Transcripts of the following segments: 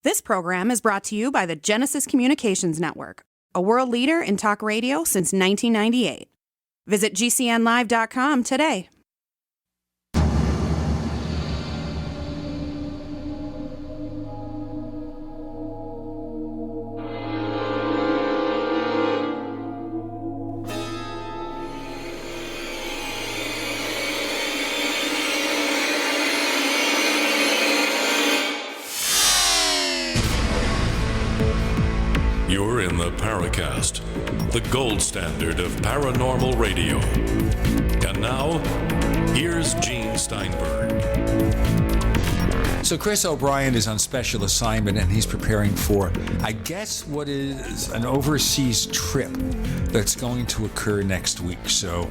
This program is brought to you by the Genesis Communications Network, a world leader in talk radio since 1998. Visit GCNlive.com today. You're in the Paracast, the gold standard of paranormal radio. And now, here's Gene Steinberg. So Chris O'Brien is on special assignment, and he's preparing for, I guess, what is an overseas trip that's going to occur next week. So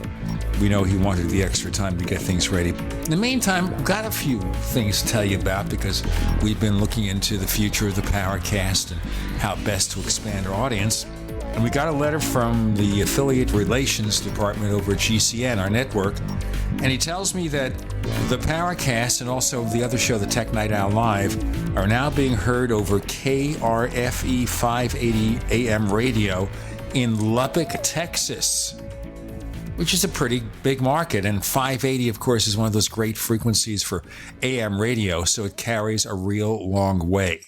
we know he wanted the extra time to get things ready. In the meantime, we've got a few things to tell you about because we've been looking into the future of the Paracast and how best to expand our audience. And we got a letter from the Affiliate Relations Department over at GCN, our network, and he tells me that the Paracast and also the other show, the Tech Night Owl Live, are now being heard over KRFE 580 AM radio in Lubbock, Texas, which is a pretty big market. And 580, of course, is one of those great frequencies for AM radio, so it carries a real long way.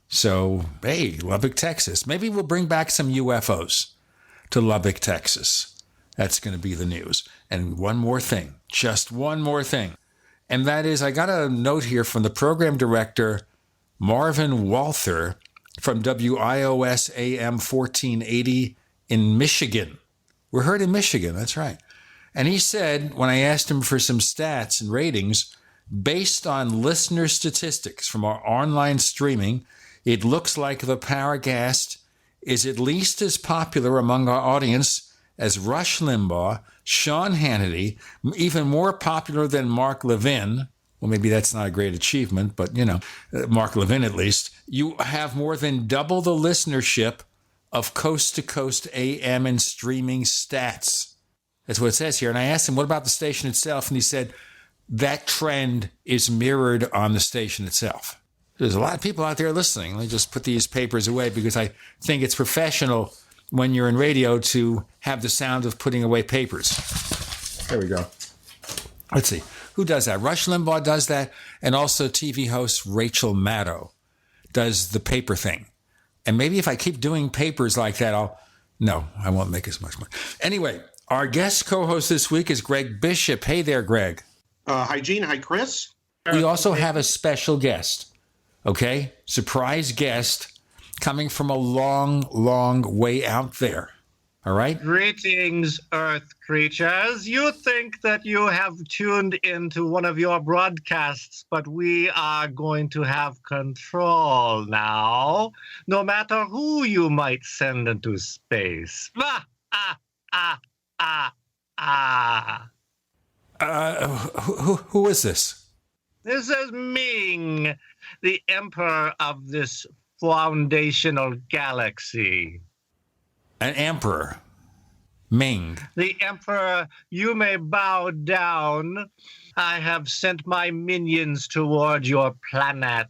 So, hey, Lubbock, Texas. Maybe we'll bring back some UFOs to Lubbock, Texas. That's going to be the news. And one more thing, just one more thing. And that is, I got a note here from the program director, Marvin Walther, from WIOS AM 1480 in Michigan. We're heard in Michigan, that's right. And he said, when I asked him for some stats and ratings, based on listener statistics from our online streaming, it looks like the Paracast is at least as popular among our audience as Rush Limbaugh, Sean Hannity, even more popular than Mark Levin. Well, maybe that's not a great achievement, but, Mark Levin at least. You have more than double the listenership of Coast to Coast AM and streaming stats. That's what it says here. And I asked him, what about the station itself? And he said, that trend is mirrored on the station itself. There's a lot of people out there listening. Let me just put these papers away because I think it's professional when you're in radio to have the sound of putting away papers. There we go. Let's see. Who does that? Rush Limbaugh does that. And also TV host Rachel Maddow does the paper thing. And maybe if I keep doing papers like that, I won't make as much money. Anyway, our guest co-host this week is Greg Bishop. Hey there, Greg. Hi, Gene. Hi, Chris. We also have a special guest. Okay? Surprise guest coming from a long, long way out there. All right? Greetings, Earth creatures. You think that you have tuned into one of your broadcasts, but we are going to have control now, no matter who you might send into space. Who is this? This is Ming, the emperor of this foundational galaxy. An emperor. Ming. The emperor, you may bow down. I have sent my minions toward your planet.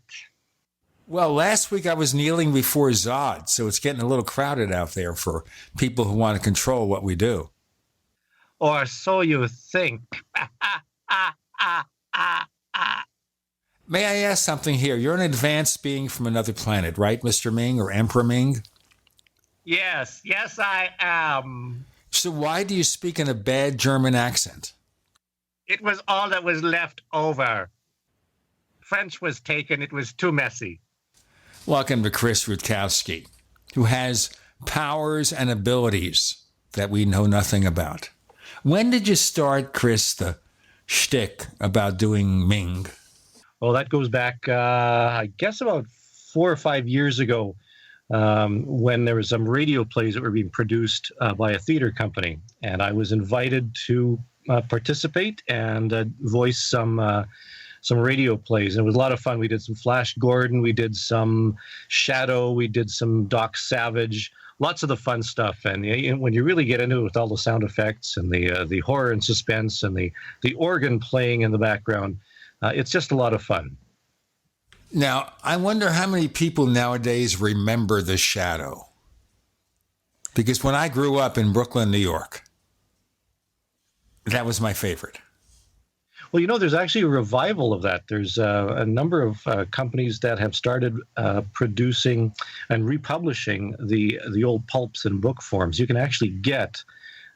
Well, last week I was kneeling before Zod, so it's getting a little crowded out there for people who want to control what we do. Or so you think. May I ask something here? You're an advanced being from another planet, right, Mr. Ming or Emperor Ming? Yes, I am. So why do you speak in a bad German accent? It was all that was left over. French was taken. It was too messy. Welcome to Chris Rutkowski, who has powers and abilities that we know nothing about. When did you start, Chris, the shtick about doing Ming? Well, that goes back, I guess, about 4 or 5 years ago, when there was some radio plays that were being produced by a theater company. And I was invited to participate and voice some radio plays. And it was a lot of fun. We did some Flash Gordon. We did some Shadow. We did some Doc Savage. Lots of the fun stuff. And when you really get into it with all the sound effects and the horror and suspense and the organ playing in the background, it's just a lot of fun. Now, I wonder how many people nowadays remember The Shadow. Because when I grew up in Brooklyn, New York, that was my favorite. Well, there's actually a revival of that. There's a number of companies that have started producing and republishing the old pulps in book forms. You can actually get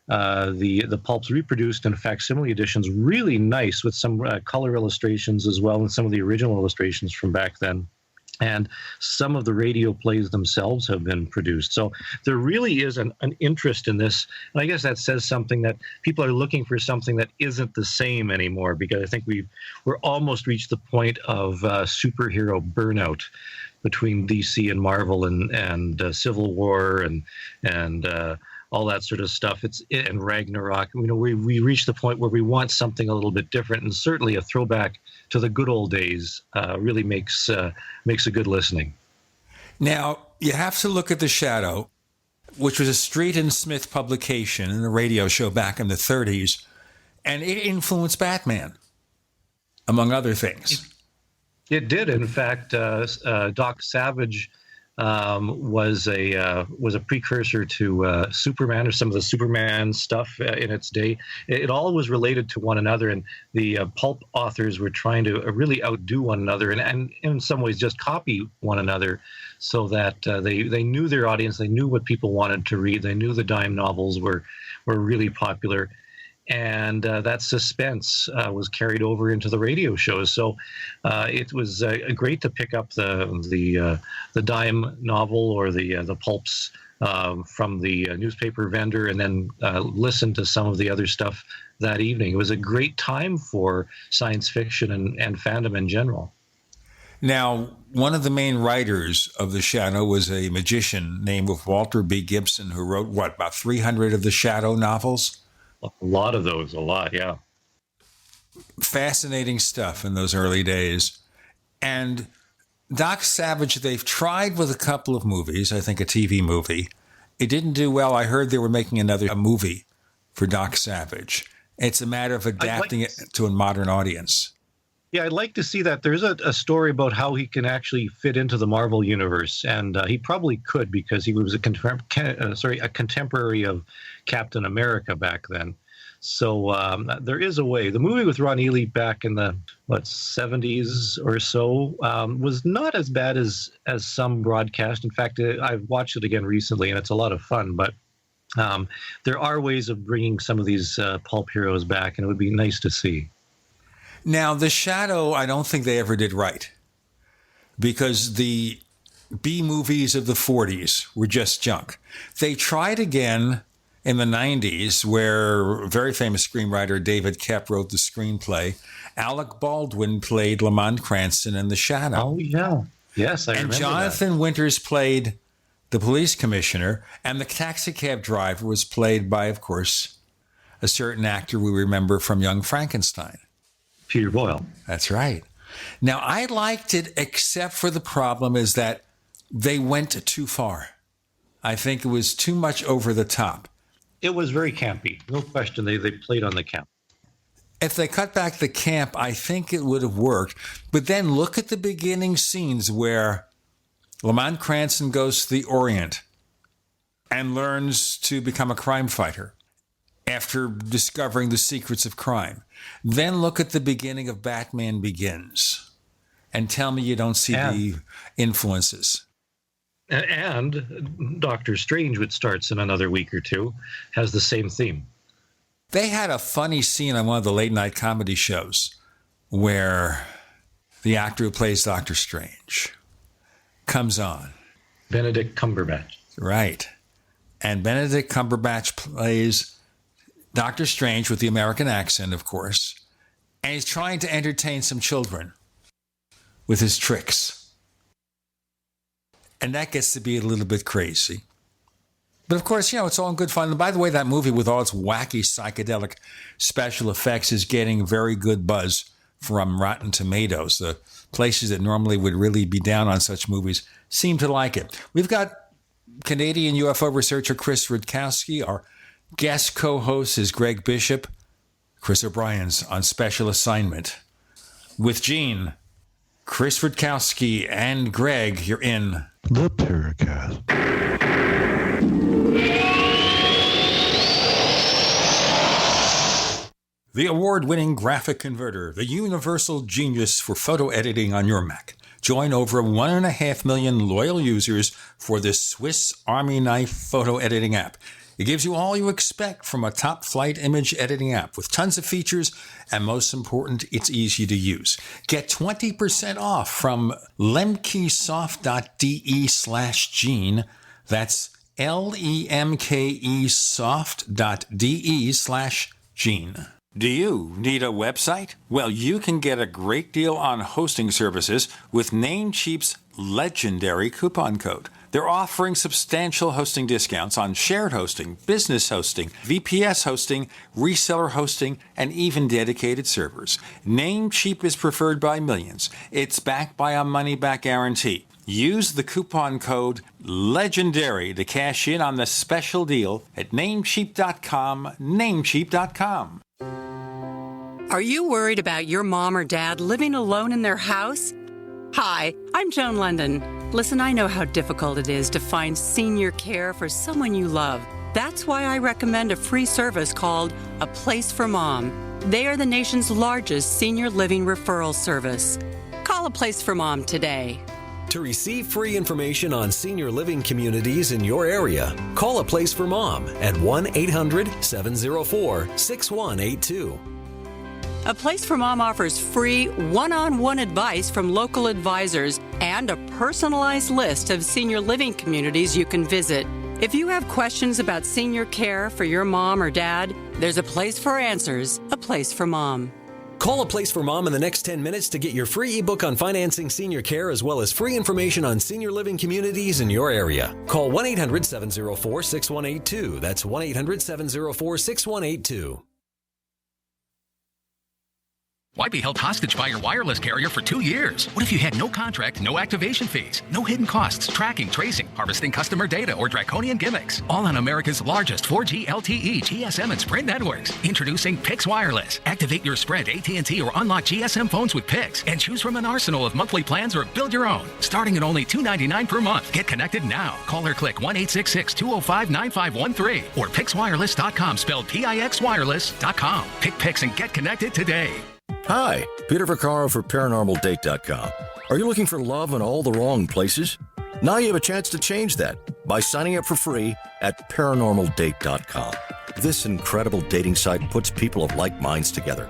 the pulps reproduced in facsimile editions, really nice with some color illustrations as well, and some of the original illustrations from back then. And some of the radio plays themselves have been produced. So there really is an interest in this. And I guess that says something, that people are looking for something that isn't the same anymore, because I think we're almost reached the point of superhero burnout between DC and Marvel and Civil War and all that sort of stuff. And Ragnarok. We reached the point where we want something a little bit different, and certainly a throwback to the good old days really makes a good listening. Now, you have to look at The Shadow, which was a Street and Smith publication and a radio show back in the 30s, and it influenced Batman, among other things. It did. In fact, Doc Savage was a precursor to Superman, or some of the Superman stuff in its day. It all was related to one another, and the pulp authors were trying to really outdo one another, and in some ways just copy one another, so that they knew their audience, they knew what people wanted to read, they knew the dime novels were really popular. And that suspense was carried over into the radio shows. So it was great to pick up the dime novel or the pulps from the newspaper vendor, and then listen to some of the other stuff that evening. It was a great time for science fiction and fandom in general. Now, one of the main writers of The Shadow was a magician named Walter B. Gibson, who wrote, about 300 of the Shadow novels? A lot of those, yeah. Fascinating stuff in those early days. And Doc Savage, they've tried with a couple of movies, I think a TV movie. It didn't do well. I heard they were making a movie for Doc Savage. It's a matter of adapting it to a modern audience. Yeah, I'd like to see that. There's a story about how he can actually fit into the Marvel universe, and he probably could, because he was a contemporary of Captain America back then. So there is a way. The movie with Ron Ely back in the 70s or so was not as bad as some broadcast. In fact, I've watched it again recently, and it's a lot of fun. But there are ways of bringing some of these pulp heroes back, and it would be nice to see. Now, The Shadow, I don't think they ever did right, because the B movies of the 40s were just junk. They tried again in the 90s, where very famous screenwriter David Koepp wrote the screenplay. Alec Baldwin played Lamont Cranston in The Shadow. Oh, yeah. Yes, I remember And Jonathan Winters played the police commissioner, and the taxicab driver was played by, of course, a certain actor we remember from Young Frankenstein. Peter Boyle. That's right. Now, I liked it, except for the problem is that they went too far. I think it was too much over the top. It was very campy. No question. They played on the camp. If they cut back the camp, I think it would have worked. But then look at the beginning scenes where Lamont Cranston goes to the Orient and learns to become a crime fighter after discovering the secrets of crime. Then look at the beginning of Batman Begins and tell me you don't see the influences. And Doctor Strange, which starts in another week or two, has the same theme. They had a funny scene on one of the late night comedy shows where the actor who plays Doctor Strange comes on. Benedict Cumberbatch. Right. And Benedict Cumberbatch plays Doctor Strange with the American accent, of course. And he's trying to entertain some children with his tricks. And that gets to be a little bit crazy. But of course, it's all in good fun. And by the way, that movie with all its wacky psychedelic special effects is getting very good buzz from Rotten Tomatoes. The places that normally would really be down on such movies seem to like it. We've got Canadian UFO researcher Chris Rutkowski. Our guest co-host is Greg Bishop. Chris O'Brien's on special assignment with Gene. Chris Rutkowski and Greg, you're in the Paracast. The award-winning graphic converter, the universal genius for photo editing on your Mac. Join over 1.5 million loyal users for this Swiss Army knife photo editing app. It gives you all you expect from a top-flight image editing app with tons of features, and most important, it's easy to use. Get 20% off from lemkesoft.de/Gene. That's lemkesoft.de/Gene. Do you need a website? Well, you can get a great deal on hosting services with Namecheap's legendary coupon code. They're offering substantial hosting discounts on shared hosting, business hosting, VPS hosting, reseller hosting, and even dedicated servers. Namecheap is preferred by millions. It's backed by a money-back guarantee. Use the coupon code LEGENDARY to cash in on the special deal at Namecheap.com, Namecheap.com. Are you worried about your mom or dad living alone in their house? Hi, I'm Joan London. Listen, I know how difficult it is to find senior care for someone you love. That's why I recommend a free service called A Place for Mom. They are the nation's largest senior living referral service. Call A Place for Mom today. To receive free information on senior living communities in your area, call A Place for Mom at 1-800-704-6182. A Place for Mom offers free one-on-one advice from local advisors and a personalized list of senior living communities you can visit. If you have questions about senior care for your mom or dad, there's a place for answers, A Place for Mom. Call A Place for Mom in the next 10 minutes to get your free ebook on financing senior care as well as free information on senior living communities in your area. Call 1-800-704-6182. That's 1-800-704-6182. Why be held hostage by your wireless carrier for 2 years? What if you had no contract, no activation fees, no hidden costs, tracking, tracing, harvesting customer data, or draconian gimmicks? All on America's largest 4G LTE, GSM, and Sprint networks. Introducing Pix Wireless. Activate your Sprint, AT&T, or unlock GSM phones with Pix and choose from an arsenal of monthly plans or build your own. Starting at only $2.99 per month. Get connected now. Call or click 1-866-205-9513 or PixWireless.com, spelled PIXWireless.com. Pick Pix and get connected today. Hi, Peter Vaccaro for ParanormalDate.com. Are you looking for love in all the wrong places? Now you have a chance to change that by signing up for free at ParanormalDate.com. This incredible dating site puts people of like minds together.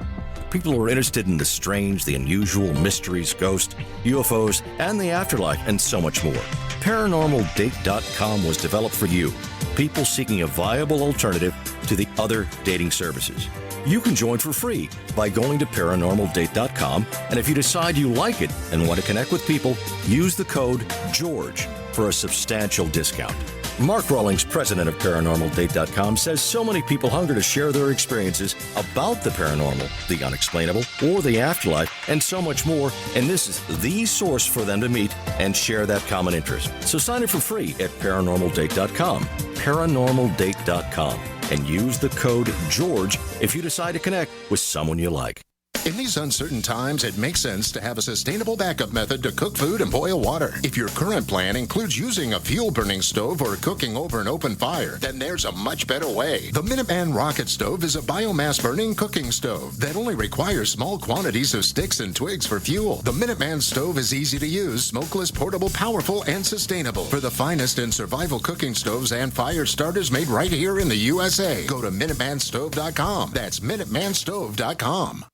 People who are interested in the strange, the unusual, mysteries, ghosts, UFOs, and the afterlife, and so much more. ParanormalDate.com was developed for you, people seeking a viable alternative to the other dating services. You can join for free by going to ParanormalDate.com, and if you decide you like it and want to connect with people, use the code GEORGE for a substantial discount. Mark Rawlings, president of ParanormalDate.com, says so many people hunger to share their experiences about the paranormal, the unexplainable, or the afterlife, and so much more, and this is the source for them to meet and share that common interest. So sign up for free at ParanormalDate.com, ParanormalDate.com, and use the code GEORGE if you decide to connect with someone you like. In these uncertain times, it makes sense to have a sustainable backup method to cook food and boil water. If your current plan includes using a fuel-burning stove or cooking over an open fire, then there's a much better way. The Minuteman Rocket Stove is a biomass-burning cooking stove that only requires small quantities of sticks and twigs for fuel. The Minuteman Stove is easy to use, smokeless, portable, powerful, and sustainable. For the finest in survival cooking stoves and fire starters made right here in the USA, go to MinutemanStove.com. That's MinutemanStove.com.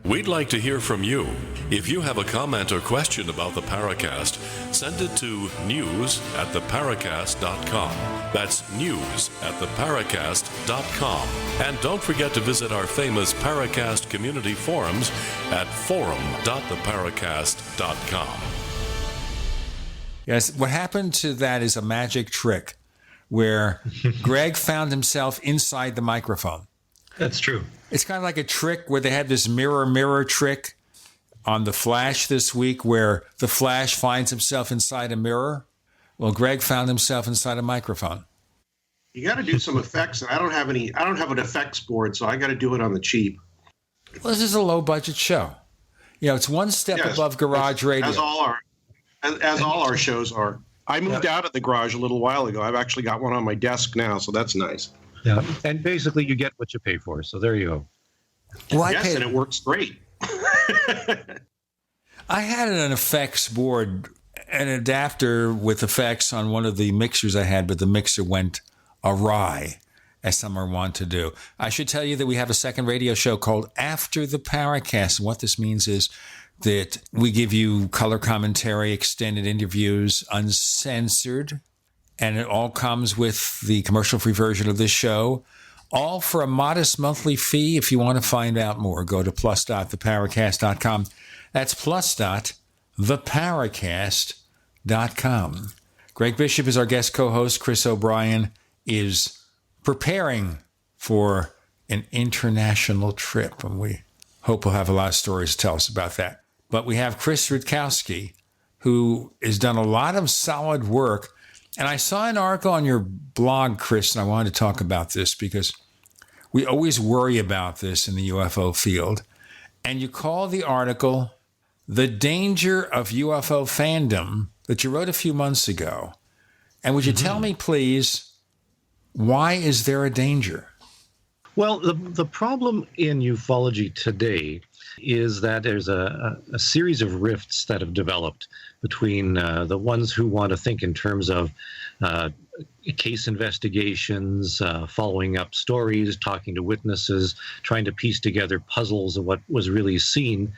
We'd like to hear from you. If you have a comment or question about the Paracast, send it to news@theparacast.com. That's news@theparacast.com. And don't forget to visit our famous Paracast community forums at forum.theparacast.com. Yes, what happened to that is a magic trick where Greg found himself inside the microphone. That's true. It's kind of like a trick where they had this mirror trick on The Flash this week where the Flash finds himself inside a mirror. Well, Greg found himself inside a microphone. You got to do some effects, and I don't have an effects board, so I got to do it on the cheap. Well, this is a low-budget show. It's one step above garage radio. As all our shows are. I moved out of the garage a little while ago. I've actually got one on my desk now, so that's nice. Yeah, and basically you get what you pay for. So there you go. Well, and it works great. I had an effects board, an adapter with effects on one of the mixers I had, but the mixer went awry, as some are wont to do. I should tell you that we have a second radio show called After the Paracast. And what this means is that we give you color commentary, extended interviews, uncensored, and it all comes with the commercial-free version of this show, all for a modest monthly fee. If you want to find out more, go to plus.theparacast.com. That's plus.theparacast.com. Greg Bishop is our guest co-host. Chris O'Brien is preparing for an international trip, and we hope we'll have a lot of stories to tell us about that. But we have Chris Rutkowski, who has done a lot of solid work. And I saw an article on your blog, Chris, and I wanted to talk about this because we always worry about this in the UFO field. And you call the article "The Danger of UFO Fandom" that you wrote a few months ago. And would you tell me, please, why is there a danger? Well, the problem in ufology today is that there's a series of rifts that have developed between the ones who want to think in terms of case investigations, following up stories, talking to witnesses, trying to piece together puzzles of what was really seen.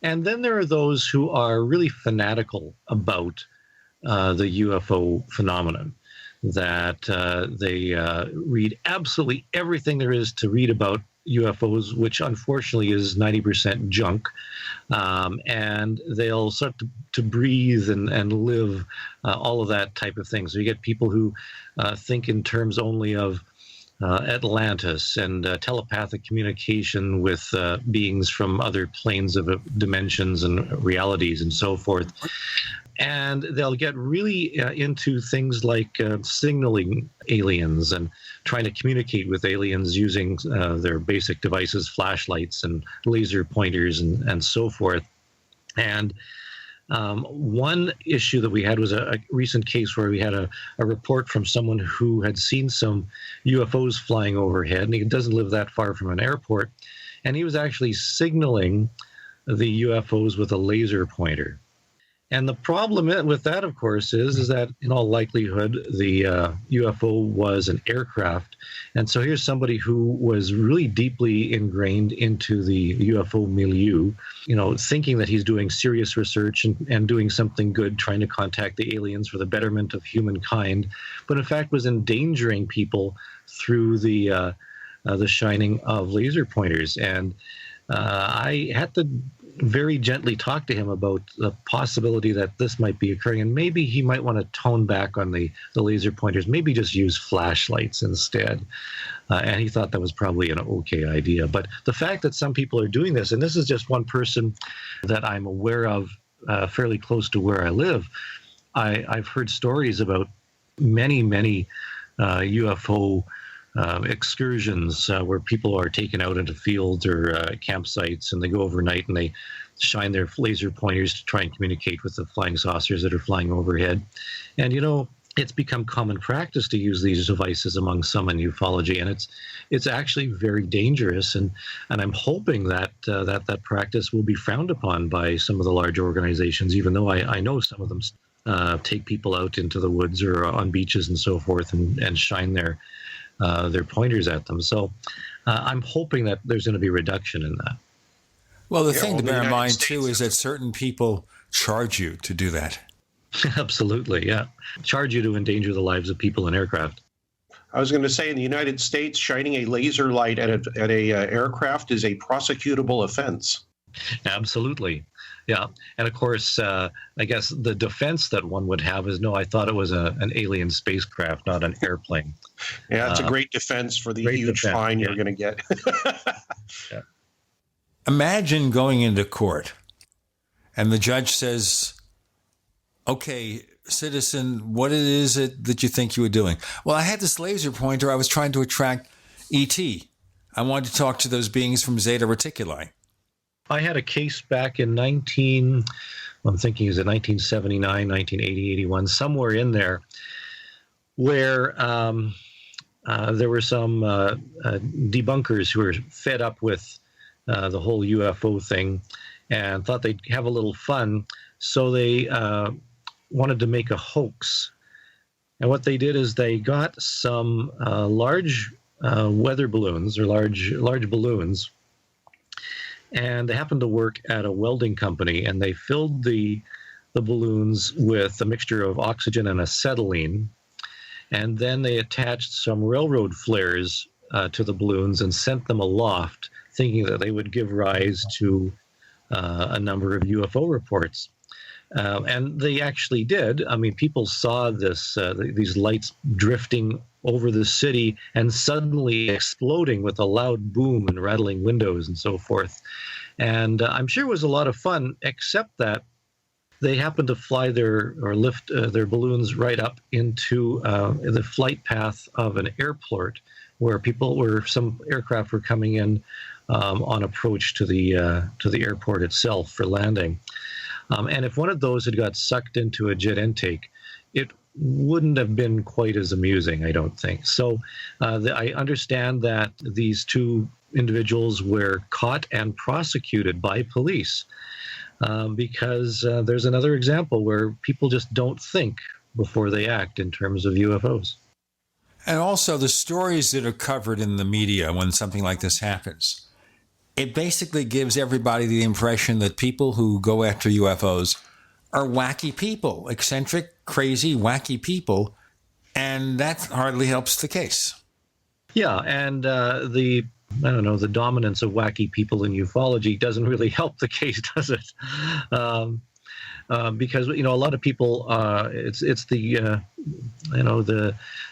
And then there are those who are really fanatical about the UFO phenomenon, that they read absolutely everything there is to read about UFOs, which unfortunately is 90% junk, and they'll start to breathe and live all of that type of thing. So you get people who think in terms only of Atlantis and telepathic communication with beings from other planes of dimensions and realities and so forth. And they'll get really into things like signaling aliens and trying to communicate with aliens using their basic devices, flashlights and laser pointers and so forth. And one issue that we had was a recent case where we had a report from someone who had seen some UFOs flying overhead, and he doesn't live that far from an airport, and he was actually signaling the UFOs with a laser pointer. And the problem with that, of course, is that in all likelihood, the UFO was an aircraft. And so here's somebody who was really deeply ingrained into the UFO milieu, thinking that he's doing serious research and doing something good, trying to contact the aliens for the betterment of humankind, but in fact was endangering people through the shining of laser pointers. And I had to very gently talk to him about the possibility that this might be occurring, and maybe he might want to tone back on the laser pointers, maybe just use flashlights instead. And he thought that was probably an okay idea. But the fact that some people are doing this, and this is just one person that I'm aware of fairly close to where I live, I've heard stories about many UFO excursions where people are taken out into fields or campsites, and they go overnight and they shine their laser pointers to try and communicate with the flying saucers that are flying overhead. And it's become common practice to use these devices among some in ufology, and it's actually very dangerous. And I'm hoping that that practice will be frowned upon by some of the large organizations, even though I know some of them take people out into the woods or on beaches and so forth and shine their pointers at them. So I'm hoping that there's going to be a reduction in that. Well, the thing to bear in mind, too, is that certain people charge you to do that. Absolutely, yeah. Charge you to endanger the lives of people in aircraft. I was going to say, in the United States, shining a laser light at a aircraft is a prosecutable offense. Absolutely. Yeah. And of course, I guess the defense that one would have is, no, I thought it was an alien spacecraft, not an airplane. Yeah, it's a great defense for the huge fine you're going to get. Yeah. Imagine going into court and the judge says, okay, citizen, what is it that you think you were doing? Well, I had this laser pointer. I was trying to attract ET. I wanted to talk to those beings from Zeta Reticuli. I had a case back in 1979, 1980, 81, somewhere in there, where there were some debunkers who were fed up with the whole UFO thing and thought they'd have a little fun. So they wanted to make a hoax. And what they did is they got some large weather balloons, or large balloons, and they happened to work at a welding company, and they filled the balloons with a mixture of oxygen and acetylene, and then they attached some railroad flares to the balloons and sent them aloft, thinking that they would give rise to a number of UFO reports. And they actually did. I mean, people saw these lights drifting over the city and suddenly exploding with a loud boom and rattling windows and so forth. And I'm sure it was a lot of fun, except that they happened to fly lift their balloons right up into the flight path of an airport where some aircraft were coming in on approach to the airport itself for landing. And if one of those had got sucked into a jet intake, it wouldn't have been quite as amusing, I don't think. So I understand that these two individuals were caught and prosecuted by police because there's another example where people just don't think before they act in terms of UFOs. And also the stories that are covered in the media when something like this happens. It basically gives everybody the impression that people who go after UFOs are wacky people, eccentric, crazy, wacky people, and that hardly helps the case. Yeah, and the dominance of wacky people in ufology doesn't really help the case, does it? Because a lot of people, it's the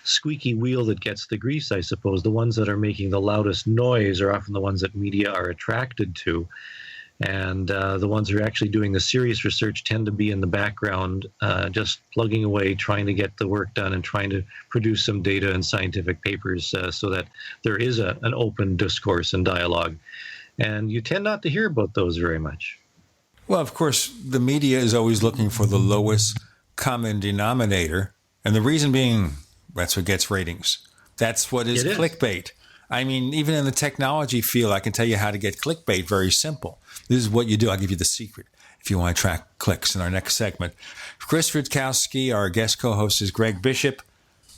squeaky wheel that gets the grease, I suppose. The ones that are making the loudest noise are often the ones that media are attracted to, and the ones who are actually doing the serious research tend to be in the background, just plugging away, trying to get the work done and trying to produce some data and scientific papers so that there is an open discourse and dialogue. And you tend not to hear about those very much. Well, of course, the media is always looking for the lowest common denominator. And the reason being, that's what gets ratings. That's what is clickbait. I mean, even in the technology field, I can tell you how to get clickbait very simple. This is what you do. I'll give you the secret if you want to track clicks in our next segment. Chris Rutkowski, our guest co-host is Greg Bishop.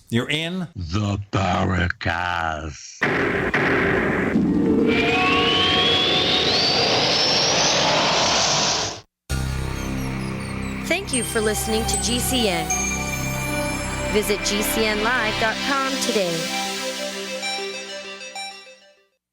You're in the Paracast. Thank you for listening to GCN. Visit GCNlive.com today.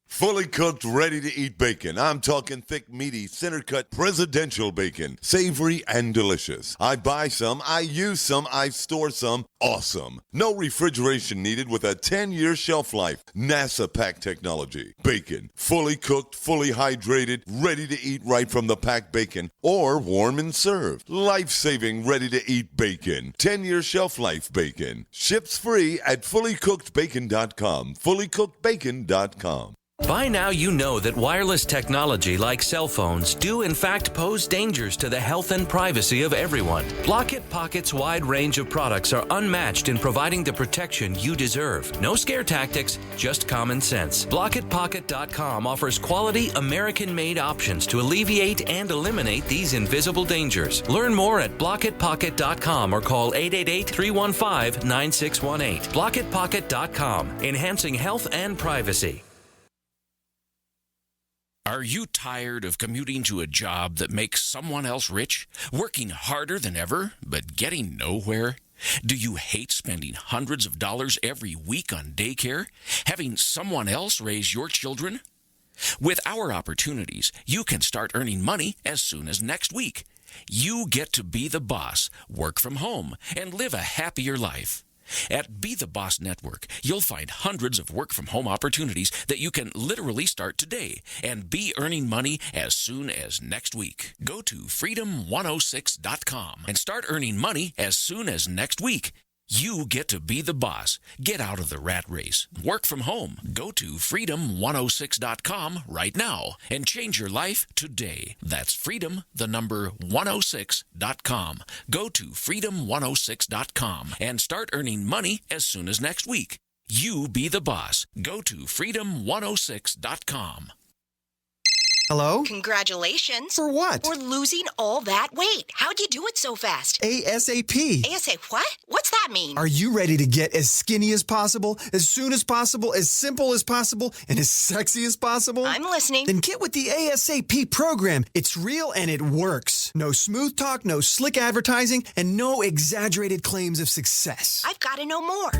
Fully cooked, ready-to-eat bacon. I'm talking thick, meaty, center-cut presidential bacon. Savory and delicious. I buy some, I use some, I store some. Awesome. No refrigeration needed with a 10-year shelf life. NASA-packed technology. Bacon. Fully cooked, fully hydrated, ready to eat right from the packed bacon or warm and served. Life-saving, ready-to-eat bacon. 10-year shelf life bacon. Ships free at fullycookedbacon.com. Fullycookedbacon.com. By now you know that wireless technology like cell phones do in fact pose dangers to the health and privacy of everyone. Blockit Pocket's wide range of products are unmatched in providing the protection you deserve. No scare tactics, just common sense. BlockitPocket.com offers quality American-made options to alleviate and eliminate these invisible dangers. Learn more at BlockitPocket.com or call 888-315-9618. BlockitPocket.com, enhancing health and privacy. Are you tired of commuting to a job that makes someone else rich? Working harder than ever, but getting nowhere? Do you hate spending hundreds of dollars every week on daycare? Having someone else raise your children? With our opportunities, you can start earning money as soon as next week. You get to be the boss, work from home, and live a happier life. At Be the Boss Network, you'll find hundreds of work-from-home opportunities that you can literally start today and be earning money as soon as next week. Go to freedom106.com and start earning money as soon as next week. You get to be the boss. Get out of the rat race. Work from home. Go to freedom106.com right now and change your life today. That's freedom, the number 106.com. Go to freedom106.com and start earning money as soon as next week. You be the boss. Go to freedom106.com. Hello? Congratulations. For what? For losing all that weight. How'd you do it so fast? ASAP. ASAP what? What's that mean? Are you ready to get as skinny as possible, as soon as possible, as simple as possible, and as sexy as possible? I'm listening. Then get with the ASAP program. It's real and it works. No smooth talk, no slick advertising, and no exaggerated claims of success. I've got to know more.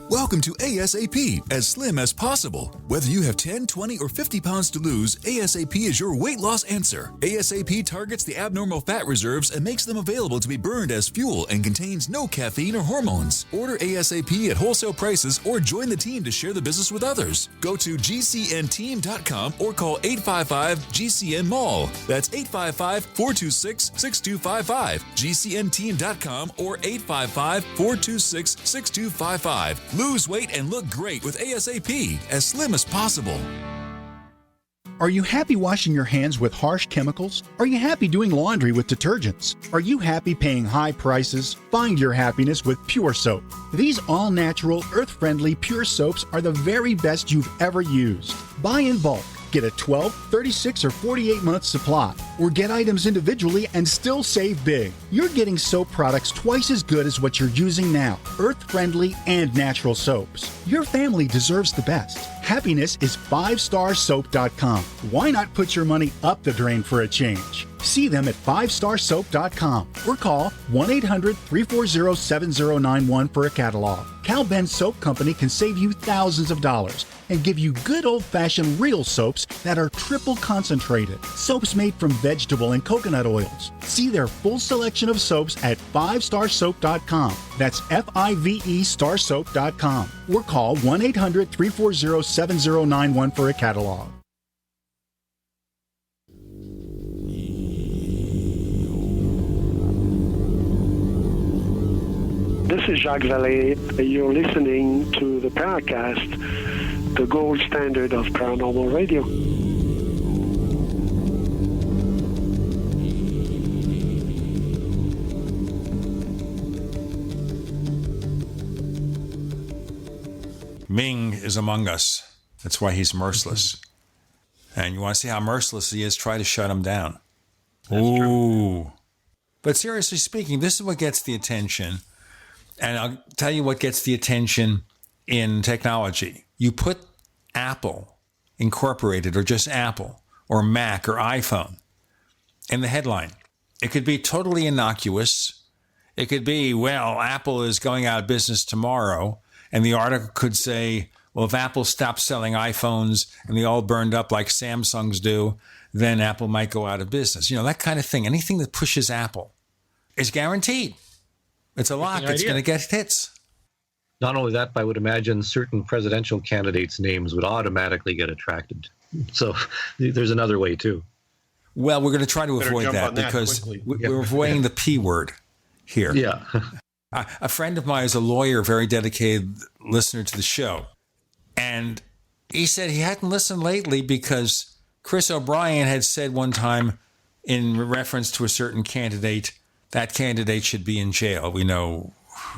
Welcome to ASAP, as slim as possible. Whether you have 10, 20, or 50 pounds to lose, ASAP is your weight loss answer. ASAP targets the abnormal fat reserves and makes them available to be burned as fuel and contains no caffeine or hormones. Order ASAP at wholesale prices or join the team to share the business with others. Go to GCNteam.com or call 855-GCN-MALL. That's 855-426-6255. GCNteam.com or 855-426-6255. Lose weight and look great with ASAP, as slim as possible. Are you happy washing your hands with harsh chemicals? Are you happy doing laundry with detergents? Are you happy paying high prices? Find your happiness with Pure Soap. These all-natural, earth-friendly Pure Soaps are the very best you've ever used. Buy in bulk. Get a 12, 36, or 48-month supply, or get items individually and still save big. You're getting soap products twice as good as what you're using now, earth-friendly and natural soaps. Your family deserves the best. Happiness is 5starsoap.com. Why not put your money up the drain for a change? See them at 5starsoap.com or call 1-800-340-7091 for a catalog. Cal Ben Soap Company can save you thousands of dollars and give you good old-fashioned real soaps that are triple concentrated. Soaps made from vegetable and coconut oils. See their full selection of soaps at 5starsoap.com. That's F-I-V-E starsoap.com. Or call 1-800-340-7091 for a catalog. This is Jacques Vallée. You're listening to the Paracast, the gold standard of paranormal radio. Ming is among us. That's why he's merciless. And you want to see how merciless he is, try to shut him down. That's true. But seriously speaking, this is what gets the attention. And I'll tell you what gets the attention in technology. You put Apple Incorporated, or just Apple, or Mac, or iPhone in the headline. It could be totally innocuous. It could be, well, Apple is going out of business tomorrow. And the article could say, well, if Apple stops selling iPhones and they all burned up like Samsung's do, then Apple might go out of business. You know, that kind of thing. Anything that pushes Apple is guaranteed. It's a lock. It's going to get hits. Not only that, but I would imagine certain presidential candidates' names would automatically get attracted. So there's another way, too. Well, we're going to try to avoid that because we're avoiding the P word here. Yeah. A friend of mine is a lawyer, very dedicated listener to the show. And he said he hadn't listened lately because Chris O'Brien had said one time in reference to a certain candidate, that candidate should be in jail. We know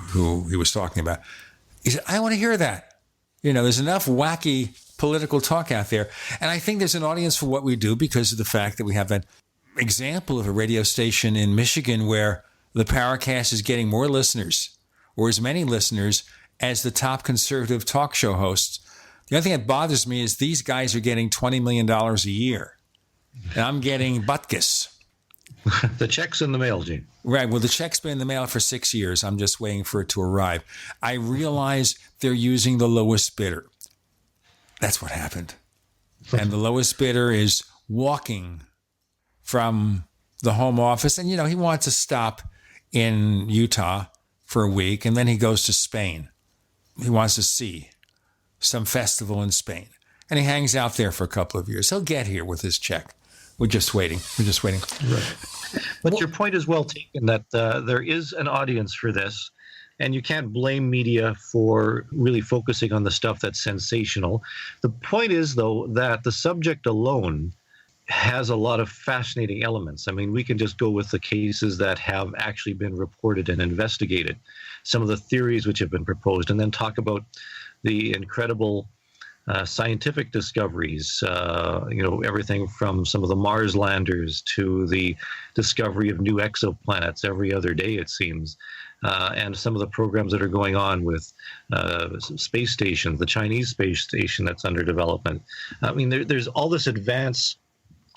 who he was talking about. He said, I want to hear that. You know, there's enough wacky political talk out there. And I think there's an audience for what we do because of the fact that we have that example of a radio station in Michigan where the Paracast is getting more listeners, or as many listeners, as the top conservative talk show hosts. The only thing that bothers me is these guys are getting $20 million a year. And I'm getting butkus. The check's in the mail, Gene. Right. Well, the check's been in the mail for 6 years. I'm just waiting for it to arrive. I realize they're using the lowest bidder. That's what happened. And the lowest bidder is walking from the home office. And, you know, he wants to stop in Utah for a week, and then he goes to Spain. He wants to see some festival in Spain. And he hangs out there for a couple of years. He'll get here with his check. We're just waiting. Right. But your point is well taken that there is an audience for this. And you can't blame media for really focusing on the stuff that's sensational. The point is, though, that the subject alone has a lot of fascinating elements. I mean, we can just go with the cases that have actually been reported and investigated, some of the theories which have been proposed, and then talk about the incredible scientific discoveries, everything from some of the Mars landers to the discovery of new exoplanets every other day, it seems, and some of the programs that are going on with space stations, the Chinese space station that's under development. I mean, there's all this advance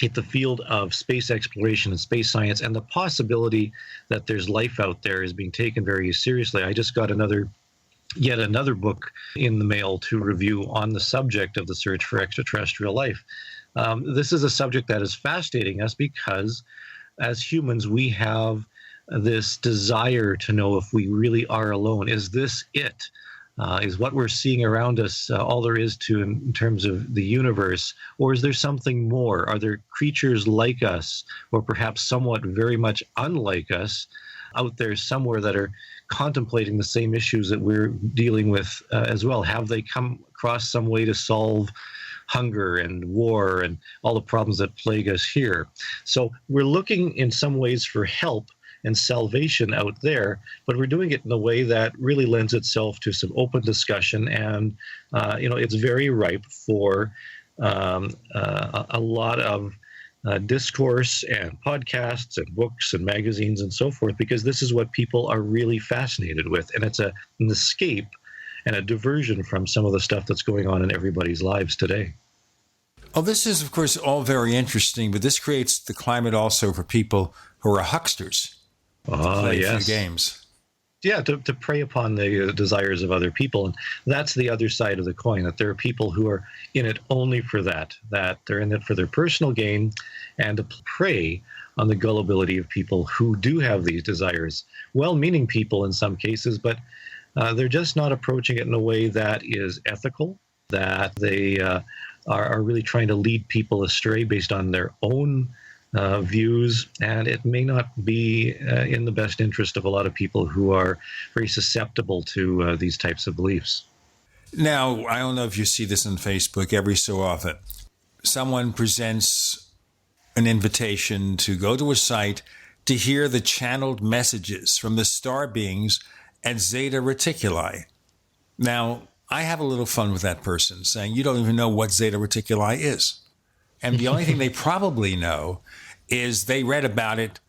in the field of space exploration and space science, and the possibility that there's life out there is being taken very seriously. I just got yet another book in the mail to review on the subject of the search for extraterrestrial life. This is a subject that is fascinating us because as humans, we have this desire to know if we really are alone. Is this it? Is what we're seeing around us all there is to in terms of the universe? Or is there something more? Are there creatures like us, or perhaps somewhat very much unlike us, out there somewhere that are contemplating the same issues that we're dealing with as well? Have they come across some way to solve hunger and war and all the problems that plague us here? So we're looking in some ways for help and salvation out there, but we're doing it in a way that really lends itself to some open discussion, and it's very ripe for a lot of discourse and podcasts and books and magazines and so forth, because this is what people are really fascinated with, and it's an escape and a diversion from some of the stuff that's going on in everybody's lives today. Oh, this is, of course, all very interesting, but this creates the climate also for people who are hucksters. Play a few games. Yeah, to prey upon the desires of other people. And that's the other side of the coin, that there are people who are in it only for that they're in it for their personal gain and to prey on the gullibility of people who do have these desires. Well-meaning people in some cases, but they're just not approaching it in a way that is ethical, that they are really trying to lead people astray based on their own views, and it may not be in the best interest of a lot of people who are very susceptible to these types of beliefs. Now, I don't know if you see this on Facebook every so often. Someone presents an invitation to go to a site to hear the channeled messages from the star beings at Zeta Reticuli. Now, I have a little fun with that person, saying, you don't even know what Zeta Reticuli is. And the only thing they probably know is they read about it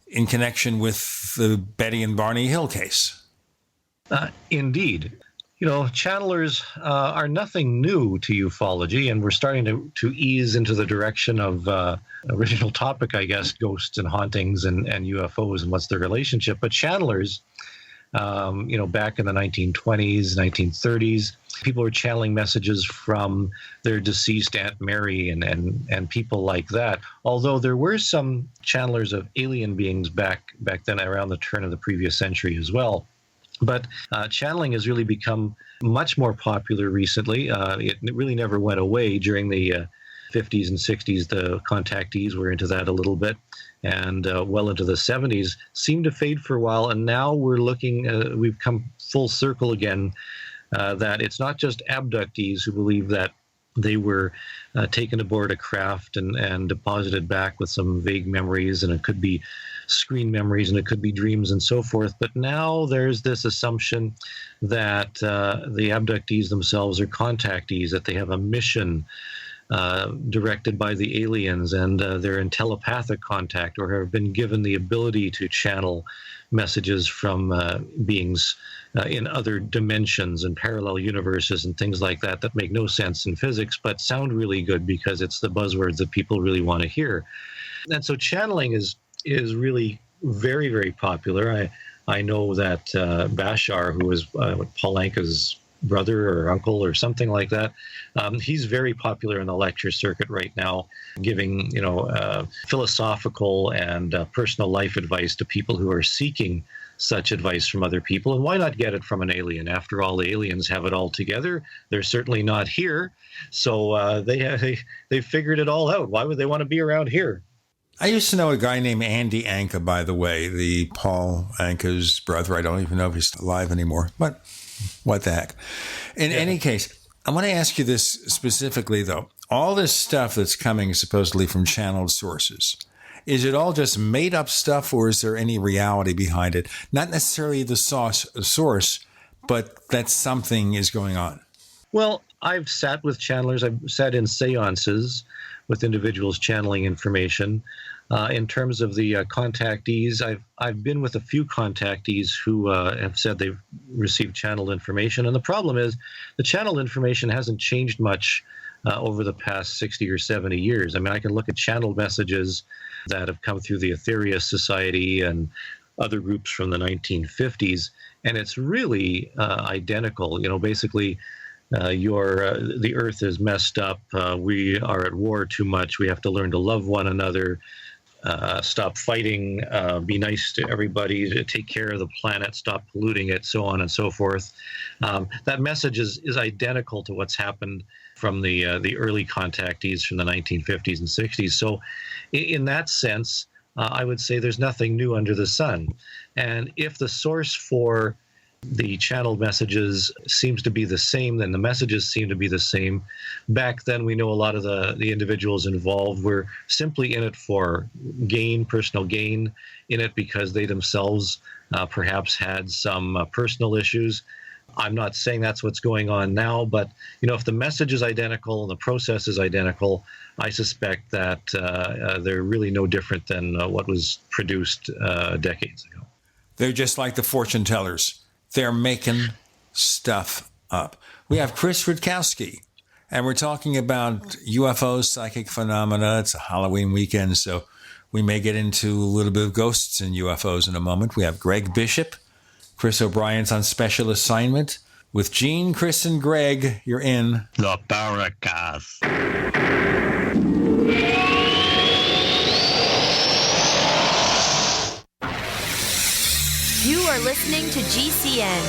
in connection with the Betty and Barney Hill case. Indeed. Channelers are nothing new to ufology, and we're starting to ease into the direction of original topic, I guess, ghosts and hauntings and UFOs and what's their relationship. But channelers, back in the 1920s, 1930s, people were channeling messages from their deceased Aunt Mary and people like that. Although there were some channelers of alien beings back then around the turn of the previous century as well. But channeling has really become much more popular recently. It really never went away during the 50s and 60s. The contactees were into that a little bit, and well into the 70s seemed to fade for a while. And now we're looking, we've come full circle again, that it's not just abductees who believe that they were taken aboard a craft and deposited back with some vague memories, and it could be screen memories and it could be dreams and so forth. But now there's this assumption that the abductees themselves are contactees, that they have a mission directed by the aliens, and they're in telepathic contact or have been given the ability to channel messages from beings in other dimensions and parallel universes and things like that make no sense in physics but sound really good because it's the buzzwords that people really want to hear. And so channeling is really very, very popular. I know that Bashar, who was Paul Anka's brother or uncle or something like that, he's very popular in the lecture circuit right now, giving philosophical and personal life advice to people who are seeking such advice from other people. And why not get it from an alien? After all, the aliens have it all together. They're certainly not here, so they figured it all out. Why would they want to be around here? I used to know a guy named Andy Anka, by the way, the Paul Anka's brother. I don't even know if he's alive anymore, but what the heck. In any case, I want to ask you this specifically, though. All this stuff that's coming supposedly from channeled sources, is it all just made up stuff, or is there any reality behind it? Not necessarily the source, but that something is going on. Well, I've sat with channelers. I've sat in seances with individuals channeling information. In terms of the contactees, I've been with a few contactees who have said they've received channeled information. And the problem is the channeled information hasn't changed much over the past 60 or 70 years. I mean, I can look at channeled messages that have come through the Aetherius Society and other groups from the 1950s, and it's really identical. You know, basically, the Earth is messed up. We are at war too much. We have to learn to love one another. Stop fighting, be nice to everybody, take care of the planet, stop polluting it, so on and so forth. That message is identical to what's happened from the early contactees from the 1950s and 60s. So in that sense, I would say there's nothing new under the sun. And if the source for the channeled messages seems to be the same, then the messages seem to be the same. Back then, we know a lot of the individuals involved were simply in it for gain, personal gain, in it because they themselves perhaps had some personal issues. I'm not saying that's what's going on now, but if the message is identical and the process is identical, I suspect that they're really no different than what was produced decades ago. They're just like the fortune tellers. They're making stuff up. We have Chris Rutkowski, and we're talking about UFOs, psychic phenomena. It's a Halloween weekend, so we may get into a little bit of ghosts and UFOs in a moment. We have Greg Bishop. Chris O'Brien's on special assignment. With Gene, Chris, and Greg, you're in the Paracast. You are listening to GCN.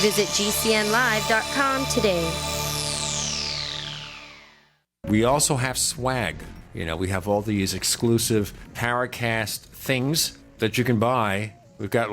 Visit GCNlive.com today. We also have swag. We have all these exclusive Paracast things that you can buy. We've got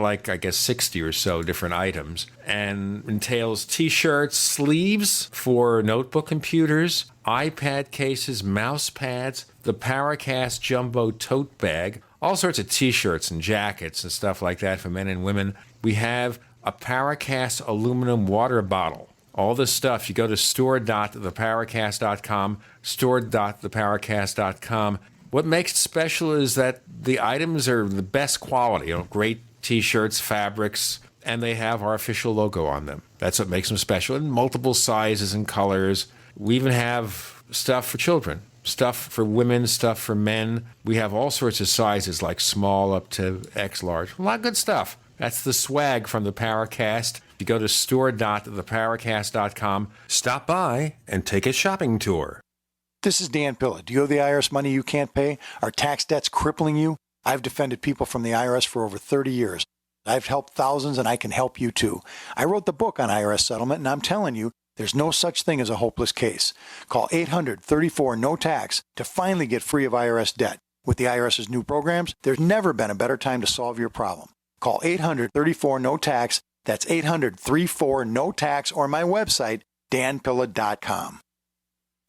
60 or so different items, and entails t-shirts, sleeves for notebook computers, iPad cases, mouse pads, the Paracast jumbo tote bag, all sorts of t-shirts and jackets and stuff like that for men and women. We have a Paracast aluminum water bottle. All this stuff, you go to store.theparacast.com, store.theparacast.com. What makes it special is that the items are the best quality, great t-shirts, fabrics, and they have our official logo on them. That's what makes them special, in multiple sizes and colors. We even have stuff for children, stuff for women, stuff for men. We have all sorts of sizes, like small up to X large. A lot of good stuff. That's the swag from the Paracast. You go to store.theparacast.com, stop by, and take a shopping tour. This is Dan Pilla. Do you owe the IRS money you can't pay? Are tax debts crippling you? I've defended people from the IRS for over 30 years. I've helped thousands, and I can help you too. I wrote the book on IRS settlement, and I'm telling you, there's no such thing as a hopeless case. Call 800-34-NO-TAX to finally get free of IRS debt. With the IRS's new programs, there's never been a better time to solve your problem. Call 800-34-NO-TAX. That's 800-34-NO-TAX, or my website, danpilla.com.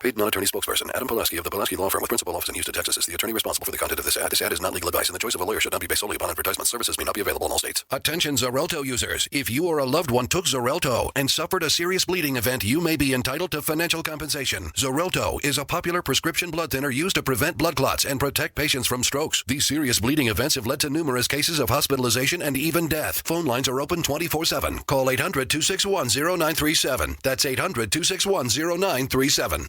Paid non-attorney spokesperson Adam Pulaski of the Pulaski Law Firm with principal office in Houston, Texas is the attorney responsible for the content of this ad. This ad is not legal advice, and the choice of a lawyer should not be based solely upon advertisement. Services may not be available in all states. Attention Xarelto users. If you or a loved one took Xarelto and suffered a serious bleeding event, you may be entitled to financial compensation. Xarelto is a popular prescription blood thinner used to prevent blood clots and protect patients from strokes. These serious bleeding events have led to numerous cases of hospitalization and even death. Phone lines are open 24/7. Call 800-261-0937. That's 800-261-0937.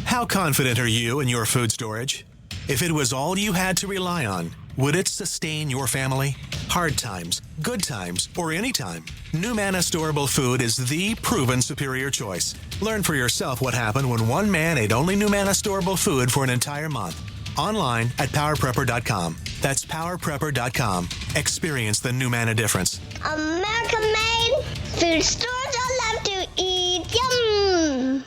How confident are you in your food storage? If it was all you had to rely on, would it sustain your family? Hard times, good times, or any time, Numana Storable Food is the proven superior choice. Learn for yourself what happened when one man ate only Numana Storable Food for an entire month. Online at powerprepper.com. That's powerprepper.com. Experience the Numana difference. American-made food stores I love to eat. Yum!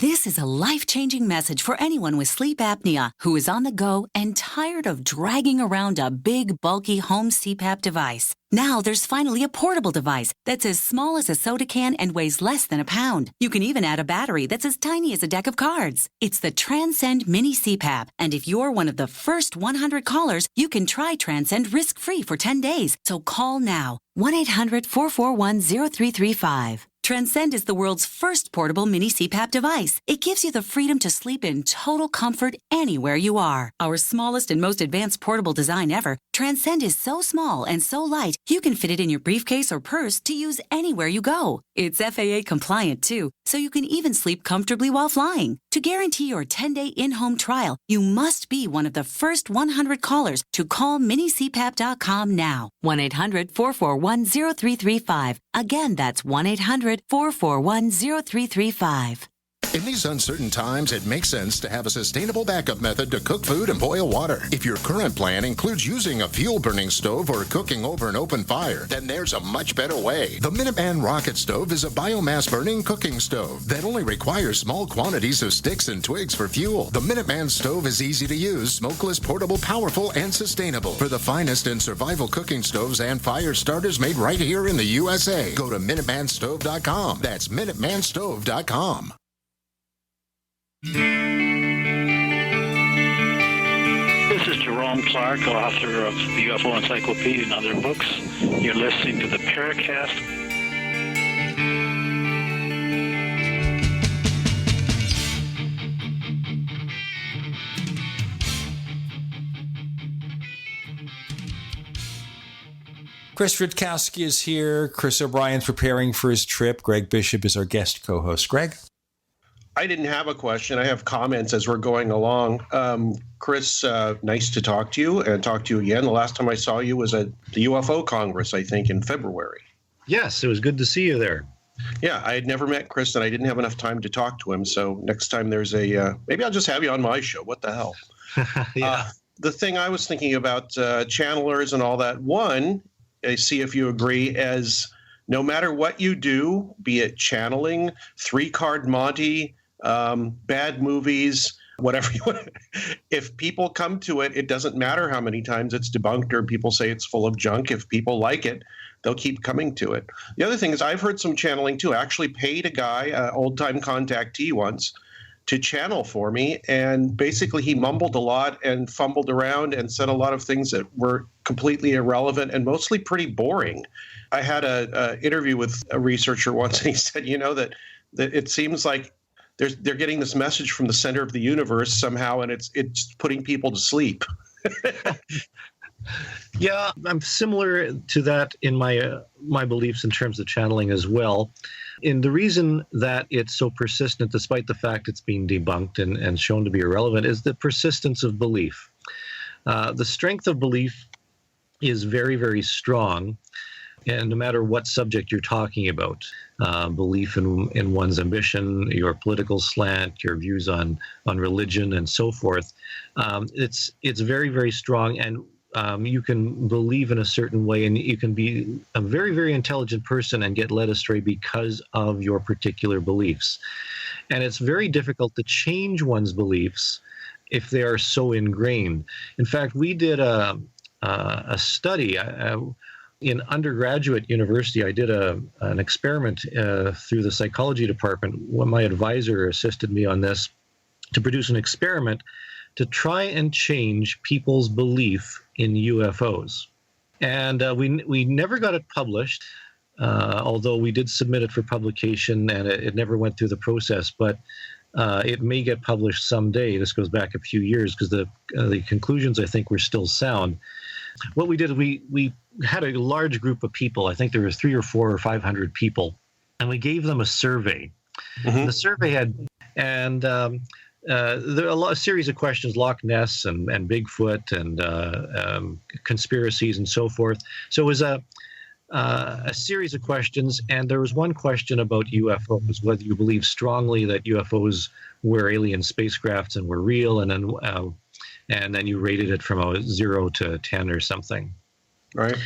This is a life-changing message for anyone with sleep apnea who is on the go and tired of dragging around a big, bulky home CPAP device. Now there's finally a portable device that's as small as a soda can and weighs less than a pound. You can even add a battery that's as tiny as a deck of cards. It's the Transcend Mini CPAP, and if you're one of the first 100 callers, you can try Transcend risk-free for 10 days. So call now, 1-800-441-0335. Transcend is the world's first portable mini CPAP device. It gives you the freedom to sleep in total comfort anywhere you are. Our smallest and most advanced portable design ever, Transcend is so small and so light, you can fit it in your briefcase or purse to use anywhere you go. It's FAA compliant too, so you can even sleep comfortably while flying. To guarantee your 10-day in-home trial, you must be one of the first 100 callers to call minicpap.com now. 1-800-441-0335. Again, that's 1-800-441-0335. In these uncertain times, it makes sense to have a sustainable backup method to cook food and boil water. If your current plan includes using a fuel-burning stove or cooking over an open fire, then there's a much better way. The Minuteman Rocket Stove is a biomass-burning cooking stove that only requires small quantities of sticks and twigs for fuel. The Minuteman Stove is easy to use, smokeless, portable, powerful, and sustainable. For the finest in survival cooking stoves and fire starters made right here in the USA, go to MinutemanStove.com. That's MinutemanStove.com. This is Jerome Clark, author of the UFO Encyclopedia and other books. You're listening to the Paracast. Chris Rutkowski is here. Chris O'Brien's preparing for his trip. Greg Bishop is our guest co-host. Greg? I didn't have a question. I have comments as we're going along. Chris, nice to talk to you and talk to you again. The last time I saw you was at the UFO Congress, I think, in February. Yes, it was good to see you there. Yeah, I had never met Chris, and I didn't have enough time to talk to him. So next time there's maybe I'll just have you on my show. What the hell? Yeah. The thing I was thinking about channelers and all that, one, I see if you agree, as no matter what you do, be it channeling, 3-card Monty, bad movies, whatever you want. If people come to it, it doesn't matter how many times it's debunked or people say it's full of junk. If people like it, they'll keep coming to it. The other thing is I've heard some channeling too. I actually paid a guy, an old-time contactee once, to channel for me. And basically he mumbled a lot and fumbled around and said a lot of things that were completely irrelevant and mostly pretty boring. I had a interview with a researcher once, and he said, that it seems like they're getting this message from the center of the universe somehow, and it's putting people to sleep. Yeah, I'm similar to that in my beliefs in terms of channeling as well. And the reason that it's so persistent, despite the fact it's being debunked and shown to be irrelevant, is the persistence of belief. The strength of belief is very, very strong. And no matter what subject you're talking about, belief in one's ambition, your political slant, your views on religion, and so forth, it's very, very strong. And you can believe in a certain way, and you can be a very, very intelligent person and get led astray because of your particular beliefs. And it's very difficult to change one's beliefs if they are so ingrained. In fact, we did a study. In undergraduate university, I did an experiment through the psychology department when my advisor assisted me on this to produce an experiment to try and change people's belief in UFOs. And we never got it published, although we did submit it for publication, and it never went through the process. But it may get published someday. This goes back a few years because the conclusions, I think, were still sound. What we did, we had a large group of people. I think there were 300 or 400 or 500 people, and we gave them a survey. Mm-hmm. The survey had, and there are a series of questions: Loch Ness and Bigfoot and conspiracies and so forth. So it was a series of questions, and there was one question about UFOs, whether you believe strongly that UFOs were alien spacecrafts and were real, and then you rated it from a 0 to 10 or something. Right.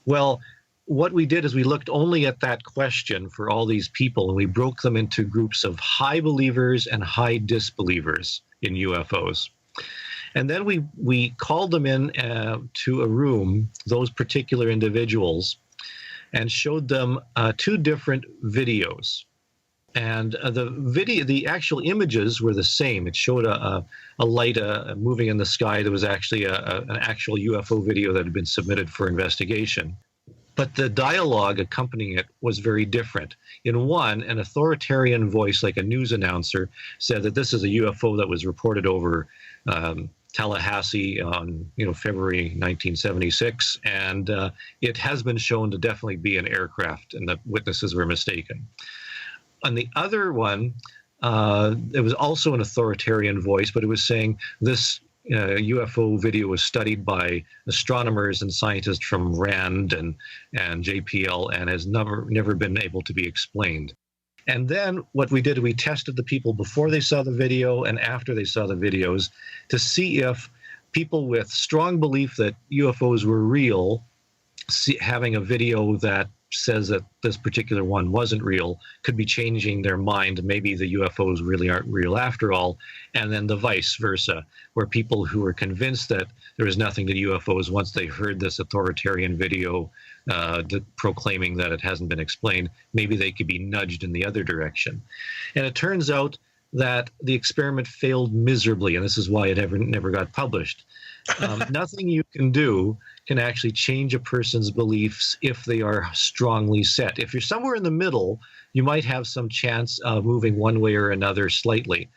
Well, what we did is we looked only at that question for all these people, and we broke them into groups of high believers and high disbelievers in UFOs. And then we called them in to a room, those particular individuals, and showed them 2 different videos. And the actual images were the same. It showed a light moving in the sky. There was actually an actual UFO video that had been submitted for investigation. But the dialogue accompanying it was very different. In one, an authoritarian voice, like a news announcer, said that this is a UFO that was reported over Tallahassee on February 1976, and it has been shown to definitely be an aircraft, and the witnesses were mistaken. On the other one, it was also an authoritarian voice, but it was saying this UFO video was studied by astronomers and scientists from RAND and JPL and has never been able to be explained. And then what we did, we tested the people before they saw the video and after they saw the videos to see if people with strong belief that UFOs were real, having a video that says that this particular one wasn't real, could be changing their mind. Maybe the UFOs really aren't real after all. And then the vice versa, where people who were convinced that there was nothing to UFOs, once they heard this authoritarian video proclaiming that it hasn't been explained, maybe they could be nudged in the other direction. And it turns out that the experiment failed miserably, and this is why it never got published. Nothing you can do can actually change a person's beliefs if they are strongly set. If you're somewhere in the middle, you might have some chance of moving one way or another slightly.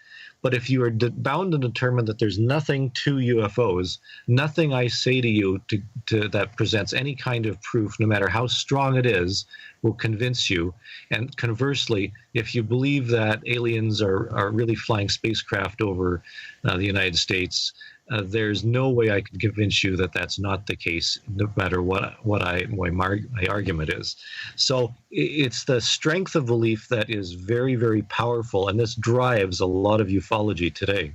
But if you are bound and determined that there's nothing to UFOs, nothing I say to you that presents any kind of proof, no matter how strong it is, will convince you. And conversely, if you believe that aliens are really flying spacecraft over the United States, there's no way I can convince you that that's not the case, no matter what my argument is. So it's the strength of belief that is very, very powerful, and this drives a lot of ufology today.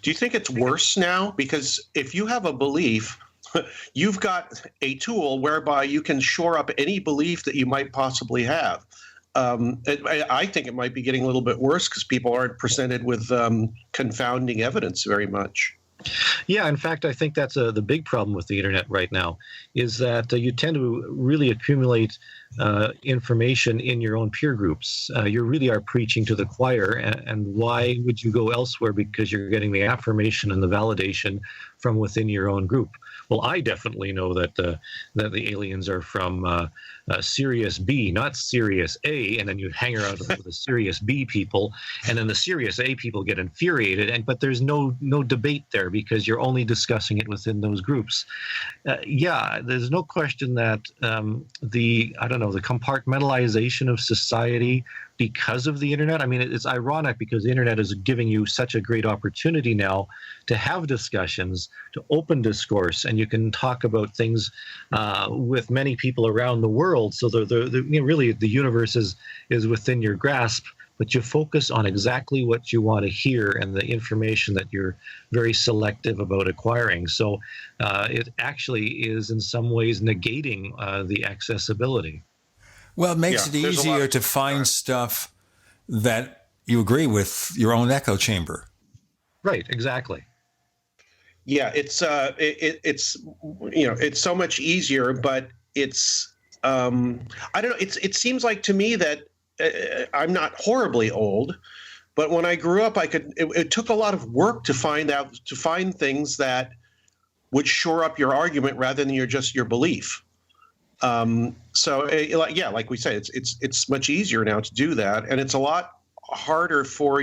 Do you think it's worse now? Because if you have a belief, you've got a tool whereby you can shore up any belief that you might possibly have. I think it might be getting a little bit worse because people aren't presented with confounding evidence very much. Yeah, in fact, I think that's the big problem with the internet right now, is that you tend to really accumulate information in your own peer groups. You really are preaching to the choir, and why would you go elsewhere? Because you're getting the affirmation and the validation from within your own group. Well, I definitely know that the aliens are from Sirius B, not Sirius A, and then you hang around with the Sirius B people, and then the Sirius A people get infuriated, but there's no debate there because you're only discussing it within those groups. Yeah, there's no question that the compartmentalization of society because of the internet. I mean, it's ironic because the internet is giving you such a great opportunity now to have discussions, to open discourse, and you can talk about things with many people around the world. So really the universe is within your grasp, but you focus on exactly what you want to hear and the information that you're very selective about acquiring. So it actually is in some ways negating the accessibility. Well, it makes it easier to find stuff that you agree with your own echo chamber. Right, exactly. Yeah, it's so much easier, but it's I don't know. It seems like to me that I'm not horribly old, but when I grew up, it took a lot of work to find things that would shore up your argument rather than your belief. Like we say, it's much easier now to do that, and it's a lot harder for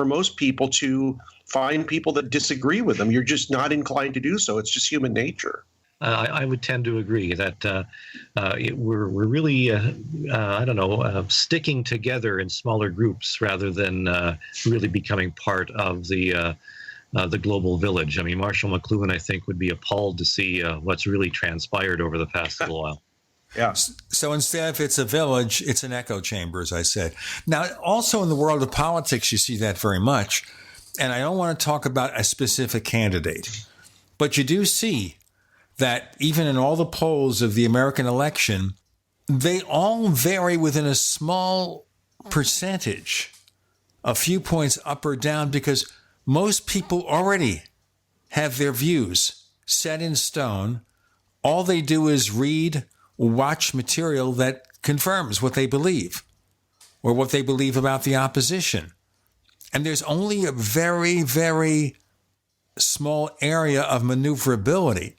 most people to find people that disagree with them. You're just not inclined to do so. It's just human nature. I would tend to agree that we're really, sticking together in smaller groups rather than really becoming part of the global village. I mean, Marshall McLuhan, I think, would be appalled to see what's really transpired over the past little while. Yeah. So instead, if it's a village, it's an echo chamber, as I said. Now, also in the world of politics, you see that very much. And I don't want to talk about a specific candidate, but you do see that even in all the polls of the American election, they all vary within a small percentage, a few points up or down, because most people already have their views set in stone. All they do is read or watch material that confirms what they believe or what they believe about the opposition. And there's only a very, very small area of maneuverability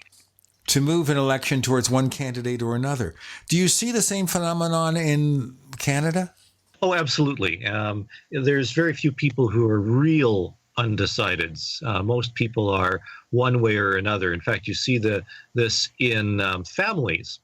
to move an election towards one candidate or another. Do you see the same phenomenon in Canada? Oh, absolutely. There's very few people who are real undecideds. Most people are one way or another. In fact, you see this in families.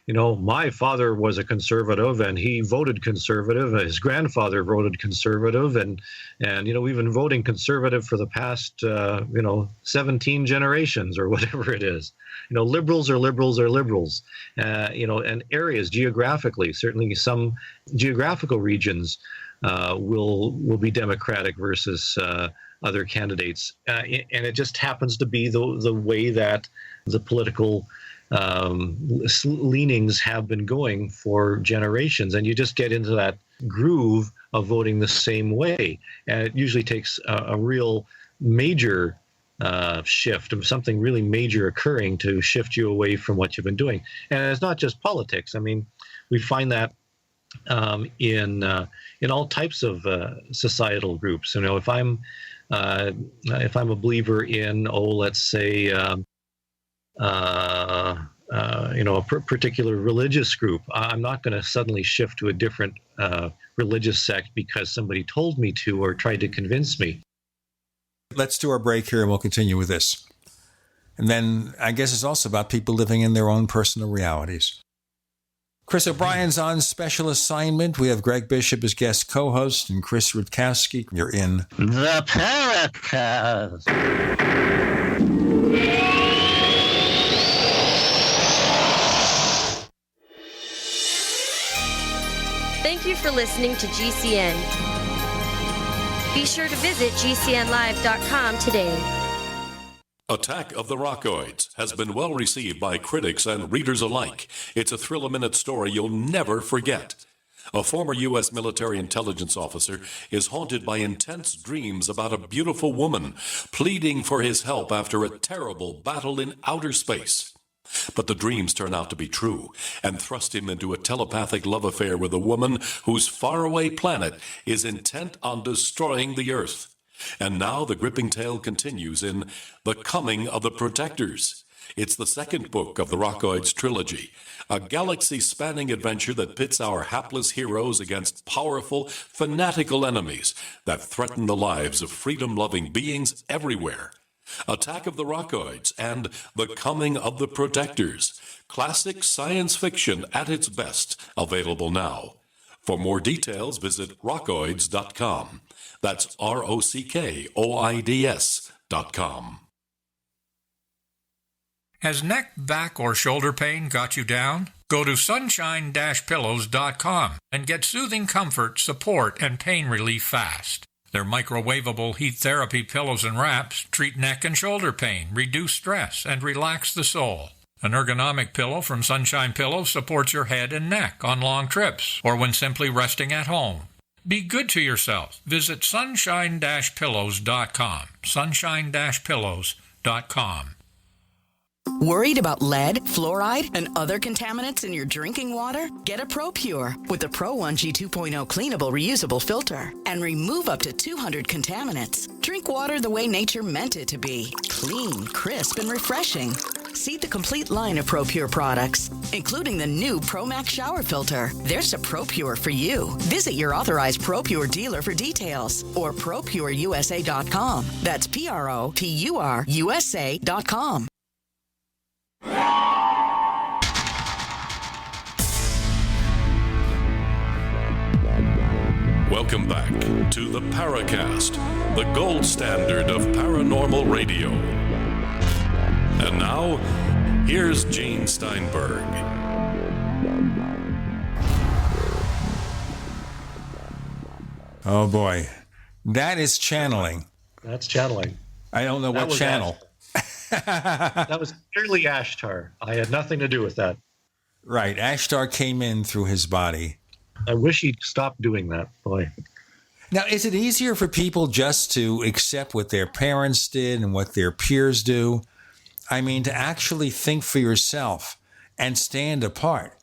You know, my father was a conservative and he voted conservative. His grandfather voted conservative, and you know, we've been voting conservative for the past 17 generations or whatever it is. You know, liberals are liberals are liberals. You know, and areas geographically, certainly some geographical regions will be Democratic versus other candidates, and it just happens to be the way that the political leanings have been going for generations, and you just get into that groove of voting the same way. And it usually takes a real major shift of something really major occurring to shift you away from what you've been doing. And it's not just politics. I mean, we find that in all types of societal groups. You know, if I'm a believer in, let's say, a particular religious group, I'm not going to suddenly shift to a different religious sect because somebody told me to or tried to convince me. Let's do our break here and we'll continue with this. And then I guess it's also about people living in their own personal realities. Chris O'Brien's on special assignment. We have Greg Bishop as guest co-host and Chris Rutkowski. You're in the Paracast. Thank you for listening to GCN. Be sure to visit GCNlive.com today. Attack of the Rockoids has been well received by critics and readers alike. It's a thrill-a-minute story you'll never forget. A former U.S. military intelligence officer is haunted by intense dreams about a beautiful woman pleading for his help after a terrible battle in outer space. But the dreams turn out to be true and thrust him into a telepathic love affair with a woman whose faraway planet is intent on destroying the Earth. And now the gripping tale continues in The Coming of the Protectors. It's the second book of the Rockoids trilogy, a galaxy-spanning adventure that pits our hapless heroes against powerful, fanatical enemies that threaten the lives of freedom-loving beings everywhere. Attack of the Rockoids and The Coming of the Protectors. Classic science fiction at its best, available now. For more details, visit rockoids.com. That's ROCKOIDS.com. Has neck, back, or shoulder pain got you down? Go to sunshine-pillows.com and get soothing comfort, support, and pain relief fast. Their microwavable heat therapy pillows and wraps treat neck and shoulder pain, reduce stress, and relax the soul. An ergonomic pillow from Sunshine Pillows supports your head and neck on long trips or when simply resting at home. Be good to yourself. Visit sunshine-pillows.com. Sunshine-pillows.com. Worried about lead, fluoride, and other contaminants in your drinking water? Get a ProPure with the Pro 1G 2.0 cleanable reusable filter and remove up to 200 contaminants. Drink water the way nature meant it to be. Clean, crisp, and refreshing. See the complete line of ProPure products, including the new ProMax shower filter. There's a ProPure for you. Visit your authorized ProPure dealer for details or ProPureUSA.com. That's ProPureUSA.com. Welcome back to the Paracast, the gold standard of paranormal radio. And now, here's Gene Steinberg. Oh boy, that is channeling. That's channeling. I don't know what channel. That was clearly Ashtar. I had nothing to do with that. Right. Ashtar came in through his body. I wish he'd stop doing that, boy. Now, is it easier for people just to accept what their parents did and what their peers do? I mean, to actually think for yourself and stand apart.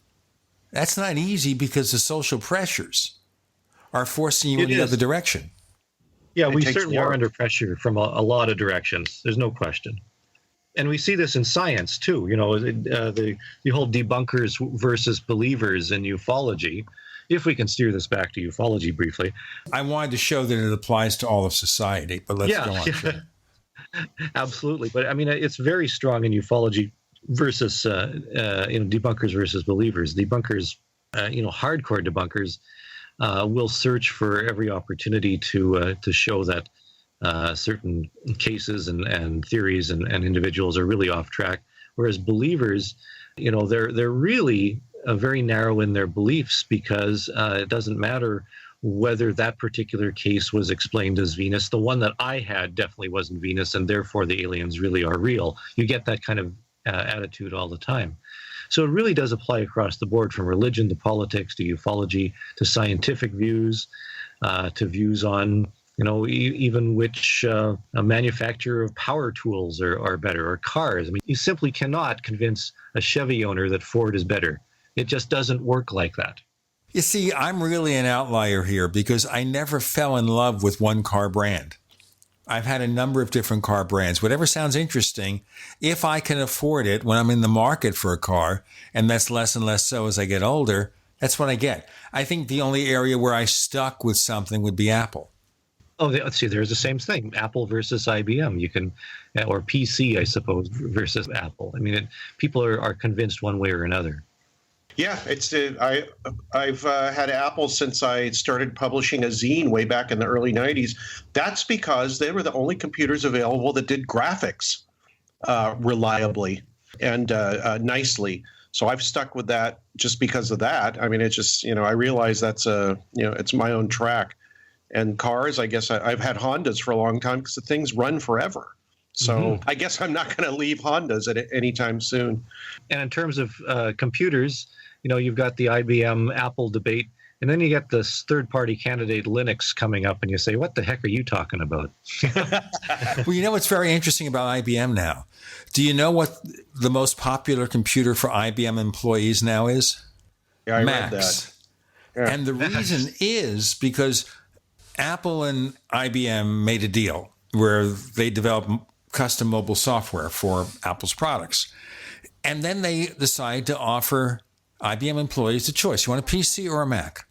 That's not easy because the social pressures are forcing you in the other direction. Yeah, we certainly are under pressure from a lot of directions. There's no question. And we see this in science, too. You know, the whole debunkers versus believers in ufology. If we can steer this back to ufology briefly. I wanted to show that it applies to all of society, but let's go on. Yeah. Absolutely. But I mean, it's very strong in ufology versus, debunkers versus believers. Debunkers, hardcore debunkers will search for every opportunity to show that certain cases and theories and individuals are really off track. Whereas believers, they're really very narrow in their beliefs because it doesn't matter whether that particular case was explained as Venus. The one that I had definitely wasn't Venus, and therefore the aliens really are real. You get that kind of attitude all the time. So it really does apply across the board, from religion to politics to ufology to scientific views to views on, even which manufacturer of power tools are better, or cars. I mean, you simply cannot convince a Chevy owner that Ford is better. It just doesn't work like that. You see, I'm really an outlier here because I never fell in love with one car brand. I've had a number of different car brands. Whatever sounds interesting, if I can afford it when I'm in the market for a car, and that's less and less so as I get older, that's what I get. I think the only area where I stuck with something would be Apple. Oh, let's see, there's the same thing. Apple versus IBM. You can, or PC, I suppose, versus Apple. I mean, people are convinced one way or another. Yeah, I've had Apple since I started publishing a zine way back in the early 90s. That's because they were the only computers available that did graphics reliably and nicely. So I've stuck with that just because of that. I mean, it's just, I realize that's it's my own track. And cars, I guess I've had Hondas for a long time because the things run forever. So I guess I'm not going to leave Hondas anytime soon. And in terms of computers, you've got the IBM Apple debate, and then you get this third-party candidate Linux coming up, and you say, what the heck are you talking about? Well, what's very interesting about IBM now? Do you know what the most popular computer for IBM employees now is? Yeah, I Macs. read that. Yeah. And the reason is because Apple and IBM made a deal where they developed custom mobile software for Apple's products. And then they decide to offer IBM employees a choice. You want a PC or a Mac?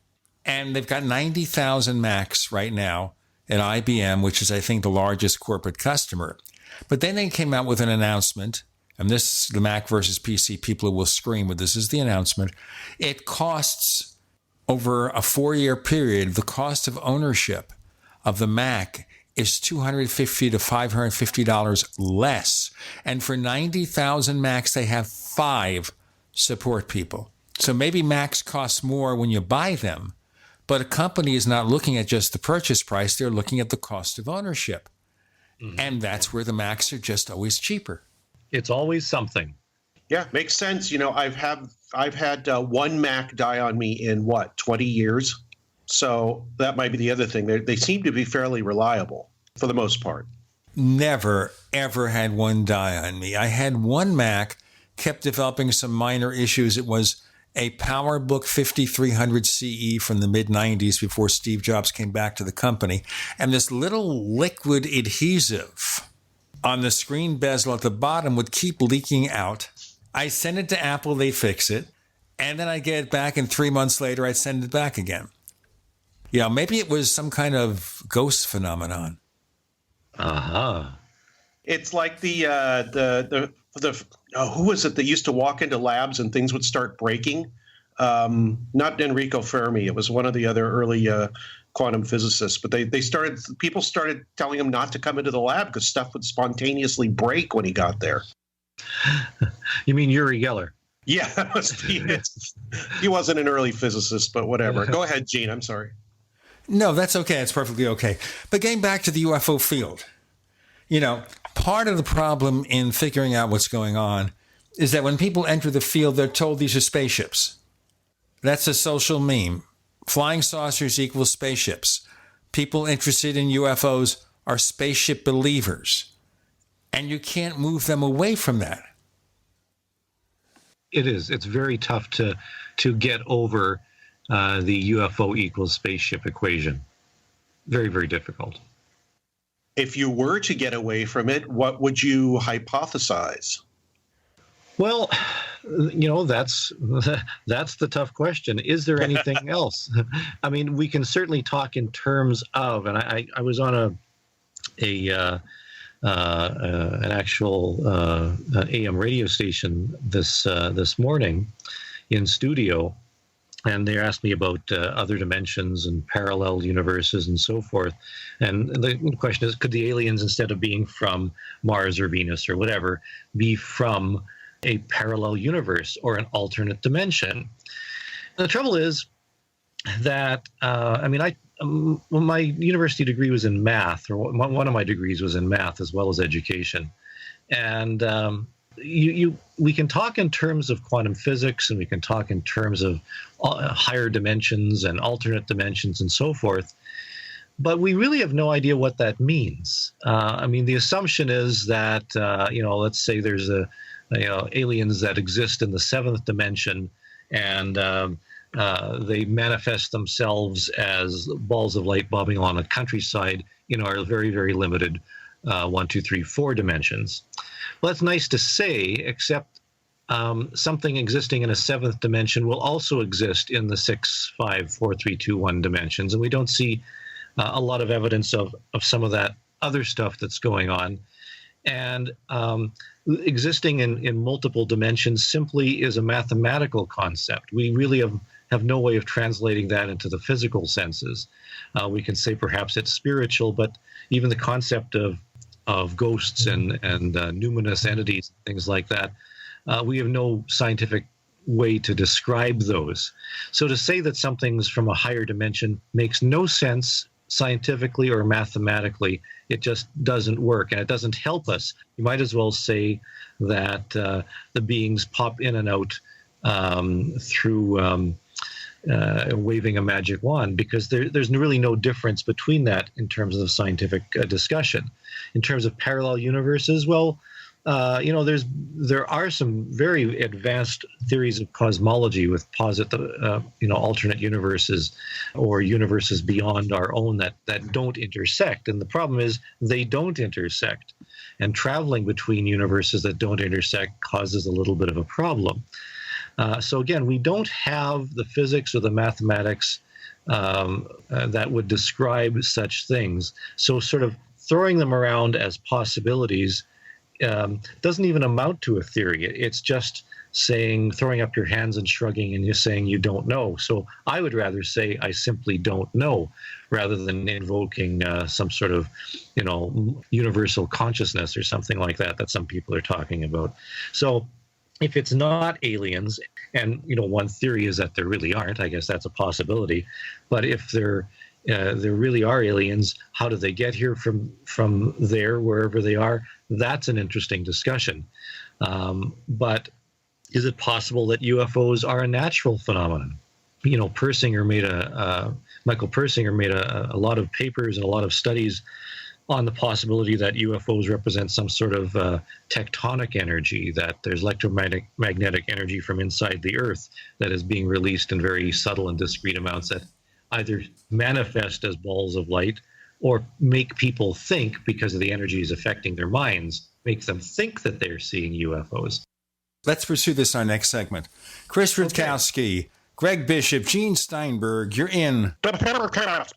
And they've got 90,000 Macs right now at IBM, which is, I think, the largest corporate customer. But then they came out with an announcement, and this, the Mac versus PC, people will scream, but this is the announcement. It costs, over a 4-year period, the cost of ownership of the Mac is $250 to $550 less. And for 90,000 Macs, they have 5 support people. So maybe Macs cost more when you buy them, but a company is not looking at just the purchase price. They're looking at the cost of ownership. And that's where the Macs are just always cheaper. It's always something. Yeah, makes sense. I've had one Mac die on me in 20 years. So that might be the other thing. They seem to be fairly reliable for the most part. Never, ever had one die on me. I had one Mac, kept developing some minor issues. It was a PowerBook 5300 CE from the mid-90s before Steve Jobs came back to the company. And this little liquid adhesive on the screen bezel at the bottom would keep leaking out. I send it to Apple, they fix it. And then I get it back, and 3 months later, I'd send it back again. Maybe it was some kind of ghost phenomenon. It's like the who was it that used to walk into labs and things would start breaking? Not Enrico Fermi. It was one of the other early quantum physicists. But people started telling him not to come into the lab because stuff would spontaneously break when he got there. You mean Uri Geller? Yeah, that must be it. He wasn't an early physicist, but whatever. Go ahead, Gene. I'm sorry. No, that's okay. It's perfectly okay. But getting back to the UFO field, part of the problem in figuring out what's going on is that when people enter the field, they're told these are spaceships. That's a social meme. Flying saucers equals spaceships. People interested in UFOs are spaceship believers. And you can't move them away from that. It is. It's very tough to get over the UFO equals spaceship equation. Very, very difficult. If you were to get away from it, what would you hypothesize? Well, that's the tough question. Is there anything else? I mean, we can certainly talk in terms of, and I was on an actual AM radio station this morning in studio, and they asked me about other dimensions and parallel universes and so forth. And the question is, could the aliens, instead of being from Mars or Venus or whatever, be from a parallel universe or an alternate dimension? And the trouble is that, my university degree was in math, or one of my degrees was in math as well as education. And we can talk in terms of quantum physics, and we can talk in terms of higher dimensions and alternate dimensions and so forth, but we really have no idea what that means. The assumption is that, let's say there's aliens that exist in the seventh dimension, and they manifest themselves as balls of light bobbing along a countryside in our very, very limited 1, 2, 3, 4 dimensions. Well, that's nice to say, except something existing in a seventh dimension will also exist in the 6, 5, 4, 3, 2, 1 dimensions, and we don't see a lot of evidence of some of that other stuff that's going on. And existing in multiple dimensions simply is a mathematical concept. We really have no way of translating that into the physical senses. We can say perhaps it's spiritual, but even the concept of ghosts and numinous entities, things like that, we have no scientific way to describe those. So to say that something's from a higher dimension makes no sense scientifically or mathematically. It just doesn't work, and it doesn't help us. You might as well say that the beings pop in and out through waving a magic wand, because there's really no difference between that in terms of scientific discussion. In terms of parallel universes, well, there are some very advanced theories of cosmology with alternate universes or universes beyond our own that don't intersect. And the problem is they don't intersect. And traveling between universes that don't intersect causes a little bit of a problem. So again, we don't have the physics or the mathematics that would describe such things. So sort of throwing them around as possibilities doesn't even amount to a theory. It's just throwing up your hands and shrugging, and you're saying you don't know. So I would rather say I simply don't know, rather than invoking some sort of, universal consciousness or something like that some people are talking about. So if it's not aliens, and one theory is that there really aren't, I guess that's a possibility. But if there really are aliens, how do they get here from there, wherever they are? That's an interesting discussion. But is it possible that UFOs are a natural phenomenon? Michael Persinger made a lot of papers and a lot of studies on the possibility that UFOs represent some sort of tectonic energy, that there's electromagnetic energy from inside the Earth that is being released in very subtle and discrete amounts that either manifest as balls of light or make people think, because of the energy is affecting their minds, make them think that they're seeing UFOs. Let's pursue this in our next segment. Chris Rutkowski, Greg Bishop, Gene Steinberg, you're in the Paracast.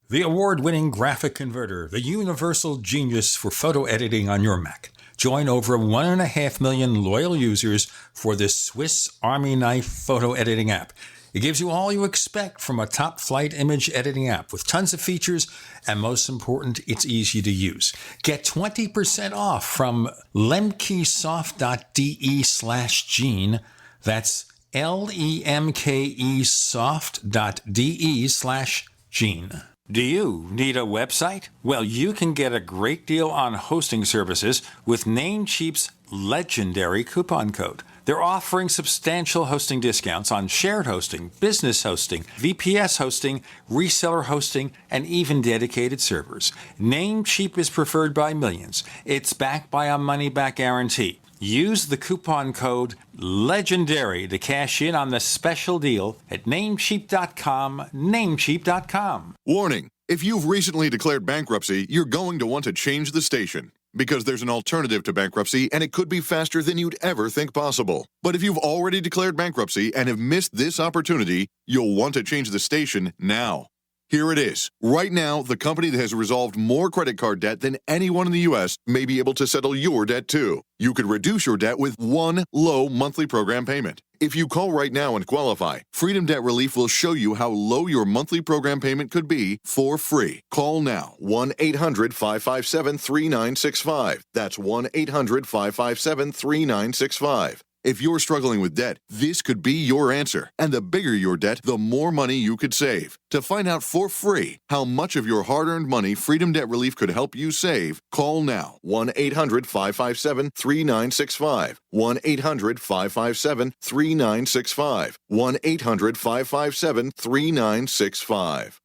The award-winning graphic converter, the universal genius for photo editing on your Mac. Join over 1.5 million loyal users for this Swiss Army knife photo editing app. It gives you all you expect from a top-flight image editing app with tons of features, and most important, it's easy to use. Get 20% off from lemkeysoft.de/Gene. That's lemkesoft.de/Gene. Do you need a website? Well, you can get a great deal on hosting services with Namecheap's legendary coupon code. They're offering substantial hosting discounts on shared hosting, business hosting, VPS hosting, reseller hosting, and even dedicated servers. Namecheap is preferred by millions. It's backed by a money-back guarantee. Use the coupon code LEGENDARY to cash in on the special deal at Namecheap.com, Namecheap.com. Warning, if you've recently declared bankruptcy, you're going to want to change the station, because there's an alternative to bankruptcy and it could be faster than you'd ever think possible. But if you've already declared bankruptcy and have missed this opportunity, you'll want to change the station now. Here it is. Right now, the company that has resolved more credit card debt than anyone in the U.S. may be able to settle your debt too. You could reduce your debt with one low monthly program payment. If you call right now and qualify, Freedom Debt Relief will show you how low your monthly program payment could be for free. Call now, 1-800-557-3965. That's 1-800-557-3965. If you're struggling with debt, this could be your answer. And the bigger your debt, the more money you could save. To find out for free how much of your hard-earned money Freedom Debt Relief could help you save, call now, 1-800-557-3965. 1-800-557-3965. 1-800-557-3965.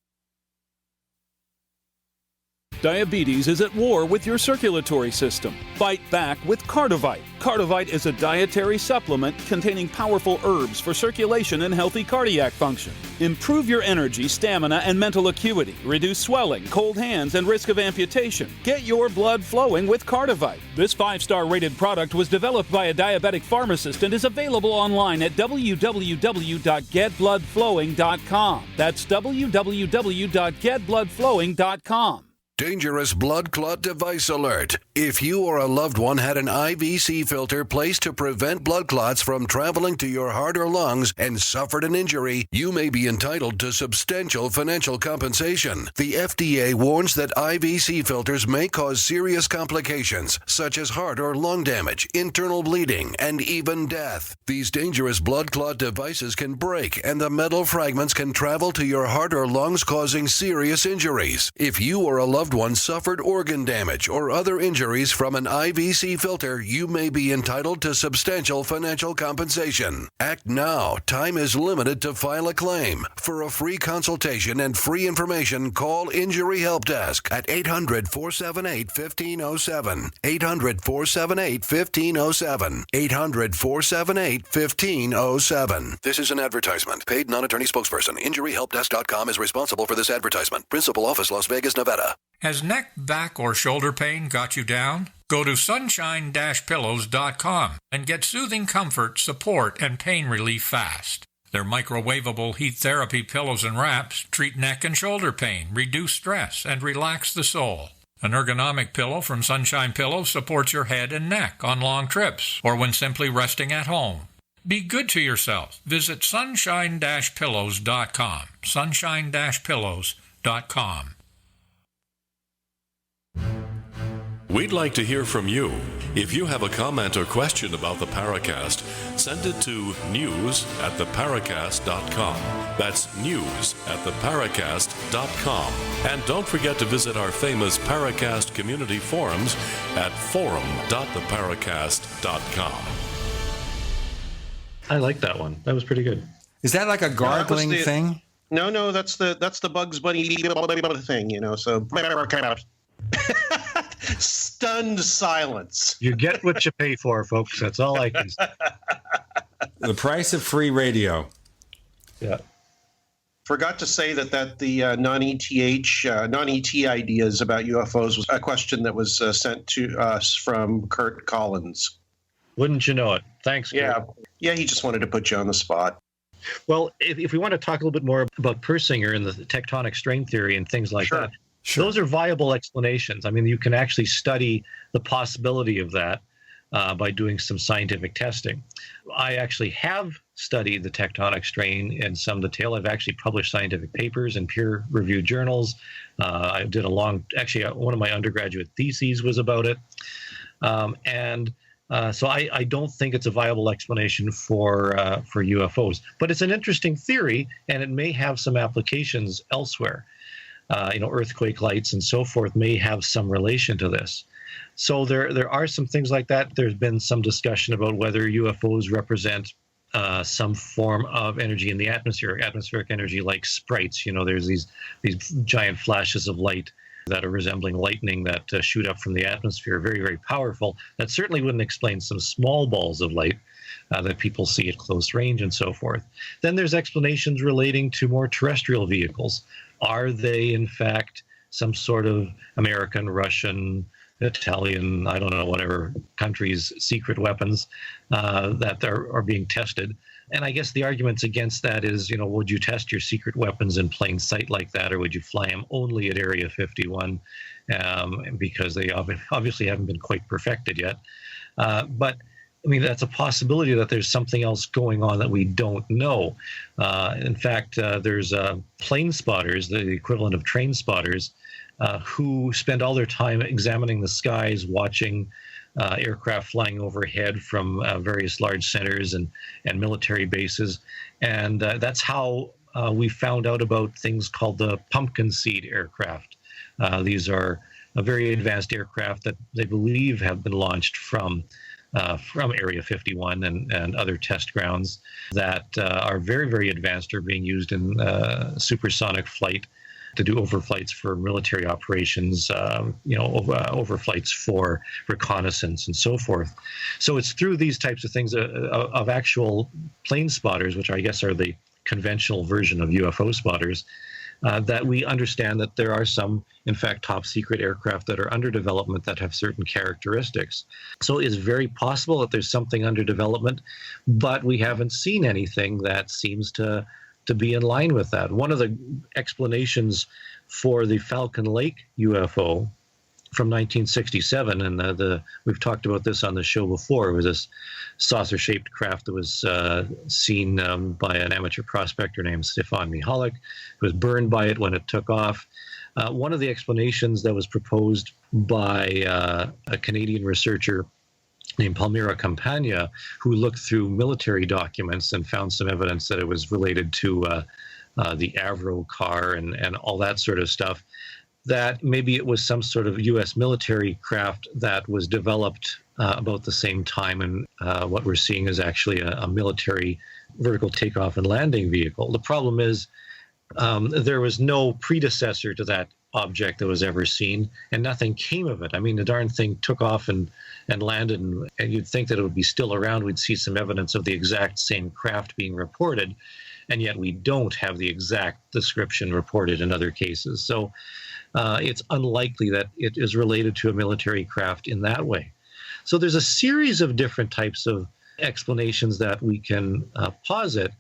Diabetes is at war with your circulatory system. Fight back with Cardivite. Cardivite is a dietary supplement containing powerful herbs for circulation and healthy cardiac function. Improve your energy, stamina, and mental acuity. Reduce swelling, cold hands, and risk of amputation. Get your blood flowing with Cardivite. This 5-star rated product was developed by a diabetic pharmacist and is available online at www.getbloodflowing.com. That's www.getbloodflowing.com. Dangerous blood clot device alert. If you or a loved one had an IVC filter placed to prevent blood clots from traveling to your heart or lungs and suffered an injury, you may be entitled to substantial financial compensation. The FDA warns that IVC filters may cause serious complications, such as heart or lung damage, internal bleeding, and even death. These dangerous blood clot devices can break, and the metal fragments can travel to your heart or lungs, causing serious injuries. If you or a loved one suffered organ damage or other injuries from an IVC filter, you may be entitled to substantial financial compensation. Act now. Time is limited to file a claim. For a free consultation and free information, call Injury Help Desk at 800-478-1507. 800-478-1507. 800-478-1507. This is an advertisement. Paid non-attorney spokesperson. InjuryHelpDesk.com is responsible for this advertisement. Principal office, Las Vegas, Nevada. Has neck, back, or shoulder pain got you down? Go to sunshine-pillows.com and get soothing comfort, support, and pain relief fast. Their microwavable heat therapy pillows and wraps treat neck and shoulder pain, reduce stress, and relax the soul. An ergonomic pillow from Sunshine Pillows supports your head and neck on long trips or when simply resting at home. Be good to yourself. Visit sunshine-pillows.com. Sunshine-pillows.com. We'd like to hear from you. If you have a comment or question about the Paracast, send it to news@theparacast.com. That's news@theparacast.com. And don't forget to visit our famous Paracast community forums at forum.theparacast.com. I like that one. That was pretty good. Is that like a gargling thing? No, that's the Bugs Bunny thing, you know. So stunned silence. You get what you pay for, folks. That's all I can say. The price of free radio. Yeah. Forgot to say that the non-ET ideas about UFOs was a question that was sent to us from Kurt Collins. Wouldn't you know it? Thanks, Kurt. Yeah, he just wanted to put you on the spot. Well, if we want to talk a little bit more about Persinger and the tectonic strain theory and things like that, those are viable explanations. I mean, you can actually study the possibility of that by doing some scientific testing. I actually have studied the tectonic strain in some detail. I've actually published scientific papers in peer-reviewed journals. I did one of my undergraduate theses was about it. And So I don't think it's a viable explanation for UFOs. But it's an interesting theory, and it may have some applications elsewhere. Earthquake lights and so forth may have some relation to this. So there are some things like that. There's been some discussion about whether UFOs represent some form of energy in the atmospheric energy, like sprites. There's these giant flashes of light that are resembling lightning that shoot up from the atmosphere, very, very powerful. That certainly wouldn't explain some small balls of light that people see at close range and so forth. Then there's explanations relating to more terrestrial vehicles. Are they, in fact, some sort of American, Russian, Italian, I don't know, whatever countries' secret weapons that are being tested? And I guess the arguments against that is, would you test your secret weapons in plain sight like that, or would you fly them only at Area 51 because they obviously haven't been quite perfected yet? But I mean, that's a possibility that there's something else going on that we don't know. In fact, there's plane spotters, the equivalent of train spotters, who spend all their time examining the skies, watching aircraft flying overhead from various large centers and military bases. And that's how we found out about things called the pumpkin seed aircraft. These are a very advanced aircraft that they believe have been launched from Area 51 and other test grounds that are very, very advanced, are being used in supersonic flight to do overflights for military operations, overflights for reconnaissance and so forth. So it's through these types of things of actual plane spotters, which I guess are the conventional version of UFO spotters, that we understand that there are some, in fact, top secret aircraft that are under development that have certain characteristics. So it's very possible that there's something under development, but we haven't seen anything that seems to be in line with that. One of the explanations for the Falcon Lake UFO from 1967, and we've talked about this on the show before, it was this saucer-shaped craft that was seen by an amateur prospector named Stefan Mihalik, who was burned by it when it took off. One of the explanations that was proposed by a Canadian researcher named Palmira Campagna, who looked through military documents and found some evidence that it was related to the Avro car and all that sort of stuff, that maybe it was some sort of U.S. military craft that was developed about the same time, and what we're seeing is actually a military vertical takeoff and landing vehicle. The problem is there was no predecessor to that object that was ever seen, and nothing came of it. I mean, the darn thing took off and landed, and you'd think that it would be still around. We'd see some evidence of the exact same craft being reported, and yet we don't have the exact description reported in other cases. So it's unlikely that it is related to a military craft in that way. So there's a series of different types of explanations that we can posit,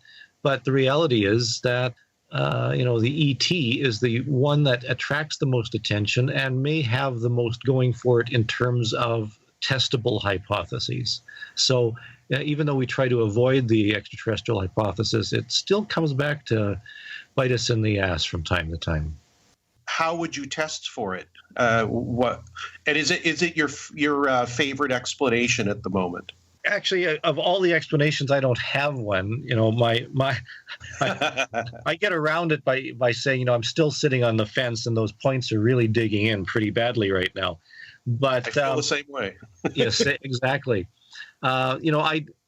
but the reality is that the ET is the one that attracts the most attention and may have the most going for it in terms of testable hypotheses. So even though we try to avoid the extraterrestrial hypothesis, it still comes back to bite us in the ass from time to time. How would you test for it? And is it your favorite explanation at the moment? Actually, of all the explanations, I don't have one. I get around it by saying, I'm still sitting on the fence, and those points are really digging in pretty badly right now. But I feel the same way. Yes, exactly. A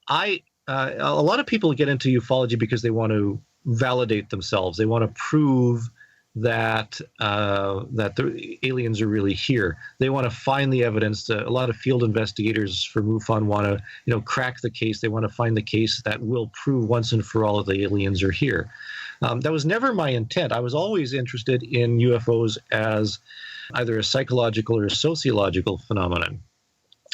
lot of people get into ufology because they want to validate themselves. They want to prove that the aliens are really here. They want to find the evidence. A lot of field investigators for MUFON want to, crack the case. They want to find the case that will prove once and for all that the aliens are here. That was never my intent. I was always interested in UFOs as either a psychological or a sociological phenomenon.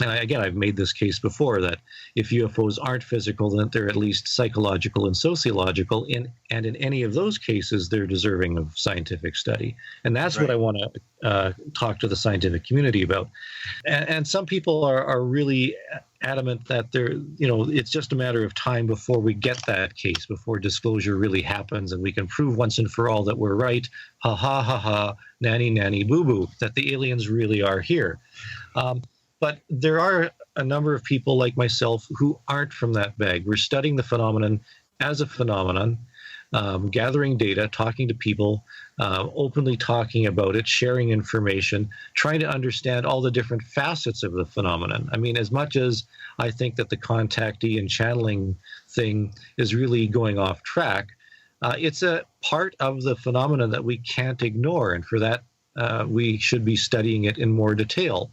And I've made this case before that if UFOs aren't physical, then they're at least psychological and sociological. And in any of those cases, they're deserving of scientific study. And that's what I want to talk to the scientific community about. And some people are really adamant that it's just a matter of time before we get that case, before disclosure really happens, and we can prove once and for all that we're right. Ha ha ha ha, nanny nanny boo boo, that the aliens really are here. But there are a number of people like myself who aren't from that bag. We're studying the phenomenon as a phenomenon, gathering data, talking to people, openly talking about it, sharing information, trying to understand all the different facets of the phenomenon. I mean, as much as I think that the contactee and channeling thing is really going off track, it's a part of the phenomenon that we can't ignore. And for that, we should be studying it in more detail.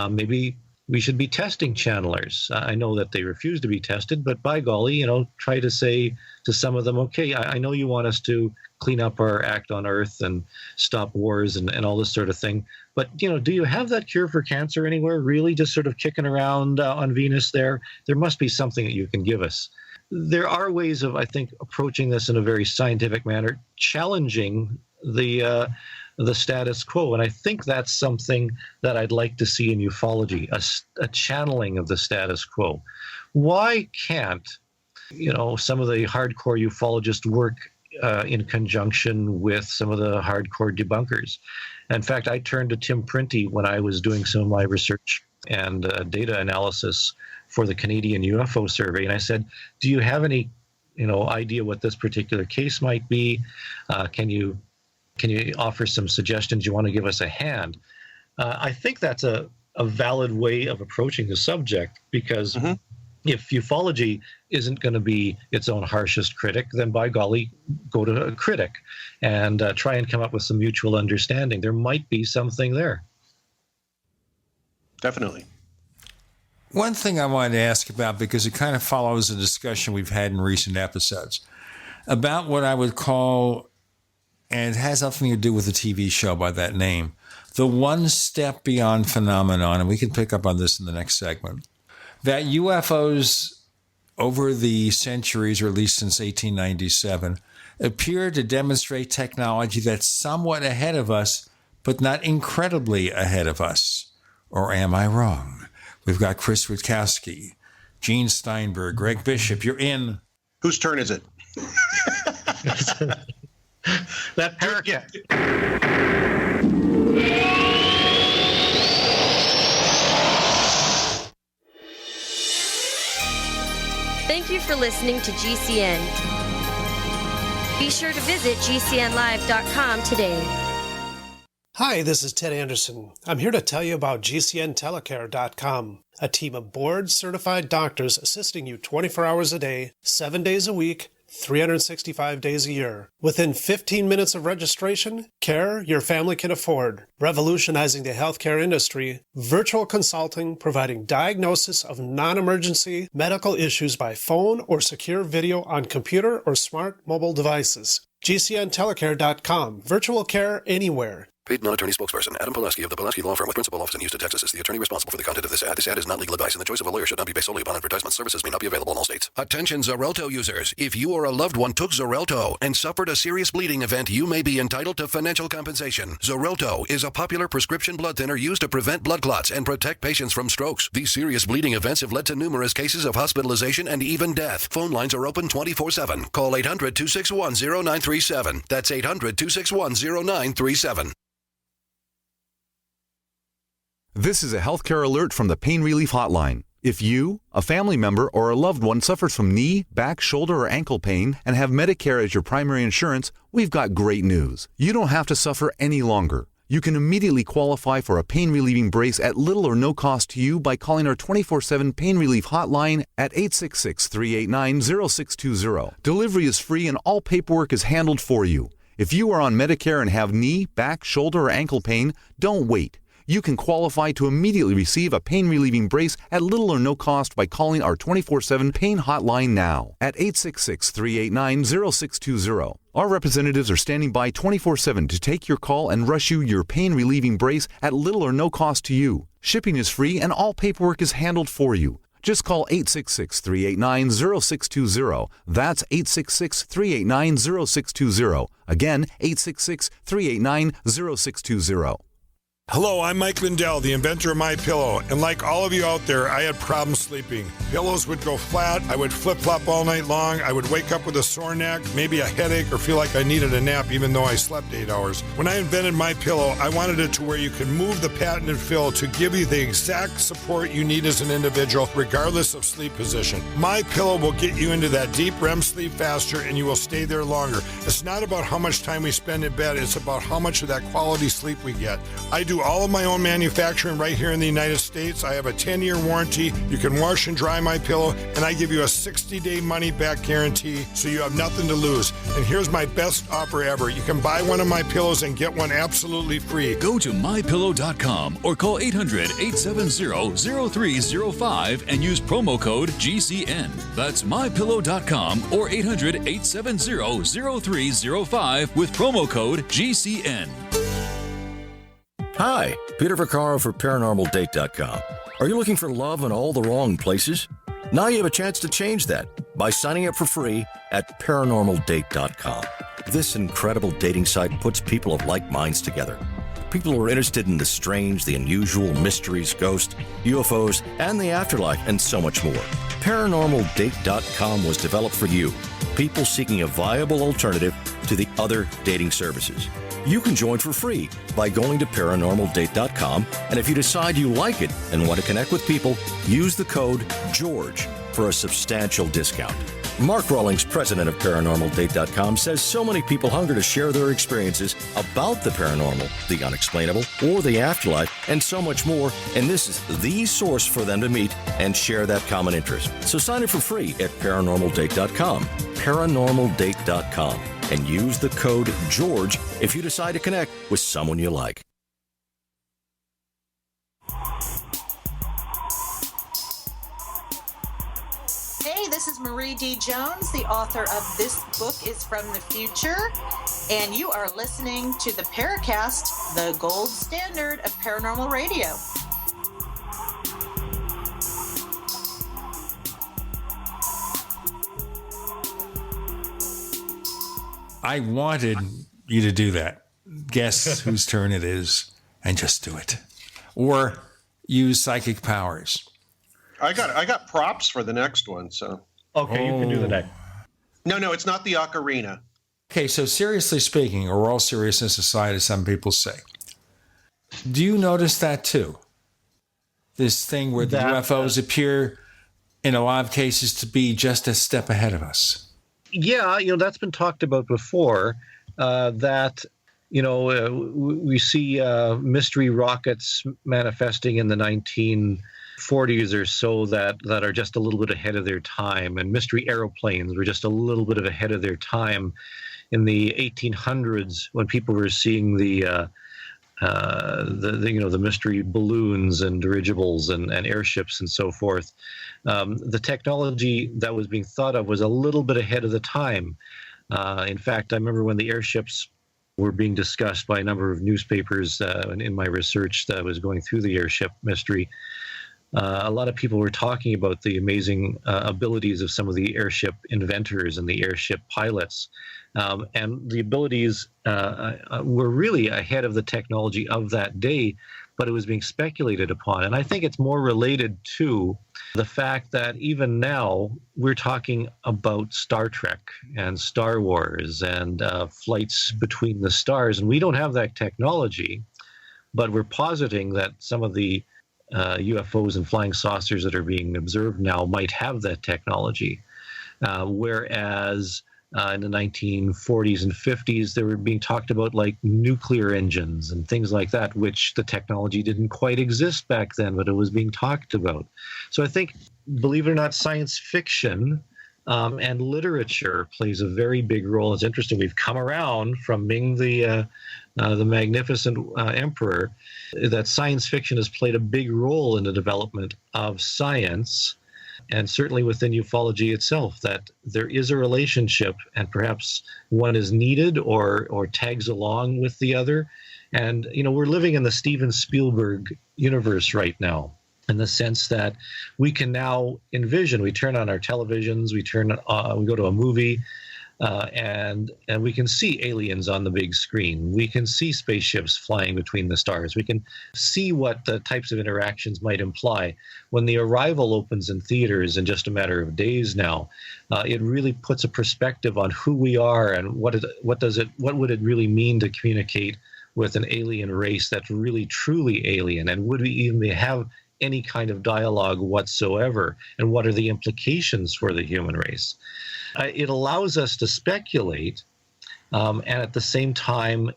Maybe we should be testing channelers. I know that they refuse to be tested, but by golly, try to say to some of them, okay, I know you want us to clean up our act on Earth and stop wars and all this sort of thing, but, do you have that cure for cancer anywhere, really, just sort of kicking around on Venus there? There must be something that you can give us. There are ways of, I think, approaching this in a very scientific manner, challenging the status quo. And I think that's something that I'd like to see in ufology, a channeling of the status quo. Why can't, some of the hardcore ufologists work in conjunction with some of the hardcore debunkers? In fact, I turned to Tim Printy when I was doing some of my research and data analysis for the Canadian UFO survey. And I said, do you have any, idea what this particular case might be? Can you offer some suggestions? You want to give us a hand? I think that's a valid way of approaching the subject, because if ufology isn't going to be its own harshest critic, then by golly, go to a critic and try and come up with some mutual understanding. There might be something there. Definitely. One thing I wanted to ask about, because it kind of follows a discussion we've had in recent episodes, about what I would call, and it has nothing to do with the TV show by that name, the one step beyond phenomenon, and we can pick up on this in the next segment, that UFOs over the centuries, or at least since 1897, appear to demonstrate technology that's somewhat ahead of us, but not incredibly ahead of us. Or am I wrong? We've got Chris Rutkowski, Gene Steinberg, Greg Bishop. You're in. Whose turn is it? That Paracast. Thank you for listening to GCN. Be sure to visit GCNlive.com today. Hi, this is Ted Anderson. I'm here to tell you about GCNtelecare.com, a team of board-certified doctors assisting you 24 hours a day, 7 days a week, 365 days a year. Within 15 minutes of registration, care your family can afford. Revolutionizing the healthcare industry, virtual consulting providing diagnosis of non-emergency medical issues by phone or secure video on computer or smart mobile devices. GCNtelecare.com. Virtual care anywhere. Paid non-attorney spokesperson Adam Pulaski of the Pulaski Law Firm with principal office in Houston, Texas is the attorney responsible for the content of this ad. This ad is not legal advice, and the choice of a lawyer should not be based solely upon advertisement. Services may not be available in all states. Attention Xarelto users. If you or a loved one took Xarelto and suffered a serious bleeding event, you may be entitled to financial compensation. Xarelto is a popular prescription blood thinner used to prevent blood clots and protect patients from strokes. These serious bleeding events have led to numerous cases of hospitalization and even death. Phone lines are open 24/7. Call 800-261-0937. That's 800-261-0937. This is a healthcare alert from the Pain Relief Hotline. If you, a family member, or a loved one suffers from knee, back, shoulder, or ankle pain and have Medicare as your primary insurance, we've got great news. You don't have to suffer any longer. You can immediately qualify for a pain-relieving brace at little or no cost to you by calling our 24/7 Pain Relief Hotline at 866-389-0620. Delivery is free and all paperwork is handled for you. If you are on Medicare and have knee, back, shoulder, or ankle pain, don't wait. You can qualify to immediately receive a pain-relieving brace at little or no cost by calling our 24/7 Pain Hotline now at 866-389-0620. Our representatives are standing by 24/7 to take your call and rush you your pain-relieving brace at little or no cost to you. Shipping is free and all paperwork is handled for you. Just call 866-389-0620. That's 866-389-0620. Again, 866-389-0620. Hello, I'm Mike Lindell, the inventor of MyPillow, and like all of you out there, I had problems sleeping. Pillows would go flat, I would flip-flop all night long, I would wake up with a sore neck, maybe a headache, or feel like I needed a nap even though I slept 8 hours. When I invented MyPillow, I wanted it to where you can move the patented fill to give you the exact support you need as an individual, regardless of sleep position. MyPillow will get you into that deep REM sleep faster, and you will stay there longer. It's not about how much time we spend in bed, it's about how much of that quality sleep we get. I do all of my own manufacturing right here in the United States. I have a 10-year warranty. You can wash and dry my pillow, and I give you a 60-day money-back guarantee, so you have nothing to lose. And here's my best offer ever. You can buy one of my pillows and get one absolutely free. Go to mypillow.com or call 800-870-0305 and use promo code GCN. That's mypillow.com or 800-870-0305 with promo code GCN. Hi, Peter Vaccaro for ParanormalDate.com. Are you looking for love in all the wrong places? Now you have a chance to change that by signing up for free at ParanormalDate.com. This incredible dating site puts people of like minds together. People who are interested in the strange, the unusual, mysteries, ghosts, UFOs, and the afterlife, and so much more. ParanormalDate.com was developed for you, people seeking a viable alternative to the other dating services. You can join for free by going to ParanormalDate.com, and if you decide you like it and want to connect with people, use the code GEORGE for a substantial discount. Mark Rawlings, president of ParanormalDate.com, says so many people hunger to share their experiences about the paranormal, the unexplainable, or the afterlife, and so much more, and this is the source for them to meet and share that common interest. So sign up for free at ParanormalDate.com, ParanormalDate.com, and use the code GEORGE if you decide to connect with someone you like. Hey, this is Marie D. Jones, the author of This Book is from the Future, and you are listening to the Paracast, the gold standard of paranormal radio. I wanted you to do that. Guess whose turn it is and just do it. Or use psychic powers. I got props for the next one, so. Okay, you can do the next. No, it's not the ocarina. Okay, so seriously speaking, or all seriousness aside, as some people say, do you notice that too? This thing where the UFOs appear in a lot of cases to be just a step ahead of us. Yeah, that's been talked about before, that, we see mystery rockets manifesting in the 1940s or so that are just a little bit ahead of their time, and mystery aeroplanes were just a little bit ahead of their time in the 1800s when people were seeing the mystery balloons and dirigibles and airships and so forth. The technology that was being thought of was a little bit ahead of the time. In fact, I remember when the airships were being discussed by a number of newspapers in my research that I was going through the airship mystery. A lot of people were talking about the amazing abilities of some of the airship inventors and the airship pilots. And the abilities were really ahead of the technology of that day, but it was being speculated upon. And I think it's more related to the fact that even now we're talking about Star Trek and Star Wars and flights between the stars, and we don't have that technology, but we're positing that some of the UFOs and flying saucers that are being observed now might have that technology. Whereas in the 1940s and 50s, they were being talked about like nuclear engines and things like that, which the technology didn't quite exist back then, but it was being talked about. So I think, believe it or not, science fiction and literature plays a very big role. It's interesting. We've come around from Ming the Magnificent Emperor, that science fiction has played a big role in the development of science, and certainly within ufology itself, that there is a relationship, and perhaps one is needed or tags along with the other. And, we're living in the Steven Spielberg universe right now, in the sense that we can now envision, we turn on our televisions, we go to a movie, And we can see aliens on the big screen. We can see spaceships flying between the stars. We can see what the types of interactions might imply. When the Arrival opens in theaters in just a matter of days now, it really puts a perspective on who we are and what would it really mean to communicate with an alien race that's really truly alien, and would we even have any kind of dialogue whatsoever, and what are the implications for the human race? It allows us to speculate, and at the same time,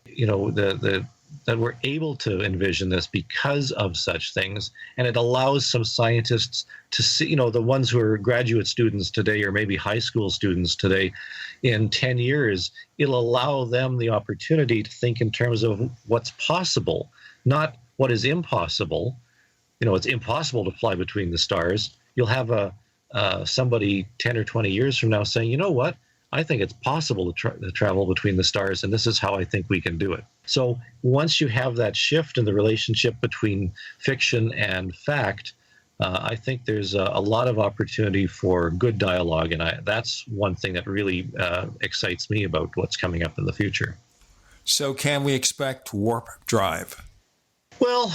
that we're able to envision this because of such things, and it allows some scientists to see, the ones who are graduate students today or maybe high school students today, in 10 years, it'll allow them the opportunity to think in terms of what's possible, not what is impossible. It's impossible to fly between the stars. You'll have somebody 10 or 20 years from now saying, you know what, I think it's possible to travel between the stars, and this is how I think we can do it. So once you have that shift in the relationship between fiction and fact, I think there's a lot of opportunity for good dialogue, and that's one thing that really excites me about what's coming up in the future. So can we expect warp drive? Well,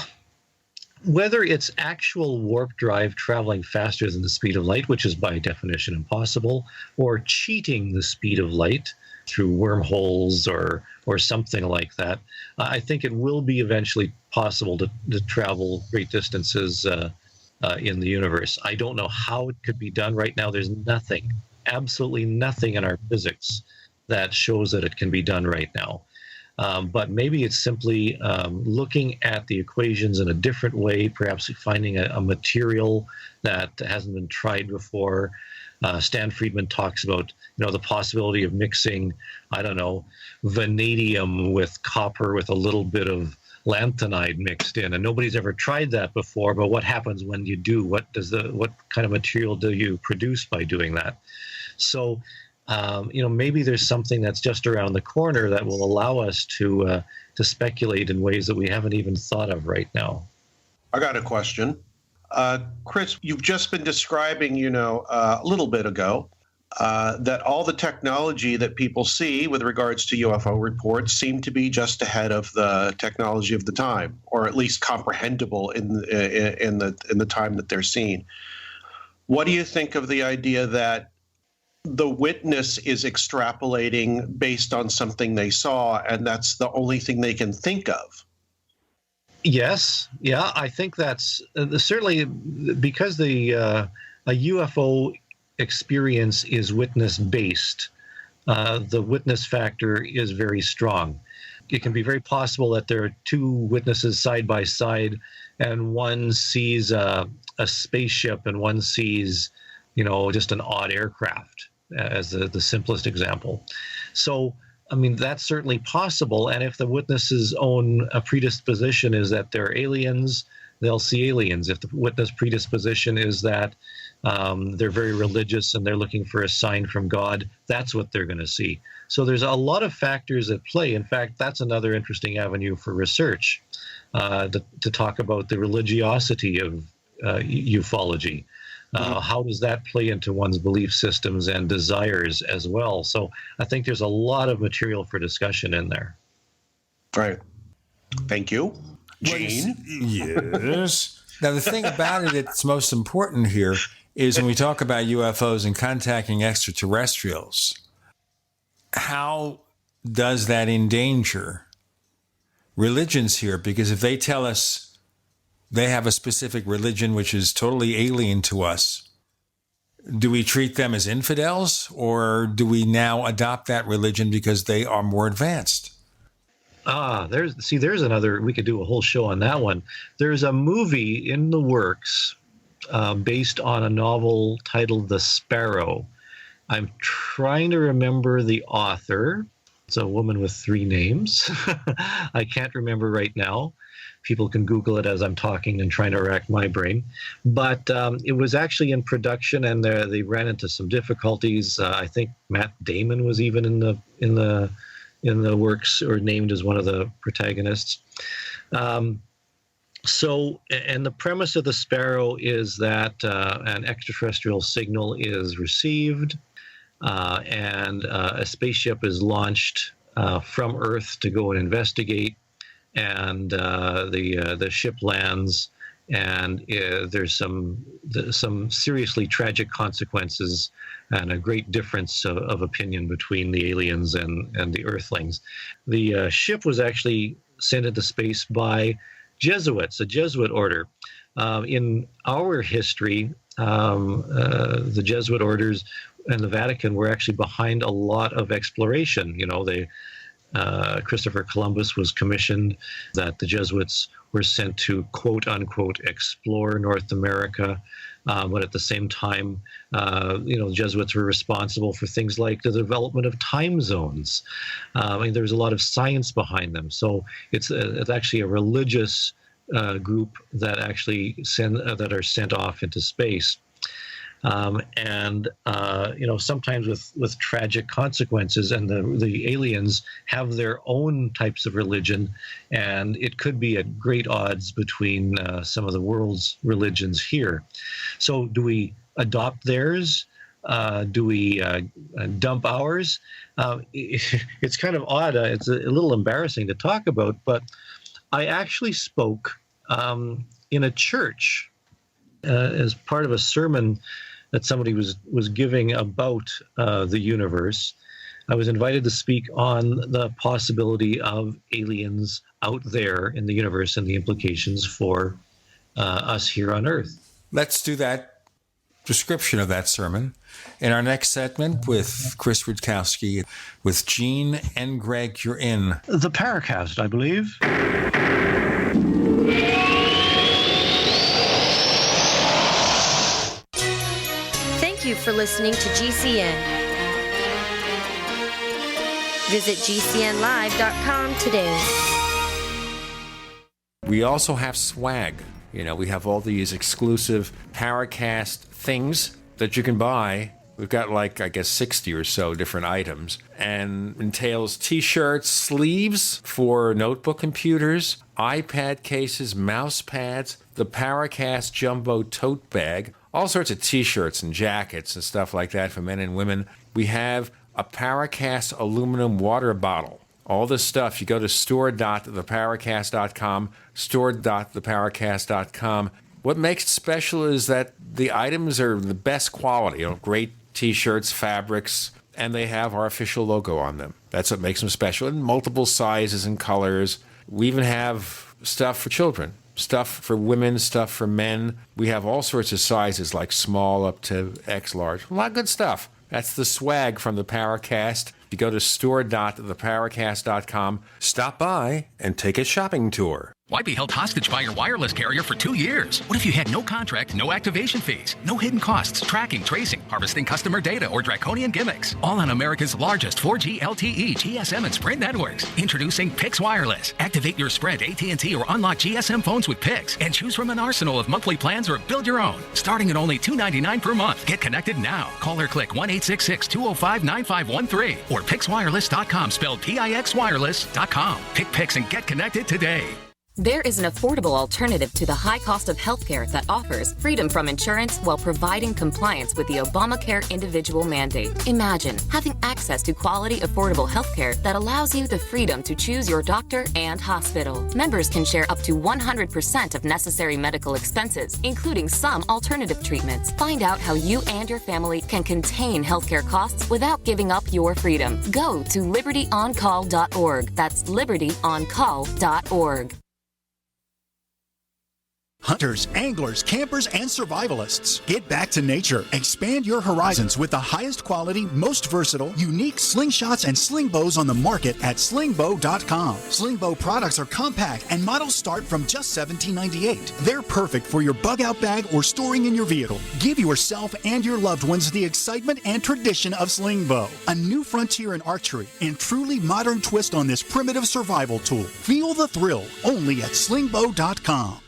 whether it's actual warp drive traveling faster than the speed of light, which is by definition impossible, or cheating the speed of light through wormholes or something like that, I think it will be eventually possible to travel great distances in the universe. I don't know how it could be done right now. There's nothing, absolutely nothing in our physics that shows that it can be done right now. But maybe it's simply looking at the equations in a different way, perhaps finding a material that hasn't been tried before. Stan Friedman talks about, the possibility of mixing, vanadium with copper with a little bit of lanthanide mixed in, and nobody's ever tried that before. But what happens when you do? What kind of material do you produce by doing that? So, maybe there's something that's just around the corner that will allow us to speculate in ways that we haven't even thought of right now. I got a question. Chris, you've just been describing, a little bit ago, that all the technology that people see with regards to UFO reports seem to be just ahead of the technology of the time, or at least comprehensible in the time that they're seen. What do you think of the idea that the witness is extrapolating based on something they saw, and that's the only thing they can think of? Yes. Yeah, I think that's certainly because a UFO experience is witness-based. The witness factor is very strong. It can be very possible that there are two witnesses side by side, and one sees a spaceship and one sees, just an odd aircraft, as the simplest example. So, that's certainly possible. And if the witness's own predisposition is that they're aliens, they'll see aliens. If the witness predisposition is that they're very religious and they're looking for a sign from God, that's what they're going to see. So there's a lot of factors at play. In fact, that's another interesting avenue for research, to talk about the religiosity of ufology. How does that play into one's belief systems and desires as well? So I think there's a lot of material for discussion in there. Right. Thank you. Gene? Yes. Now, the thing about it that's most important here is when we talk about UFOs and contacting extraterrestrials, how does that endanger religions here? Because if they tell us they have a specific religion which is totally alien to us, do we treat them as infidels, or do we now adopt that religion because they are more advanced? There's another, we could do a whole show on that one. There's a movie in the works based on a novel titled The Sparrow. I'm trying to remember the author. It's a woman with 3 names. I can't remember right now. People can Google it as I'm talking and trying to rack my brain. But it was actually in production, and they ran into some difficulties. I think Matt Damon was even in the works, or named as one of the protagonists. So, and the premise of The Sparrow is that an extraterrestrial signal is received. and a spaceship is launched from Earth to go and investigate, and the ship lands, and there's some seriously tragic consequences and a great difference of opinion between the aliens and the Earthlings. The ship was actually sent into space by Jesuits, a Jesuit order. In our history, the Jesuit orders and the Vatican were actually behind a lot of exploration. Christopher Columbus was commissioned that the Jesuits were sent to, quote unquote, explore North America. But at the same time, Jesuits were responsible for things like the development of time zones. There's a lot of science behind them. So it's actually a religious group that actually that are sent off into space. Sometimes with tragic consequences, and the aliens have their own types of religion, and it could be at great odds between some of the world's religions here. So do we adopt theirs? Do we dump ours? It's kind of odd. It's a little embarrassing to talk about, but I actually spoke in a church as part of a sermon that somebody was giving about the universe. I was invited to speak on the possibility of aliens out there in the universe and the implications for us here on Earth. Let's do that description of that sermon in our next segment with Chris Rutkowski. With Gene and Greg, you're in the Paracast, I believe. Thank you for listening to GCN. Visit GCNlive.com today. We also have swag. We have all these exclusive Paracast things that you can buy. We've got 60 or so different items, and entails t-shirts, sleeves for notebook computers, iPad cases, mouse pads, the Paracast Jumbo tote bag, all sorts of t-shirts and jackets and stuff like that for men and women. We have a Paracast aluminum water bottle. All this stuff, you go to store.theparacast.com, store.theparacast.com. What makes it special is that the items are the best quality, great t-shirts, fabrics, and they have our official logo on them. That's what makes them special, in multiple sizes and colors. We even have stuff for children, stuff for women, stuff for men. We have all sorts of sizes, like small up to X large. A lot of good stuff. That's the swag from the Paracast. You go to store.theparacast.com, stop by, and take a shopping tour. Why be held hostage by your wireless carrier for 2 years? What if you had no contract, no activation fees, no hidden costs, tracking, tracing, harvesting customer data, or draconian gimmicks? All on America's largest 4G LTE, GSM, and Sprint networks. Introducing Pix Wireless. Activate your Sprint, AT&T, or unlock GSM phones with Pix, and choose from an arsenal of monthly plans or build your own. Starting at only $2.99 per month. Get connected now. Call or click 1-866-205-9513 or PixWireless.com, spelled PixWireless.com. Pick Pix and get connected today. There is an affordable alternative to the high cost of healthcare that offers freedom from insurance while providing compliance with the Obamacare individual mandate. Imagine having access to quality, affordable healthcare that allows you the freedom to choose your doctor and hospital. Members can share up to 100% of necessary medical expenses, including some alternative treatments. Find out how you and your family can contain healthcare costs without giving up your freedom. Go to libertyoncall.org. That's libertyoncall.org. Hunters, anglers, campers, and survivalists. Get back to nature. Expand your horizons with the highest quality, most versatile, unique slingshots and sling bows on the market at slingbow.com. Sling bow products are compact and models start from just $17.98. They're perfect for your bug out bag or storing in your vehicle. Give yourself and your loved ones the excitement and tradition of sling bow. A new frontier in archery and truly modern twist on this primitive survival tool. Feel the thrill only at slingbow.com.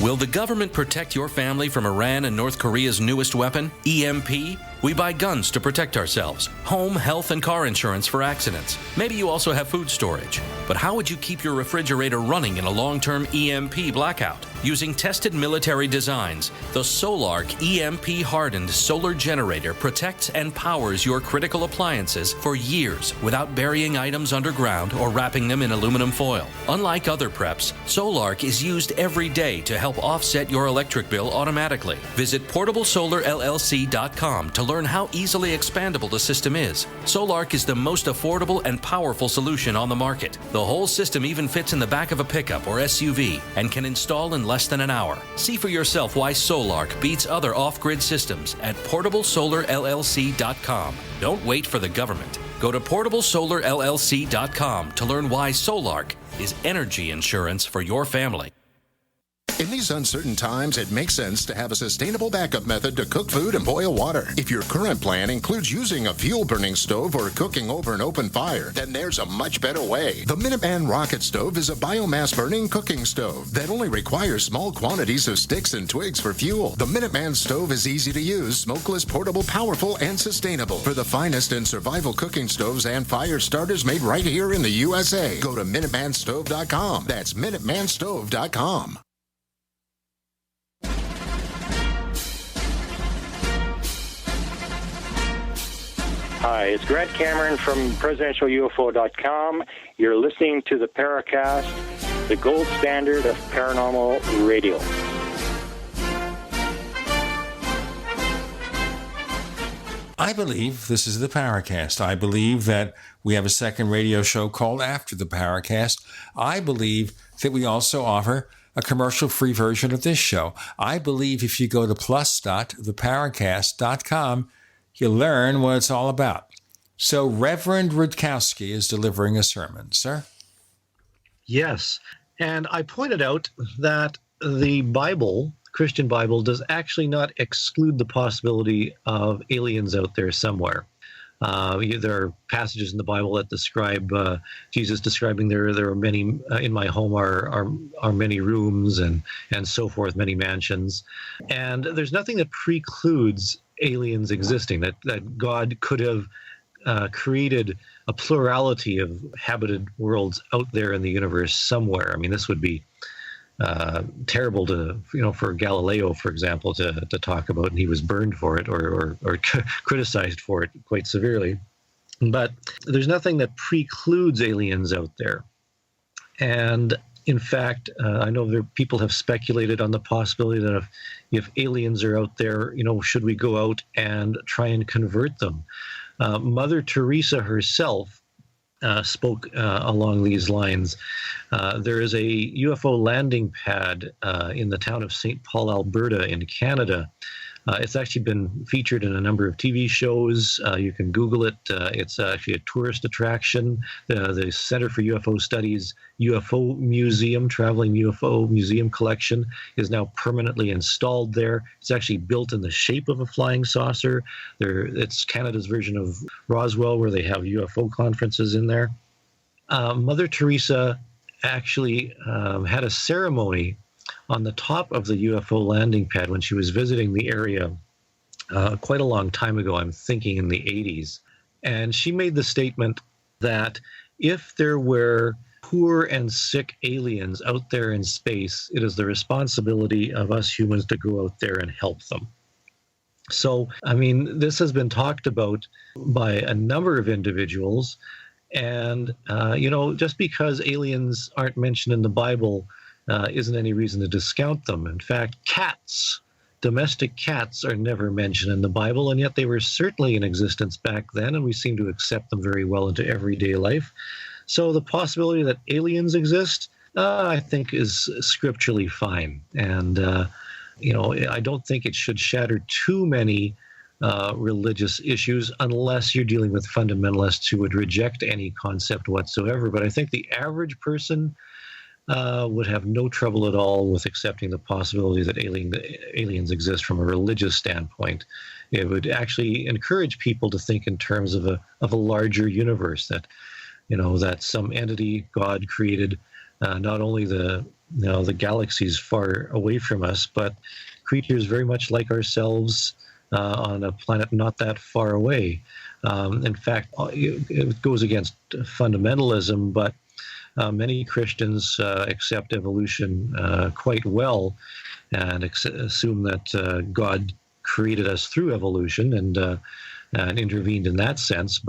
Will the government protect your family from Iran and North Korea's newest weapon, EMP? We buy guns to protect ourselves, home, health, and car insurance for accidents. Maybe you also have food storage. But how would you keep your refrigerator running in a long-term EMP blackout? Using tested military designs, the Solarc EMP-hardened solar generator protects and powers your critical appliances for years without burying items underground or wrapping them in aluminum foil. Unlike other preps, Solarc is used every day to help offset your electric bill automatically. Visit PortableSolarLLC.com to learn how easily expandable the system is. Solarc is the most affordable and powerful solution on the market. The whole system even fits in the back of a pickup or SUV and can install in less than an hour. See for yourself why Solarc beats other off-grid systems at PortableSolarLLC.com. Don't wait for the government. Go to PortableSolarLLC.com to learn why Solarc is energy insurance for your family. In these uncertain times, it makes sense to have a sustainable backup method to cook food and boil water. If your current plan includes using a fuel-burning stove or cooking over an open fire, then there's a much better way. The Minuteman Rocket Stove is a biomass-burning cooking stove that only requires small quantities of sticks and twigs for fuel. The Minuteman Stove is easy to use, smokeless, portable, powerful, and sustainable. For the finest in survival cooking stoves and fire starters made right here in the USA, go to MinutemanStove.com. That's MinutemanStove.com. Hi, it's Grant Cameron from presidentialufo.com. You're listening to the Paracast, the gold standard of paranormal radio. I believe this is the Paracast. I believe that we have a second radio show called After the Paracast. I believe that we also offer a commercial-free version of this show. I believe if you go to plus.theparacast.com, you'll learn what it's all about. So Reverend Rutkowski is delivering a sermon, sir. Yes, and I pointed out that the Bible, Christian Bible, does actually not exclude the possibility of aliens out there somewhere. There are passages in the Bible that describe Jesus describing there are many in my home are many rooms and so forth, many mansions, and there's nothing that precludes aliens existing, that God could have created a plurality of habited worlds out there in the universe somewhere. I mean, this would be terrible to, for Galileo, for example, to talk about, and he was burned for it or criticized for it quite severely. But there's nothing that precludes aliens out there. And in fact, I know people have speculated on the possibility that if aliens are out there, should we go out and try and convert them? Mother Teresa herself spoke along these lines. There is a UFO landing pad in the town of St. Paul, Alberta, in Canada. It's actually been featured in a number of TV shows. You can Google it. It's actually a tourist attraction. The Center for UFO Studies UFO Museum, Traveling UFO Museum Collection, is now permanently installed there. It's actually built in the shape of a flying saucer. It's Canada's version of Roswell, where they have UFO conferences in there. Mother Teresa actually had a ceremony on the top of the UFO landing pad when she was visiting the area quite a long time ago, I'm thinking in the 80s. And she made the statement that if there were poor and sick aliens out there in space, it is the responsibility of us humans to go out there and help them. So, I mean, this has been talked about by a number of individuals. And, just because aliens aren't mentioned in the Bible isn't any reason to discount them. In fact, domestic cats are never mentioned in the Bible, and yet they were certainly in existence back then, and we seem to accept them very well into everyday life. So the possibility that aliens exist, I think, is scripturally fine. And, I don't think it should shatter too many religious issues unless you're dealing with fundamentalists who would reject any concept whatsoever. But I think the average person would have no trouble at all with accepting the possibility that aliens exist from a religious standpoint. It would actually encourage people to think in terms of a larger universe, that that some entity, God, created not only the galaxies far away from us, but creatures very much like ourselves on a planet not that far away. In fact, it goes against fundamentalism, but many Christians accept evolution quite well and assume that God created us through evolution and intervened in that sense.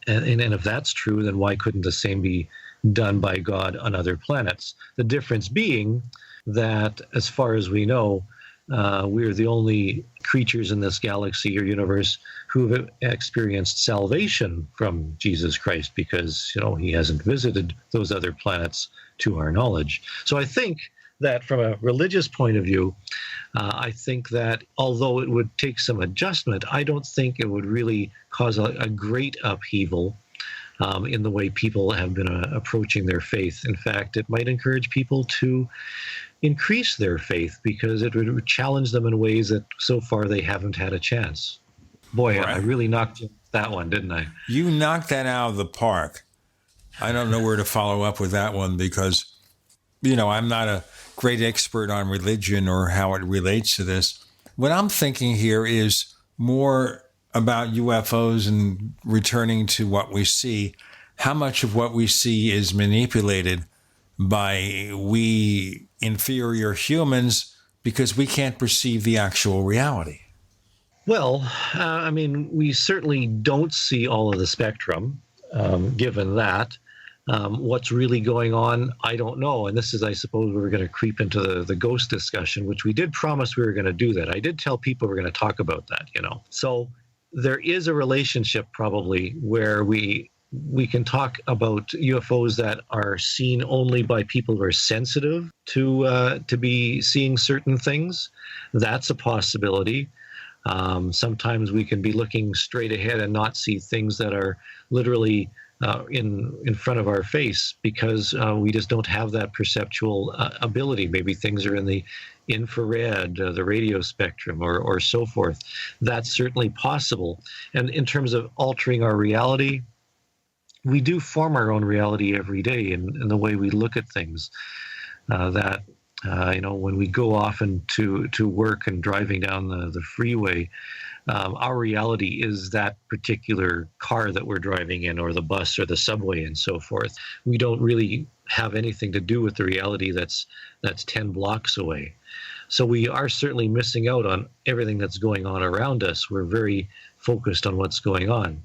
And if that's true, then why couldn't the same be done by God on other planets? The difference being that, as far as we know, we're the only creatures in this galaxy or universe who have experienced salvation from Jesus Christ, because he hasn't visited those other planets to our knowledge. So I think that from a religious point of view, I think that although it would take some adjustment, I don't think it would really cause a great upheaval in the way people have been approaching their faith. In fact, it might encourage people to increase their faith, because it would challenge them in ways that so far they haven't had a chance. Boy, right. I really knocked that one, didn't I? You knocked that out of the park. I don't know where to follow up with that one, because, I'm not a great expert on religion or how it relates to this. What I'm thinking here is more about UFOs and returning to what we see. How much of what we see is manipulated by we inferior humans because we can't perceive the actual reality? Well, we certainly don't see all of the spectrum, given that. What's really going on, I don't know. And this is, I suppose, we're going to creep into the ghost discussion, which we did promise we were going to do that. I did tell people we're going to talk about that, So there is a relationship probably where we can talk about UFOs that are seen only by people who are sensitive to be seeing certain things. That's a possibility. Sometimes we can be looking straight ahead and not see things that are literally in front of our face, because we just don't have that perceptual ability. Maybe things are in the infrared, the radio spectrum, or so forth. That's certainly possible. And in terms of altering our reality, we do form our own reality every day in the way we look at things. When we go off to work and driving down the freeway, our reality is that particular car that we're driving in, or the bus or the subway and so forth. We don't really have anything to do with the reality that's 10 blocks away. So we are certainly missing out on everything that's going on around us. We're very focused on what's going on.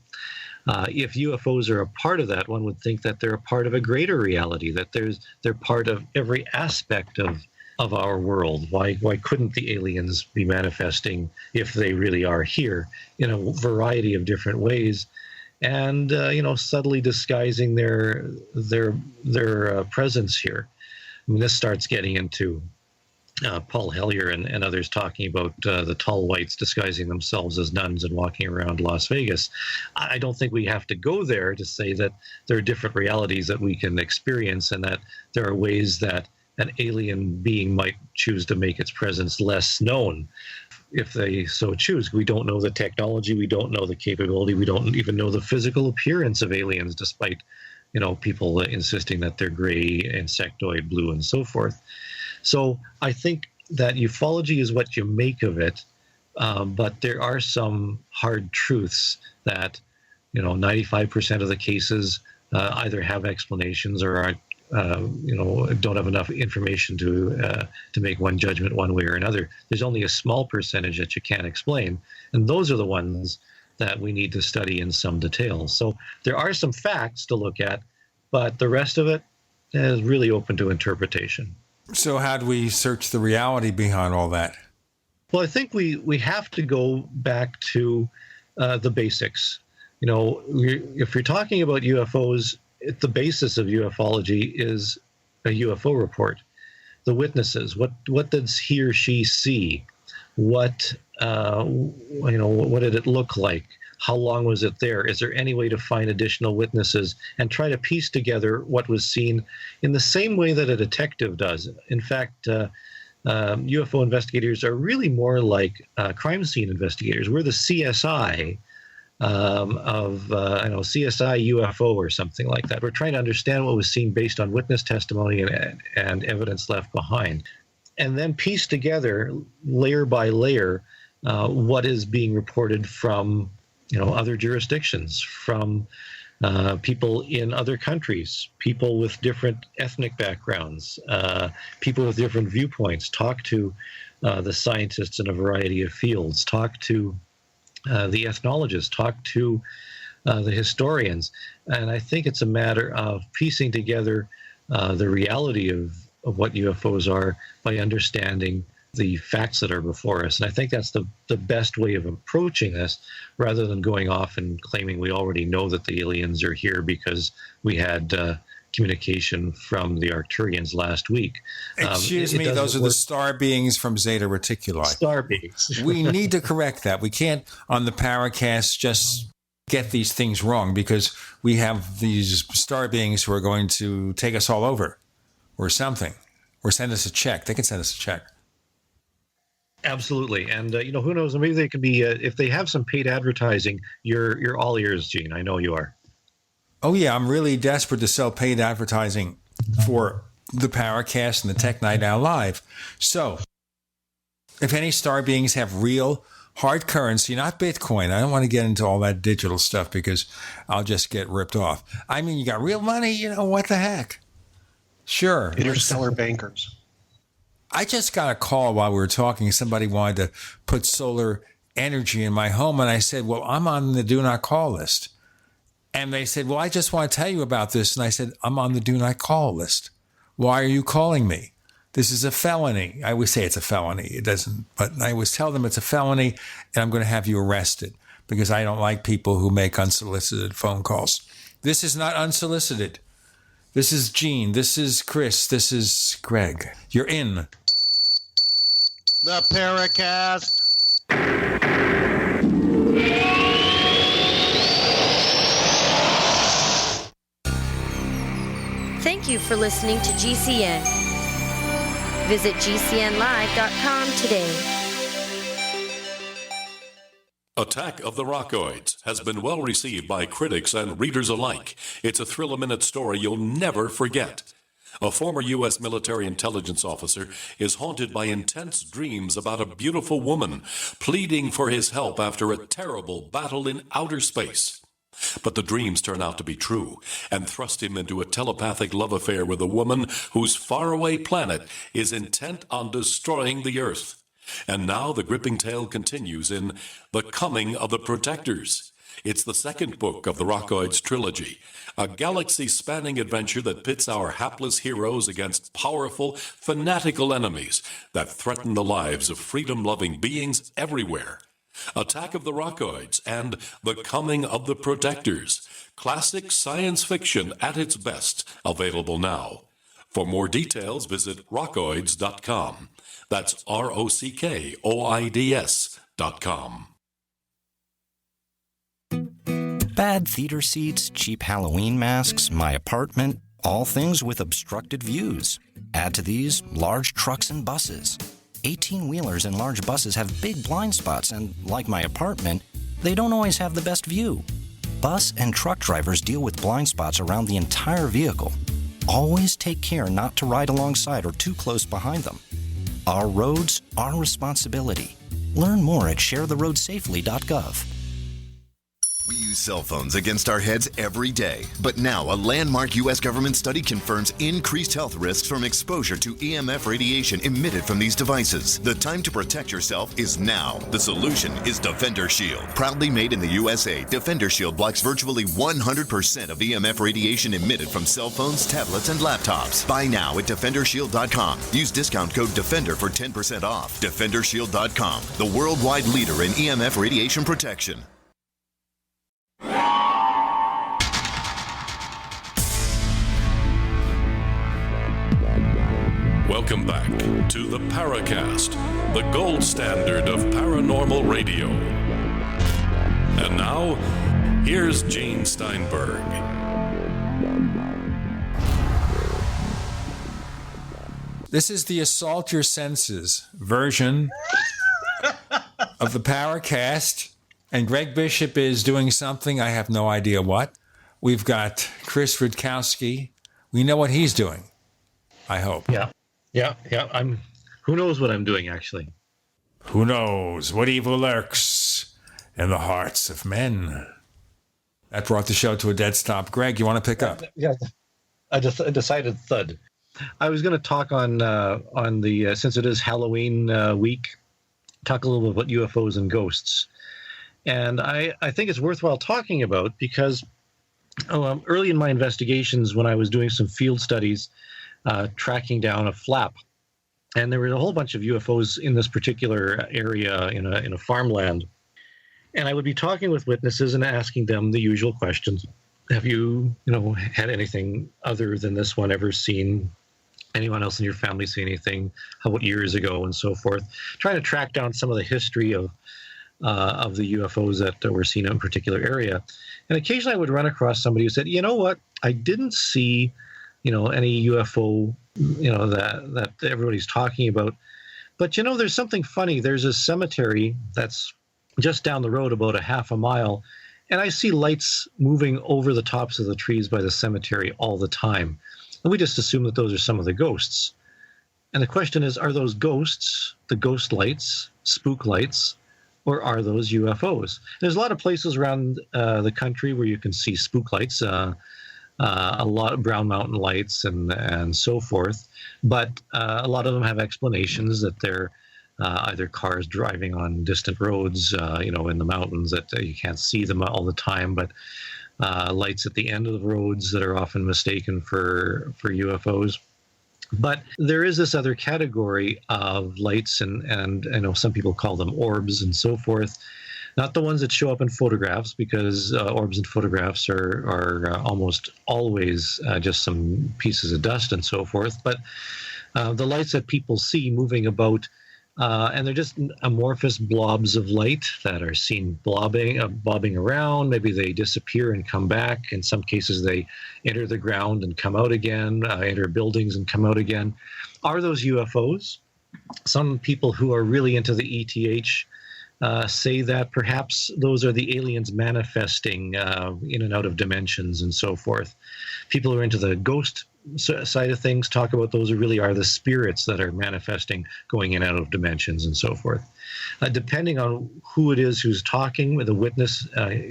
If UFOs are a part of that, one would think that they're a part of a greater reality, that they're part of every aspect of our world. Why couldn't the aliens be manifesting, if they really are here, in a variety of different ways, and subtly disguising their presence here? I mean, this starts getting into Paul Hellyer and others talking about the tall whites disguising themselves as nuns and walking around Las Vegas. I don't think we have to go there to say that there are different realities that we can experience, and that there are ways that an alien being might choose to make its presence less known if they so choose. We don't know the technology, we don't know the capability, we don't even know the physical appearance of aliens, despite people insisting that they're gray, insectoid, blue, and so forth. So I think that ufology is what you make of it, but there are some hard truths that 95% of the cases either have explanations or are don't have enough information to make one judgment one way or another. There's only a small percentage that you can't explain, and those are the ones that we need to study in some detail. So there are some facts to look at, but the rest of it is really open to interpretation. So how do we search the reality behind all that? Well, I think we have to go back to the basics. If you're talking about UFOs, the basis of ufology is a UFO report. The witnesses, what does he or she see? What did it look like? How long was it there? Is there any way to find additional witnesses and try to piece together what was seen in the same way that a detective does? In fact, UFO investigators are really more like crime scene investigators. We're the CSI of CSI UFO or something like that. We're trying to understand what was seen based on witness testimony and evidence left behind, and then piece together layer by layer what is being reported from other jurisdictions, from people in other countries, people with different ethnic backgrounds, people with different viewpoints. Talk to the scientists in a variety of fields, talk to the ethnologists, talk to the historians. And I think it's a matter of piecing together the reality of what UFOs are by understanding the facts that are before us. And I think that's the best way of approaching this, rather than going off and claiming we already know that the aliens are here because we had communication from the Arcturians last week. Excuse me, those are the star beings from Zeta Reticuli. Star beings. We need to correct that. We can't, on the Paracast, just get these things wrong, because we have these star beings who are going to take us all over or something, or send us a check. They can send us a check. Absolutely. And, who knows, maybe they could be, if they have some paid advertising, you're all ears, Gene. I know you are. Oh, yeah. I'm really desperate to sell paid advertising for the Paracast and the Tech Night Owl Live. So if any star beings have real hard currency, not Bitcoin. I don't want to get into all that digital stuff because I'll just get ripped off. I mean, you got real money, what the heck? Sure. Interstellar bankers. I just got a call while we were talking. Somebody wanted to put solar energy in my home. And I said, well, I'm on the do not call list. And they said, well, I just want to tell you about this. And I said, I'm on the do not call list. Why are you calling me? This is a felony. I always say it's a felony. It doesn't, but I always tell them it's a felony and I'm going to have you arrested because I don't like people who make unsolicited phone calls. This is not unsolicited. This is Gene. This is Chris. This is Greg. You're in the Paracast. Thank you for listening to GCN. Visit GCNlive.com today. Attack of the Rockoids has been well received by critics and readers alike. It's a thrill-a-minute story you'll never forget. A former U.S. military intelligence officer is haunted by intense dreams about a beautiful woman pleading for his help after a terrible battle in outer space. But the dreams turn out to be true and thrust him into a telepathic love affair with a woman whose faraway planet is intent on destroying the Earth. And now the gripping tale continues in The Coming of the Protectors. It's the second book of the Rockoids trilogy, a galaxy-spanning adventure that pits our hapless heroes against powerful, fanatical enemies that threaten the lives of freedom-loving beings everywhere. Attack of the Rockoids and The Coming of the Protectors. Classic science fiction at its best, available now. For more details, visit rockoids.com. That's ROCKOIDS.com. Bad theater seats, cheap Halloween masks, my apartment, all things with obstructed views. Add to these, large trucks and buses. 18-wheelers and large buses have big blind spots, and like my apartment, they don't always have the best view. Bus and truck drivers deal with blind spots around the entire vehicle. Always take care not to ride alongside or too close behind them. Our roads, our responsibility. Learn more at sharetheroadsafely.gov. We use cell phones against our heads every day. But now a landmark U.S. government study confirms increased health risks from exposure to EMF radiation emitted from these devices. The time to protect yourself is now. The solution is Defender Shield. Proudly made in the USA, Defender Shield blocks virtually 100% of EMF radiation emitted from cell phones, tablets, and laptops. Buy now at DefenderShield.com. Use discount code DEFENDER for 10% off. DefenderShield.com, the worldwide leader in EMF radiation protection. Welcome back to the Paracast, the gold standard of paranormal radio. And now, here's Gene Steinberg. This is the Assault Your Senses version of the Paracast, and Greg Bishop is doing something, I have no idea what. We've got Chris Rutkowski. We know what he's doing, I hope. Yeah. Who knows what I'm doing, actually? Who knows what evil lurks in the hearts of men? That brought the show to a dead stop. Greg, you want to pick up? Yeah, I decided thud. I was going to talk on the since it is Halloween week, talk a little bit about UFOs and ghosts. And I think it's worthwhile talking about because early in my investigations, when I was doing some field studies, tracking down a flap, and there were a whole bunch of UFOs in this particular area in a farmland. And I would be talking with witnesses and asking them the usual questions. Have you, had anything other than this one ever seen? Anyone else in your family see anything? How about years ago and so forth? Trying to track down some of the history of the UFOs that were seen in a particular area. And occasionally I would run across somebody who said, you know what, I didn't see, any UFO, that everybody's talking about. But, there's something funny. There's a cemetery that's just down the road about a half a mile, and I see lights moving over the tops of the trees by the cemetery all the time. And we just assume that those are some of the ghosts. And the question is, are those ghosts, the ghost lights, spook lights, or are those UFOs? There's a lot of places around the country where you can see spook lights, a lot of Brown Mountain lights and so forth. But a lot of them have explanations that they're either cars driving on distant roads, in the mountains that you can't see them all the time, but lights at the end of the roads that are often mistaken for UFOs. But there is this other category of lights, and I know some people call them orbs and so forth. Not the ones that show up in photographs, because orbs in photographs are almost always just some pieces of dust and so forth. But the lights that people see moving about, and they're just amorphous blobs of light that are seen bobbing around. Maybe they disappear and come back. In some cases, they enter the ground and come out again, enter buildings and come out again. Are those UFOs? Some people who are really into the ETH say that perhaps those are the aliens manifesting in and out of dimensions and so forth. People who are into the ghost side of things talk about those who really are the spirits that are manifesting, going in and out of dimensions and so forth. Depending on who it is who's talking, the witness,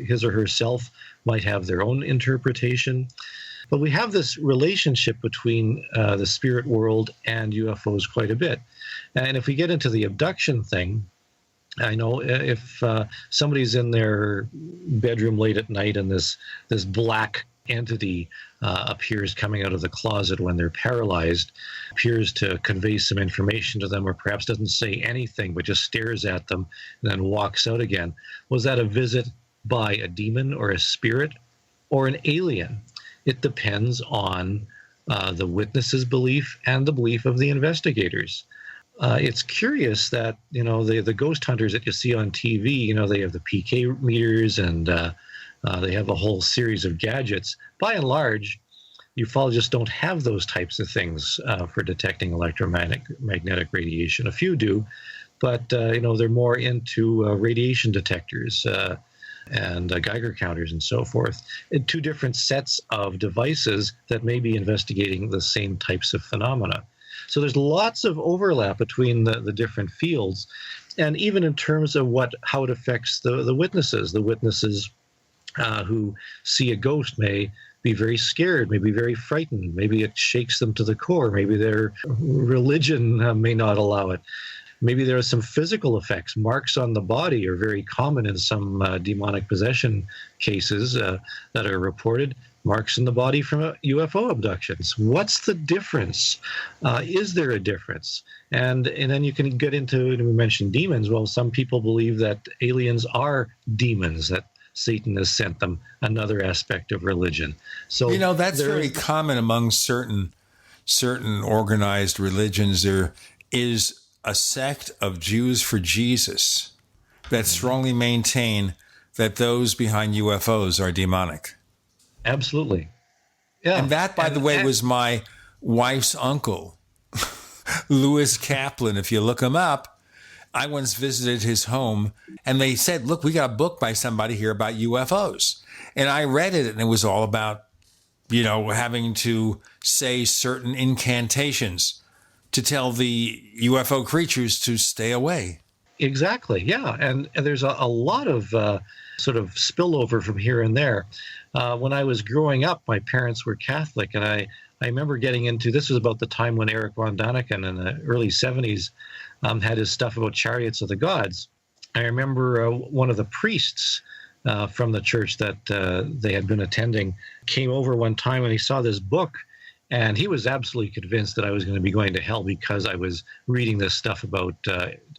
his or herself, might have their own interpretation. But we have this relationship between the spirit world and UFOs quite a bit. And if we get into the abduction thing, I know if somebody's in their bedroom late at night and this black entity appears coming out of the closet when they're paralyzed, appears to convey some information to them, or perhaps doesn't say anything but just stares at them and then walks out again. Was that a visit by a demon or a spirit or an alien? It depends on the witness's belief and the belief of the investigators. It's curious that, the ghost hunters that you see on TV, they have the PK meters and they have a whole series of gadgets. By and large, ufologists don't have those types of things for detecting electromagnetic radiation. A few do, but they're more into radiation detectors and Geiger counters and so forth. Two different sets of devices that may be investigating the same types of phenomena. So there's lots of overlap between the different fields, and even in terms of how it affects the witnesses. The witnesses who see a ghost may be very scared, may be very frightened. Maybe it shakes them to the core. Maybe their religion may not allow it. Maybe there are some physical effects. Marks on the body are very common in some demonic possession cases that are reported. Marks in the body from UFO abductions. What's the difference? Is there a difference? And then you can get into, we mentioned demons. Well, some people believe that aliens are demons, that Satan has sent them, another aspect of religion. So that's very common among certain organized religions. There is a sect of Jews for Jesus that strongly maintain that those behind UFOs are demonic. Absolutely. Yeah. And that, by the way, was my wife's uncle, Louis Kaplan. If you look him up, I once visited his home, and they said, look, we got a book by somebody here about UFOs. And I read it, and it was all about, having to say certain incantations to tell the UFO creatures to stay away. Exactly. Yeah. And there's a lot of sort of spillover from here and there. When I was growing up, my parents were Catholic, and I remember getting into, this was about the time when Eric von Daniken in the early 70s had his stuff about chariots of the gods. I remember one of the priests from the church that they had been attending came over one time and he saw this book, and he was absolutely convinced that I was going to be going to hell because I was reading this stuff about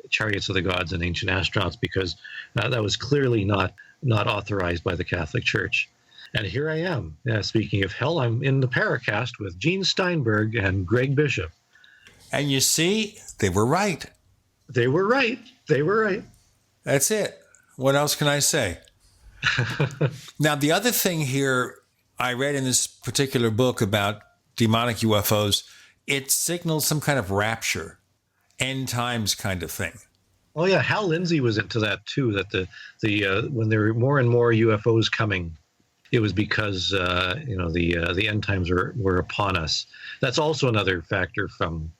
chariots of the gods and ancient astronauts, because that was clearly not authorized by the Catholic Church. And here I am. Speaking of hell, I'm in the Paracast with Gene Steinberg and Greg Bishop. And you see, they were right. They were right. They were right. That's it. What else can I say? Now, the other thing here I read in this particular book about demonic UFOs, it signals some kind of rapture, end times kind of thing. Oh, yeah. Hal Lindsey was into that, too, that the when there were more and more UFOs coming, it was because, the end times were upon us. That's also another factor from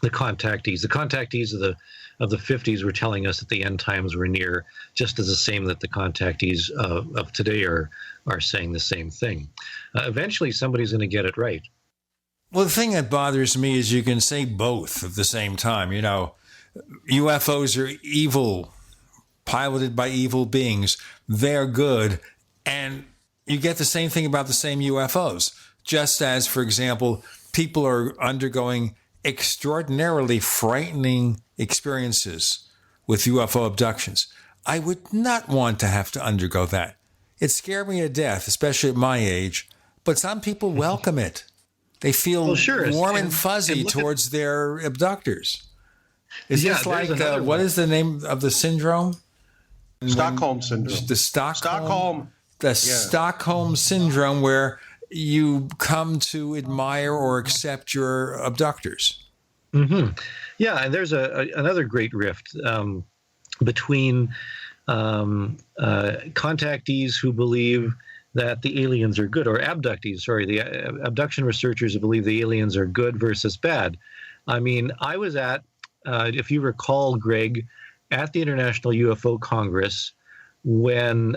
the contactees. The contactees of the 50s were telling us that the end times were near, just as the same that the contactees of today are saying the same thing. Eventually, somebody's going to get it right. Well, the thing that bothers me is you can say both at the same time. You know, UFOs are evil, piloted by evil beings. They're good. And you get the same thing about the same UFOs. Just as, for example, people are undergoing extraordinarily frightening experiences with UFO abductions. I would not want to have to undergo that. It scared me to death, especially at my age. But some people welcome it. They feel warm and fuzzy towards their abductors. Is this like, what is the name of the syndrome? Stockholm Syndrome. The Stockholm Syndrome, where you come to admire or accept your abductors. Mm-hmm. Yeah, and there's another great rift between contactees who believe that the aliens are good, or abductees, the abduction researchers who believe the aliens are good versus bad. I mean, I was at, if you recall, Greg, at the International UFO Congress when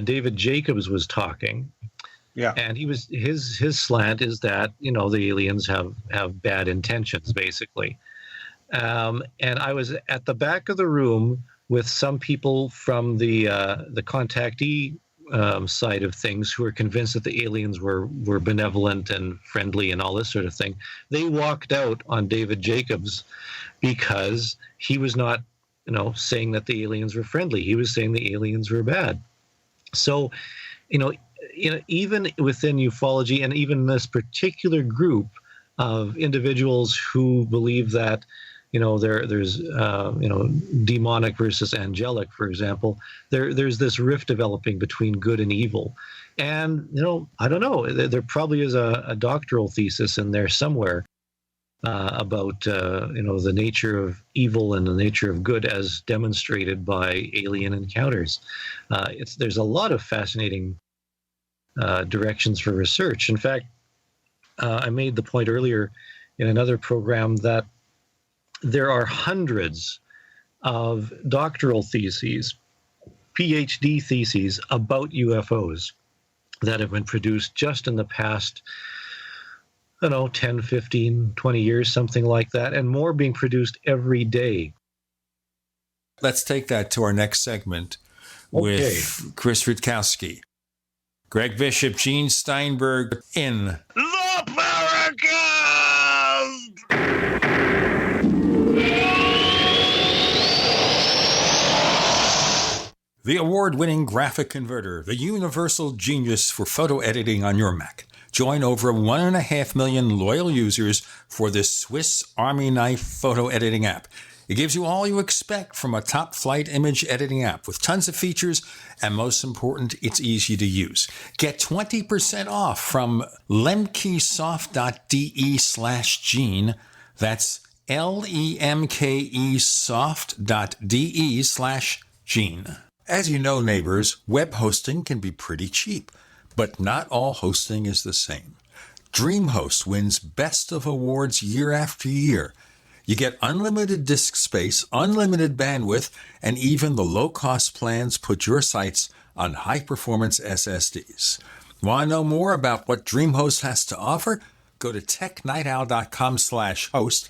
David Jacobs was talking. Yeah. And his slant is that, the aliens have bad intentions, basically. And I was at the back of the room with some people from the contactee side of things who are convinced that the aliens were benevolent and friendly and all this sort of thing. They walked out on David Jacobs because he was not, saying that the aliens were friendly. He was saying the aliens were bad. So, even within ufology and even this particular group of individuals who believe that, there's demonic versus angelic, for example, there's this rift developing between good and evil. And, I don't know, there probably is a doctoral thesis in there somewhere about, the nature of evil and the nature of good as demonstrated by alien encounters. There's a lot of fascinating directions for research. In fact, I made the point earlier in another program that there are hundreds of doctoral theses, PhD theses about UFOs that have been produced just in the past, 10, 15, 20 years, something like that, and more being produced every day. Let's take that to our next segment with Chris Rutkowski. Greg Bishop, Gene Steinberg in The Paracast! The award-winning graphic converter, the universal genius for photo editing on your Mac. Join over 1.5 million loyal users for this Swiss Army knife photo editing app. It gives you all you expect from a top-flight image editing app with tons of features, and most important, it's easy to use. Get 20% off from lemkesoft.de/Gene. That's lemkesoft.de/Gene. As you know, neighbors, web hosting can be pretty cheap, but not all hosting is the same. DreamHost wins Best of Awards year after year. You get unlimited disk space, unlimited bandwidth, and even the low-cost plans put your sites on high-performance SSDs. Want to know more about what DreamHost has to offer? Go to technightowl.com/host.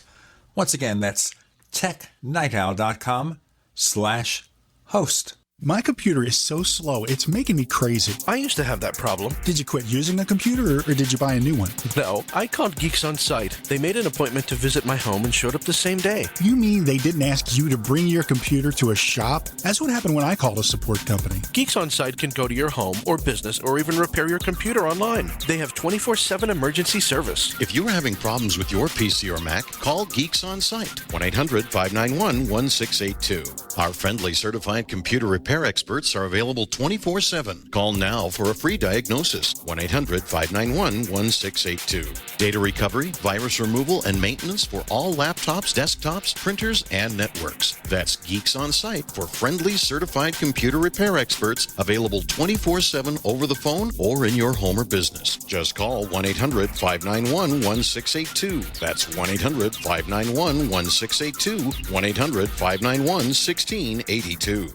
Once again, that's technightowl.com/host. My computer is so slow, it's making me crazy. I used to have that problem. Did you quit using a computer, or did you buy a new one? No, I called Geeks On Site. They made an appointment to visit my home and showed up the same day. You mean they didn't ask you to bring your computer to a shop? That's what happened when I called a support company. Geeks On Site can go to your home or business or even repair your computer online. They have 24/7 emergency service. If you're having problems with your PC or Mac, call Geeks On Site, 1-800-591-1682. Our friendly certified computer repair experts are available 24/7. Call now for a free diagnosis, 1-800-591-1682. Data recovery, virus removal, and maintenance for all laptops, desktops, printers, and networks. That's Geeks On Site for friendly certified computer repair experts, available 24/7 over the phone or in your home or business. Just call 1-800-591-1682. That's 1-800-591-1682, 1-800-591-1682.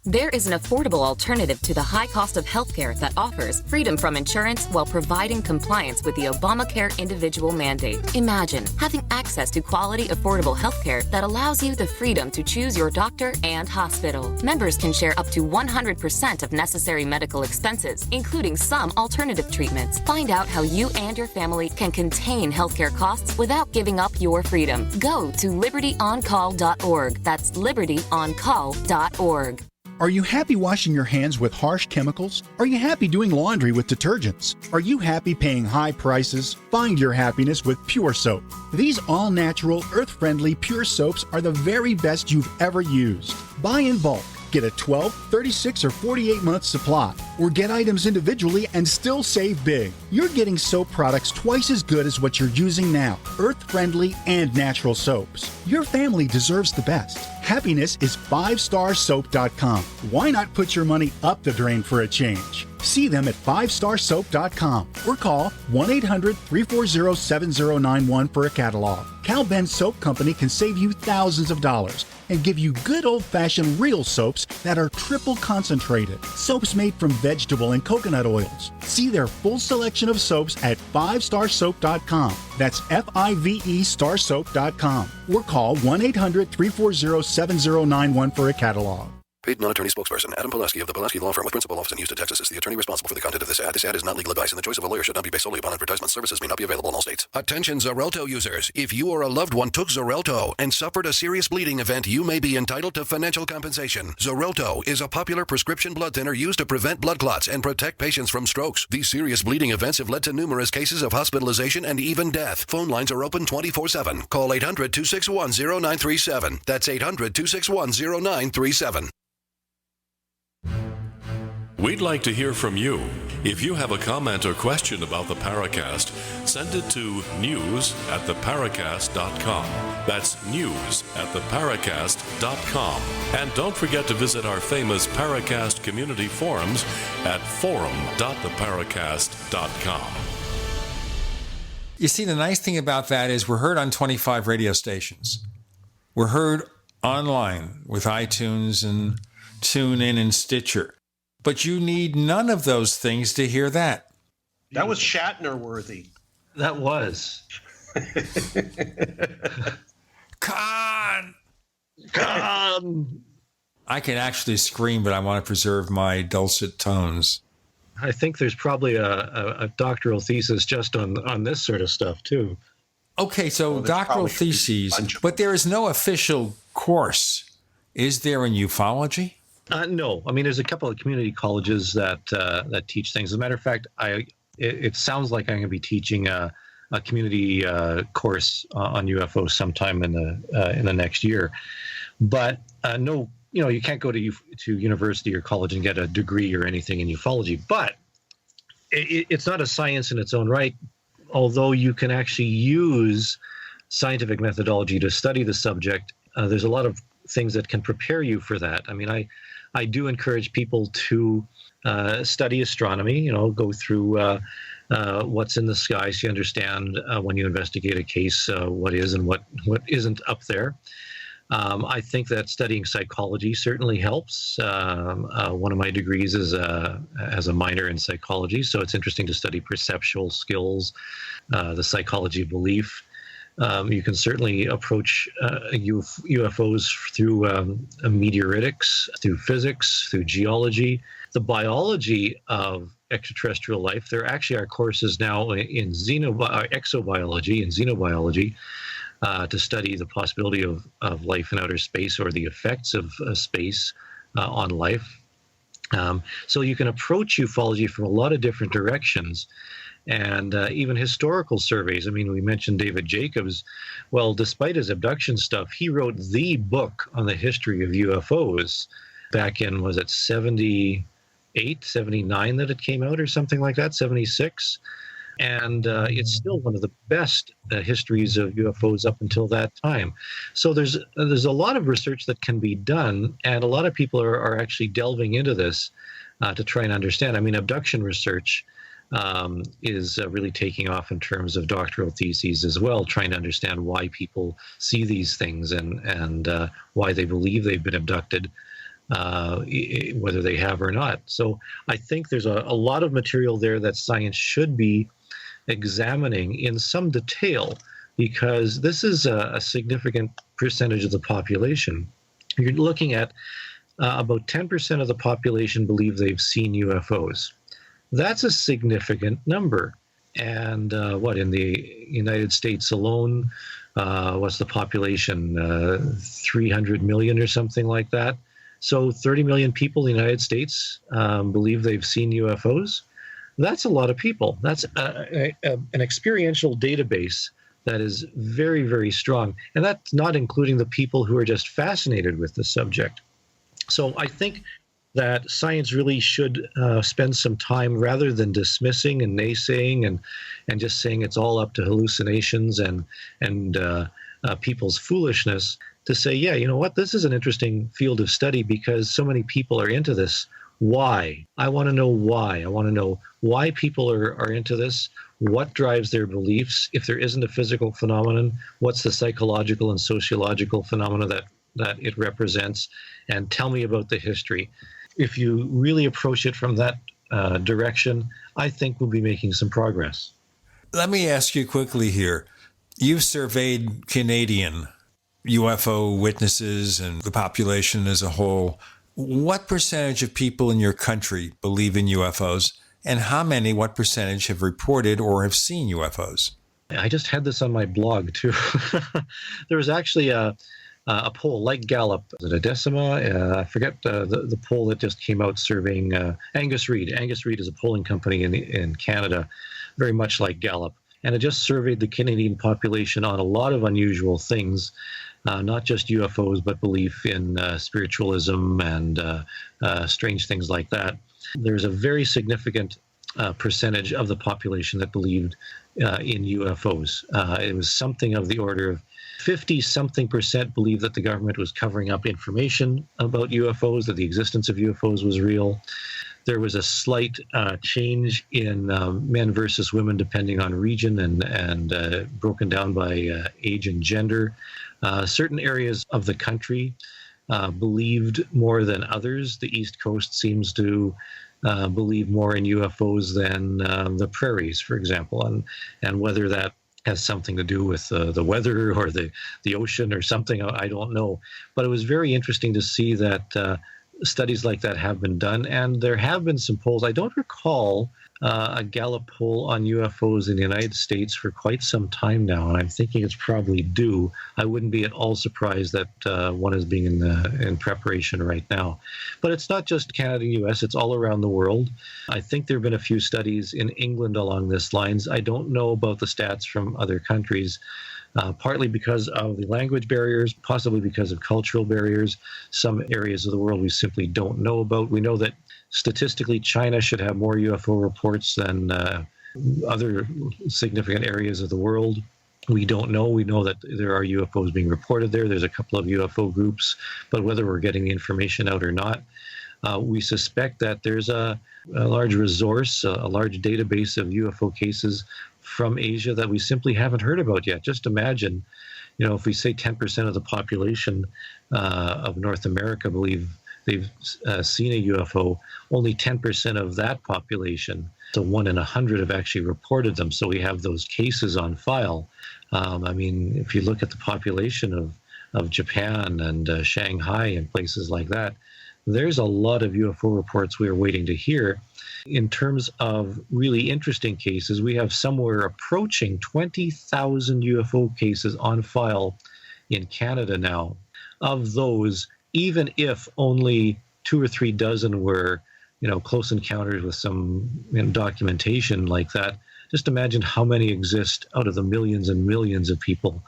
There is an affordable alternative to the high cost of healthcare that offers freedom from insurance while providing compliance with the Obamacare individual mandate. Imagine having access to quality, affordable healthcare that allows you the freedom to choose your doctor and hospital. Members can share up to 100% of necessary medical expenses, including some alternative treatments. Find out how you and your family can contain healthcare costs without giving up your freedom. Go to libertyoncall.org. That's libertyoncall.org. Are you happy washing your hands with harsh chemicals? Are you happy doing laundry with detergents? Are you happy paying high prices? Find your happiness with Pure Soap. These all-natural, earth-friendly Pure Soaps are the very best you've ever used. Buy in bulk. Get a 12, 36, or 48-month supply, or get items individually and still save big. You're getting soap products twice as good as what you're using now, earth-friendly and natural soaps. Your family deserves the best. Happiness is 5starsoap.com. Why not put your money up the drain for a change? See them at 5starsoap.com or call 1-800-340-7091 for a catalog. Cal Ben Soap Company can save you thousands of dollars and give you good old-fashioned real soaps that are triple concentrated. Soaps made from vegetable and coconut oils. See their full selection of soaps at 5starsoap.com. That's FIVE starsoap.com. Or call 1-800-340-7091 for a catalog. Paid non-attorney spokesperson Adam Pulaski of the Pulaski Law Firm with principal office in Houston, Texas is the attorney responsible for the content of this ad. This ad is not legal advice, and the choice of a lawyer should not be based solely upon advertisement. Services may not be available in all states. Attention Xarelto users. If you or a loved one took Xarelto and suffered a serious bleeding event, you may be entitled to financial compensation. Xarelto is a popular prescription blood thinner used to prevent blood clots and protect patients from strokes. These serious bleeding events have led to numerous cases of hospitalization and even death. Phone lines are open 24/7. Call 800-261-0937. That's 800-261-0937. We'd like to hear from you. If you have a comment or question about the Paracast, send it to news@theparacast.com. That's news@theparacast.com. And don't forget to visit our famous Paracast community forums at forum.theparacast.com. You see, the nice thing about that is we're heard on 25 radio stations. We're heard online with iTunes and TuneIn and Stitcher. But you need none of those things to hear that. That was Shatner worthy. That was. Con! Con! I can actually scream, but I want to preserve my dulcet tones. I think there's probably a doctoral thesis just on this sort of stuff, too. Okay, so doctoral theses, but there is no official course. Is there in ufology? No, I mean, there's a couple of community colleges that teach things. As a matter of fact, it sounds like I'm going to be teaching a community course on UFOs sometime in the next year. But no, you can't go to university or college and get a degree or anything in ufology. But it's not a science in its own right, although you can actually use scientific methodology to study the subject. There's a lot of things that can prepare you for that. I mean, I do encourage people to study astronomy, go through what's in the sky, so you understand when you investigate a case what is and what isn't up there. I think that studying psychology certainly helps. One of my degrees is as a minor in psychology, so it's interesting to study perceptual skills, the psychology of belief. You can certainly approach UFOs through meteoritics, through physics, through geology, the biology of extraterrestrial life. There actually are courses now in exobiology and xenobiology to study the possibility of life in outer space or the effects of space on life. So you can approach ufology from a lot of different directions. And even historical surveys. I mean, we mentioned David Jacobs. Well, despite his abduction stuff, he wrote the book on the history of UFOs back in, was it 78, 79 that it came out or something like that, 76? And it's still one of the best histories of UFOs up until that time. So there's a lot of research that can be done, and a lot of people are actually delving into this to try and understand. I mean, abduction research is really taking off in terms of doctoral theses as well, trying to understand why people see these things and why they believe they've been abducted, whether they have or not. So I think there's a lot of material there that science should be examining in some detail, because this is a significant percentage of the population. You're looking at about 10% of the population believe they've seen UFOs. That's a significant number. And in the United States alone, what's the population? 300 million or something like that. So 30 million people in the United States believe they've seen UFOs. That's a lot of people. That's an experiential database that is very, very strong. And that's not including the people who are just fascinated with the subject. So I think that science really should spend some time, rather than dismissing and naysaying and just saying it's all up to hallucinations and people's foolishness, to say, yeah, you know what, this is an interesting field of study because so many people are into this. Why? I want to know why. I want to know why people are into this, what drives their beliefs. If there isn't a physical phenomenon, what's the psychological and sociological phenomena that it represents, and tell me about the history. If you really approach it from that direction, I think we'll be making some progress. Let me ask you quickly here. You've surveyed Canadian UFO witnesses and the population as a whole. What percentage of people in your country believe in UFOs, and what percentage have reported or have seen UFOs? I just had this on my blog, too. There was actually a poll like Gallup. Was it a decima? I forget the poll that just came out surveying Angus Reid. Angus Reid is a polling company in Canada, very much like Gallup. And it just surveyed the Canadian population on a lot of unusual things, not just UFOs, but belief in spiritualism and strange things like that. There's a very significant percentage of the population that believed in UFOs. It was something of the order of 50-something% believe that the government was covering up information about UFOs, that the existence of UFOs was real. There was a slight change in men versus women depending on region and broken down by age and gender. Certain areas of the country believed more than others. The East Coast seems to believe more in UFOs than the prairies, for example, and whether that has something to do with the weather or the ocean or something, I don't know. But it was very interesting to see that studies like that have been done, and there have been some polls. I don't recall a Gallup poll on UFOs in the United States for quite some time now, and I'm thinking it's probably due. I wouldn't be at all surprised that one is being in preparation right now. But it's not just Canada and U.S., it's all around the world. I think there have been a few studies in England along this lines. I don't know about the stats from other countries, partly because of the language barriers, possibly because of cultural barriers. Some areas of the world we simply don't know about. We know that statistically China should have more UFO reports than other significant areas of the world. We don't know. We know that there are UFOs being reported there. There's a couple of UFO groups, but whether we're getting the information out or not, We suspect that there's a large resource, a large database of UFO cases from Asia that we simply haven't heard about yet. Just imagine, if we say 10% of the population of North America believe they've seen a UFO, only 10% of that population, so 1 in 100, have actually reported them. So we have those cases on file. If you look at the population of Japan and Shanghai and places like that, there's a lot of UFO reports we are waiting to hear. In terms of really interesting cases, we have somewhere approaching 20,000 UFO cases on file in Canada now. Of those, even if only 2 or 3 dozen were, close encounters with some documentation like that, just imagine how many exist out of the millions and millions of people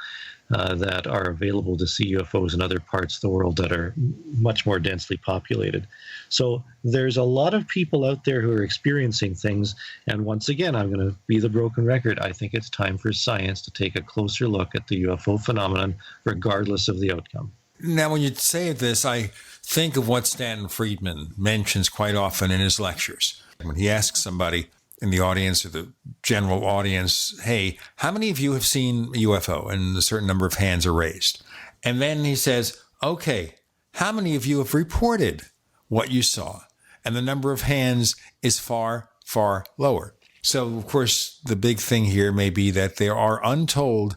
that are available to see UFOs in other parts of the world that are much more densely populated. So there's a lot of people out there who are experiencing things. And once again, I'm going to be the broken record. I think it's time for science to take a closer look at the UFO phenomenon, regardless of the outcome. Now, when you say this, I think of what Stanton Friedman mentions quite often in his lectures. When he asks somebody in the audience or the general audience, hey, how many of you have seen a UFO? And a certain number of hands are raised. And then he says, okay, how many of you have reported what you saw? And the number of hands is far, far lower. So, of course, the big thing here may be that there are untold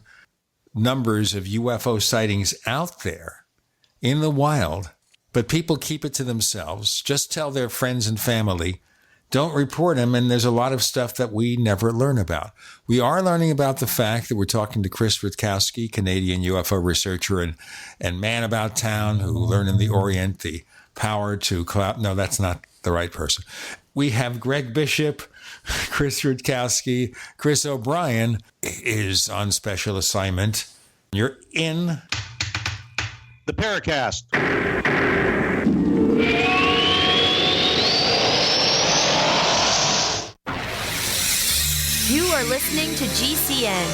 numbers of UFO sightings out there in the wild, but people keep it to themselves, just tell their friends and family, don't report them, and there's a lot of stuff that we never learn about. We are learning about the fact that we're talking to Chris Rutkowski, Canadian UFO researcher and man about town who learned in the Orient the power to collapse. No, that's not the right person. We have Greg Bishop, Chris Rutkowski. Chris O'Brien is on special assignment. You're in the Paracast. You are listening to GCN.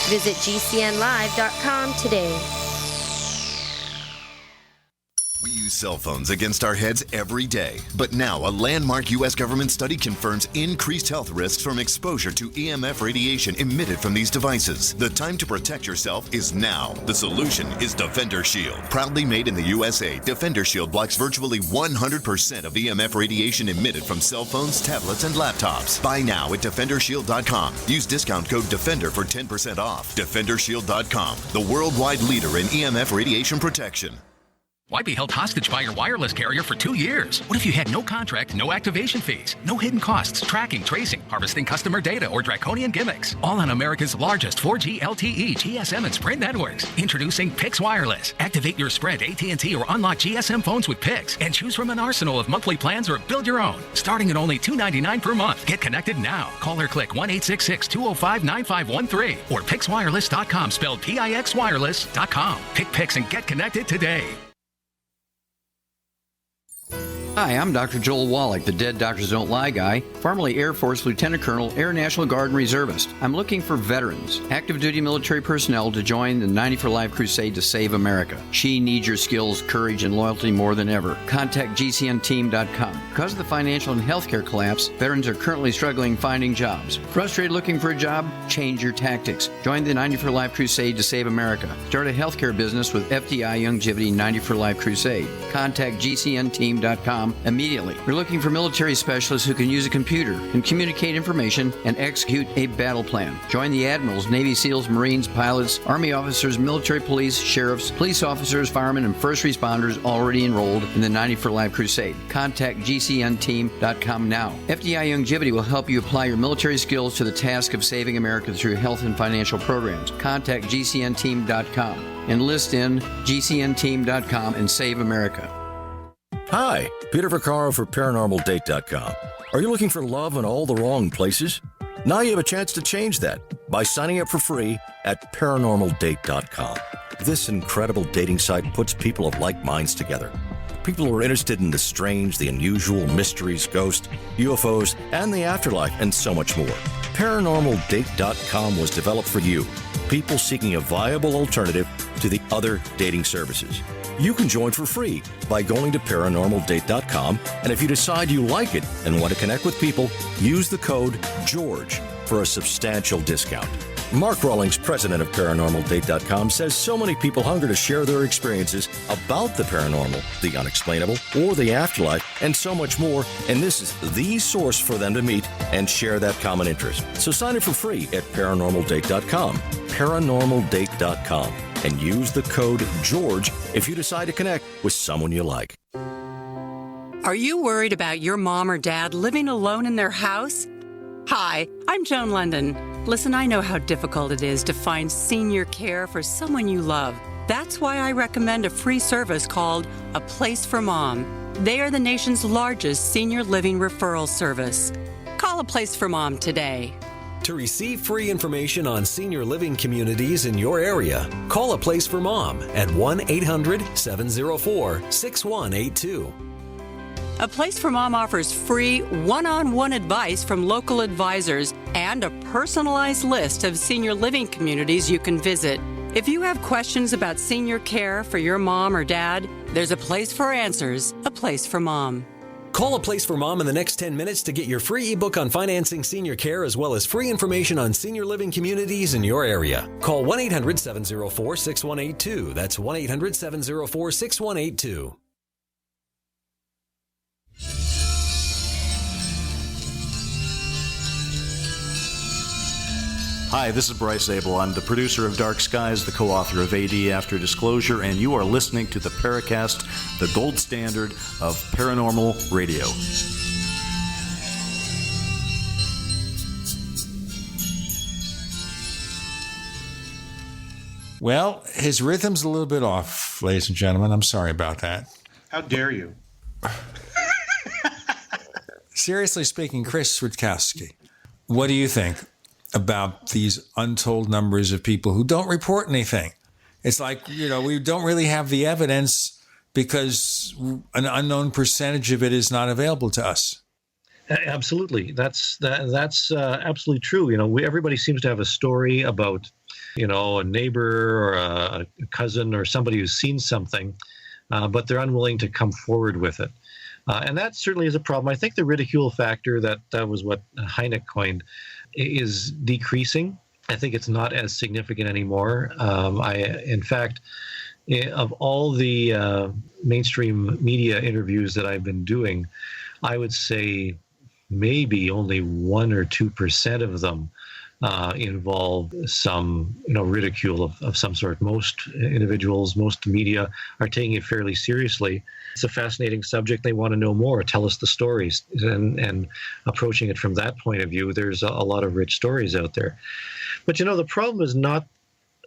Visit GCNlive.com today. We use cell phones against our heads every day. But now, a landmark U.S. government study confirms increased health risks from exposure to EMF radiation emitted from these devices. The time to protect yourself is now. The solution is Defender Shield. Proudly made in the USA, Defender Shield blocks virtually 100% of EMF radiation emitted from cell phones, tablets, and laptops. Buy now at DefenderShield.com. Use discount code DEFENDER for 10% off. DefenderShield.com, the worldwide leader in EMF radiation protection. Why be held hostage by your wireless carrier for 2 years? What if you had no contract, no activation fees, no hidden costs, tracking, tracing, harvesting customer data, or draconian gimmicks? All on America's largest 4G LTE, GSM, and Sprint networks. Introducing Pix Wireless. Activate your Sprint, AT&T, or unlock GSM phones with Pix and choose from an arsenal of monthly plans or build your own. Starting at only $2.99 per month. Get connected now. Call or click 1-866-205-9513 or PixWireless.com, spelled PIXWireless.com. Pick Pix and get connected today. Hi, I'm Dr. Joel Wallach, the Dead Doctors Don't Lie guy, formerly Air Force Lieutenant Colonel, Air National Guard and Reservist. I'm looking for veterans, active duty military personnel to join the 90 for Life crusade to save America. She needs your skills, courage, and loyalty more than ever. Contact GCNteam.com. Because of the financial and healthcare collapse, veterans are currently struggling finding jobs. Frustrated looking for a job? Change your tactics. Join the 90 for Life crusade to save America. Start a healthcare business with FDI Longevity 90 for Life crusade. Contact GCNteam.com immediately. We're looking for military specialists who can use a computer and communicate information and execute a battle plan. Join the admirals, Navy SEALs, Marines, pilots, Army officers, military police, sheriffs, police officers, firemen, and first responders already enrolled in the 90 for Life crusade. Contact GCNteam.com now. FDI Longevity will help you apply your military skills to the task of saving America through health and financial programs. Contact GCNteam.com. Enlist in GCNteam.com and save America. Hi, Peter Vaccaro for ParanormalDate.com. Are you looking for love in all the wrong places? Now you have a chance to change that by signing up for free at ParanormalDate.com. This incredible dating site puts people of like minds together. People who are interested in the strange, the unusual, mysteries, ghosts, UFOs, and the afterlife, and so much more. ParanormalDate.com was developed for you. people seeking a viable alternative to the other dating services. You can join for free by going to paranormaldate.com, and if you decide you like it and want to connect with people, use the code GEORGE for a substantial discount. Mark Rawlings, president of ParanormalDate.com, says so many people hunger to share their experiences about the paranormal, the unexplainable, or the afterlife, and so much more, and this is the source for them to meet and share that common interest. So sign up for free at ParanormalDate.com, ParanormalDate.com, and use the code GEORGE if you decide to connect with someone you like. Are you worried about your mom or dad living alone in their house? Hi, I'm Joan London. Listen, I know how difficult it is to find senior care for someone you love. That's why I recommend a free service called A Place for Mom. They are the nation's largest senior living referral service. Call A Place for Mom today. To receive free information on senior living communities in your area, call A Place for Mom at 1-800-704-6182. A Place for Mom offers free one-on-one advice from local advisors and a personalized list of senior living communities you can visit. If you have questions about senior care for your mom or dad, there's a place for answers, A Place for Mom. Call A Place for Mom in the next 10 minutes to get your free ebook on financing senior care as well as free information on senior living communities in your area. Call 1-800-704-6182. That's 1-800-704-6182. Hi, this is Bryce Abel. I'm the producer of Dark Skies, the co-author of AD After Disclosure, and you are listening to the Paracast, the gold standard of paranormal radio. Well, his rhythm's a little bit off, ladies and gentlemen. I'm sorry about that. How dare you? Seriously speaking, Chris Rutkowski, what do you think about these untold numbers of people who don't report anything? It's like, we don't really have the evidence because an unknown percentage of it is not available to us. Absolutely. That's absolutely true. Everybody seems to have a story about, a neighbor or a cousin or somebody who's seen something, but they're unwilling to come forward with it. And that certainly is a problem. I think the ridicule factor, that was what Hynek coined, is decreasing. I think it's not as significant anymore. In fact, of all the mainstream media interviews that I've been doing, I would say maybe only 1 or 2% of them involve some, ridicule of some sort. Most individuals, most media are taking it fairly seriously. It's a fascinating subject. They want to know more. Tell us the stories. And approaching it from that point of view, there's a lot of rich stories out there. But, the problem is not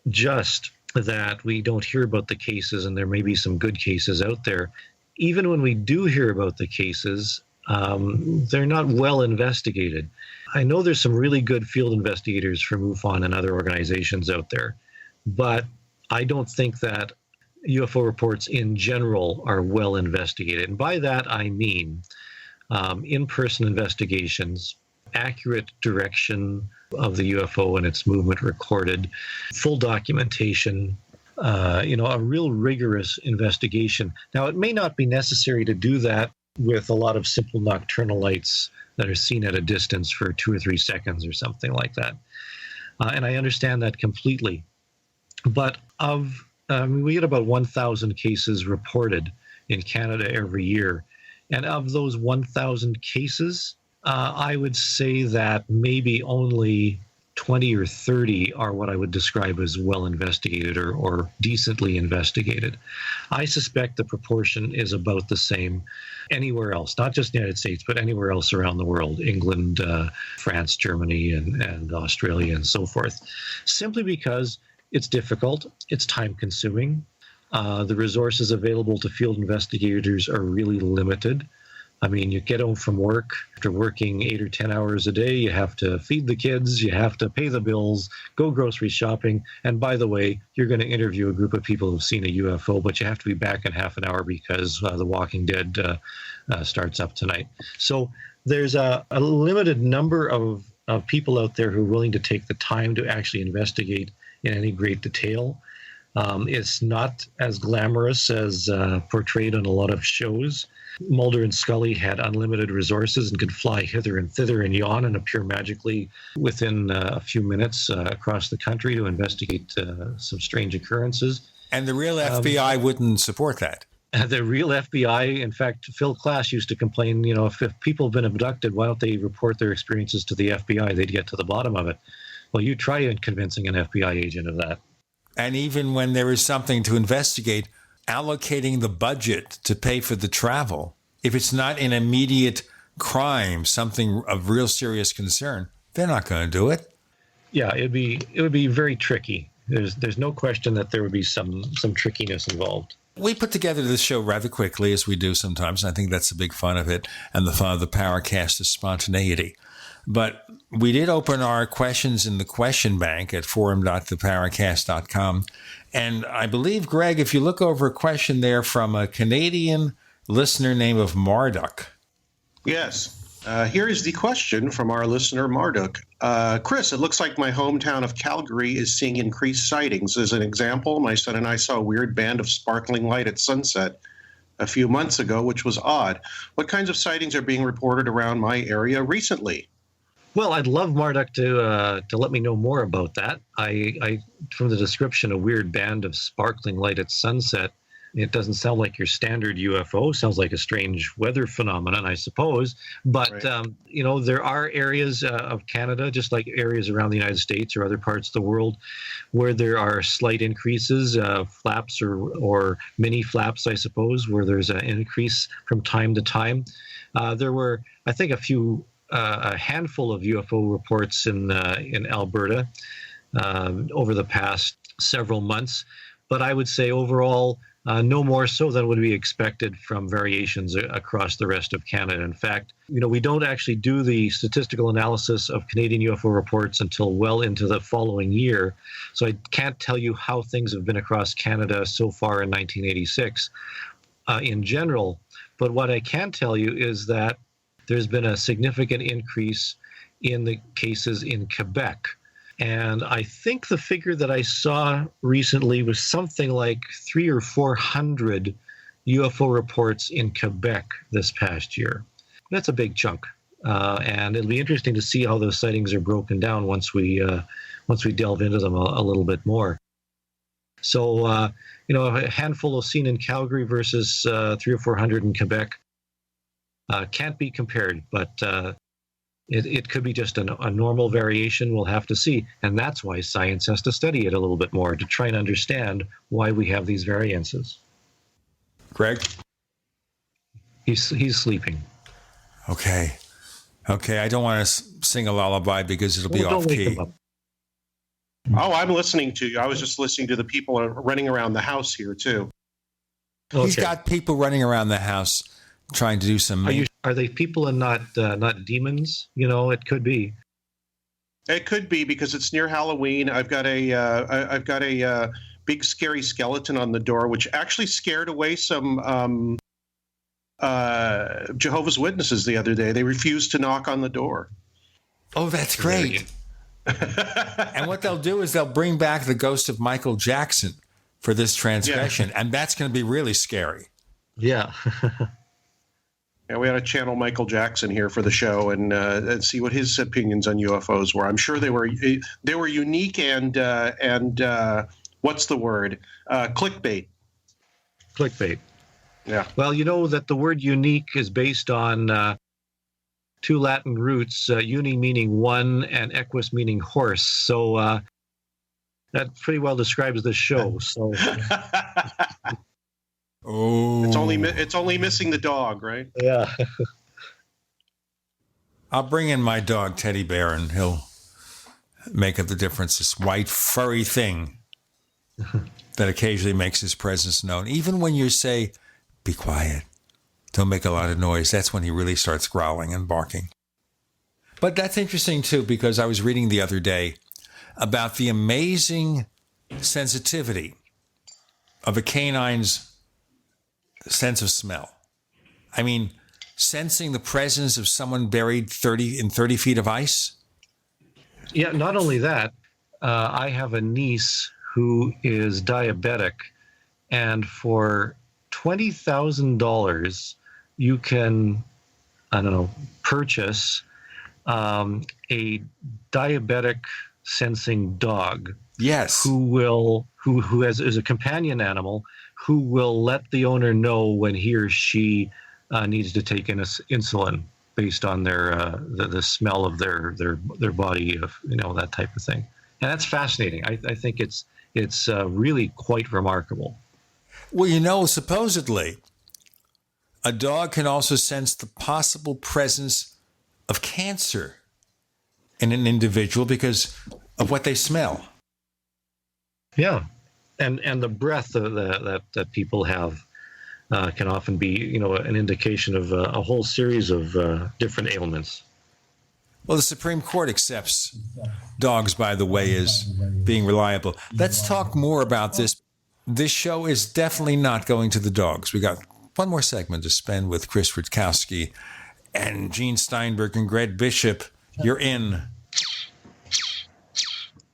just that we don't hear about the cases, and there may be some good cases out there. Even when we do hear about the cases, they're not well investigated. I know there's some really good field investigators from MUFON and other organizations out there, but I don't think that UFO reports in general are well investigated. And by that, I mean in-person investigations, accurate direction of the UFO and its movement recorded, full documentation, a real rigorous investigation. Now, it may not be necessary to do that with a lot of simple nocturnal lights that are seen at a distance for 2 or 3 seconds or something like that. And I understand that completely. But we get about 1,000 cases reported in Canada every year. And of those 1,000 cases, I would say that maybe only 20 or 30 are what I would describe as well investigated or decently investigated. I suspect the proportion is about the same anywhere else, not just the United States, but anywhere else around the world, England, France, Germany, and Australia, and so forth, simply because it's difficult, it's time-consuming, the resources available to field investigators are really limited. I mean, you get home from work, after working 8 or 10 hours a day, you have to feed the kids, you have to pay the bills, go grocery shopping, and by the way, you're going to interview a group of people who've seen a UFO, but you have to be back in half an hour because The Walking Dead starts up tonight. So there's a limited number of people out there who are willing to take the time to actually investigate in any great detail. It's not as glamorous as portrayed on a lot of shows. Mulder and Scully had unlimited resources and could fly hither and thither and yawn and appear magically within a few minutes across the country to investigate some strange occurrences. And the real FBI wouldn't support that. The real FBI, in fact, Phil Klass used to complain, if people have been abducted, why don't they report their experiences to the FBI? They'd get to the bottom of it. Well, you try convincing an FBI agent of that. And even when there is something to investigate, allocating the budget to pay for the travel, if it's not an immediate crime, something of real serious concern, they're not going to do it. Yeah, it would be very tricky. There's no question that there would be some trickiness involved. We put together this show rather quickly, as we do sometimes, and I think that's the big fun of it, and the fun of the Paracast is spontaneity. But we did open our questions in the question bank at forum.theparacast.com. And I believe, Greg, if you look over a question there from a Canadian listener named Marduk. Yes. Here is the question from our listener, Marduk. Chris, it looks like my hometown of Calgary is seeing increased sightings. As an example, my son and I saw a weird band of sparkling light at sunset a few months ago, which was odd. What kinds of sightings are being reported around my area recently? Well, I'd love Marduk to let me know more about that. I from the description, a weird band of sparkling light at sunset. It doesn't sound like your standard UFO. Sounds like a strange weather phenomenon, I suppose. But, right. There are areas of Canada, just like areas around the United States or other parts of the world, where there are slight increases, flaps or mini flaps, I suppose, where there's an increase from time to time. There were, I think, a handful of UFO reports in Alberta over the past several months. But I would say overall, no more so than would be expected from variations across the rest of Canada. In fact, we don't actually do the statistical analysis of Canadian UFO reports until well into the following year. So I can't tell you how things have been across Canada so far in 1986 in general. But what I can tell you is that there's been a significant increase in the cases in Quebec. And I think the figure that I saw recently was something like 300 or 400 UFO reports in Quebec this past year. That's a big chunk. And it'll be interesting to see how those sightings are broken down once we delve into them a little bit more. So, a handful seen in Calgary versus 300 or 400 in Quebec can't be compared, but it could be just a normal variation. We'll have to see. And that's why science has to study it a little bit more to try and understand why we have these variances. Greg? He's sleeping. Okay. I don't want to sing a lullaby because it'll be off key. Oh, I'm listening to you. I was just listening to the people running around the house here, too. Okay. He's got people running around the house trying to do some... Are they people and not demons? It could be. It could be because it's near Halloween. I've got a big scary skeleton on the door, which actually scared away some Jehovah's Witnesses the other day. They refused to knock on the door. Oh, that's great. And what they'll do is they'll bring back the ghost of Michael Jackson for this transgression, and that's going to be really scary. Yeah. Yeah, we ought to channel Michael Jackson here for the show and see what his opinions on UFOs were. I'm sure they were unique and what's the word? Clickbait. Clickbait. Yeah. Well, you know that the word unique is based on two Latin roots, uni meaning one and equus meaning horse. So that pretty well describes the show. So. Oh, it's only missing the dog, right? Yeah. I'll bring in my dog Teddy Bear, and he'll make up the difference. This white furry thing that occasionally makes his presence known, even when you say, "Be quiet, don't make a lot of noise." That's when he really starts growling and barking. But that's interesting too, because I was reading the other day about the amazing sensitivity of a canine's sense of smell. I mean, sensing the presence of someone buried 30 feet of ice. Yeah, not only that, I have a niece who is diabetic, and for $20,000, you can, purchase a diabetic sensing dog. Yes. Who is a companion animal, who will let the owner know when he or she needs to take insulin based on their the smell of their body, of that type of thing. And that's fascinating. I think it's really quite remarkable. Well, supposedly, a dog can also sense the possible presence of cancer in an individual because of what they smell. Yeah, and the breath that people have can often be, an indication of a whole series of different ailments. Well, the Supreme Court accepts dogs, by the way, as being reliable. Let's talk more about this. This show is definitely not going to the dogs. We got one more segment to spend with Chris Rutkowski and Gene Steinberg and Greg Bishop. You're in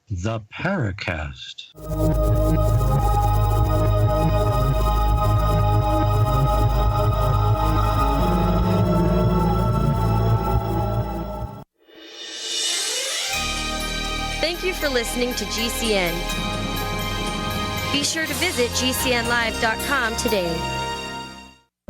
the Paracast. Thank you for listening to GCN. Be sure to visit GCNlive.com today.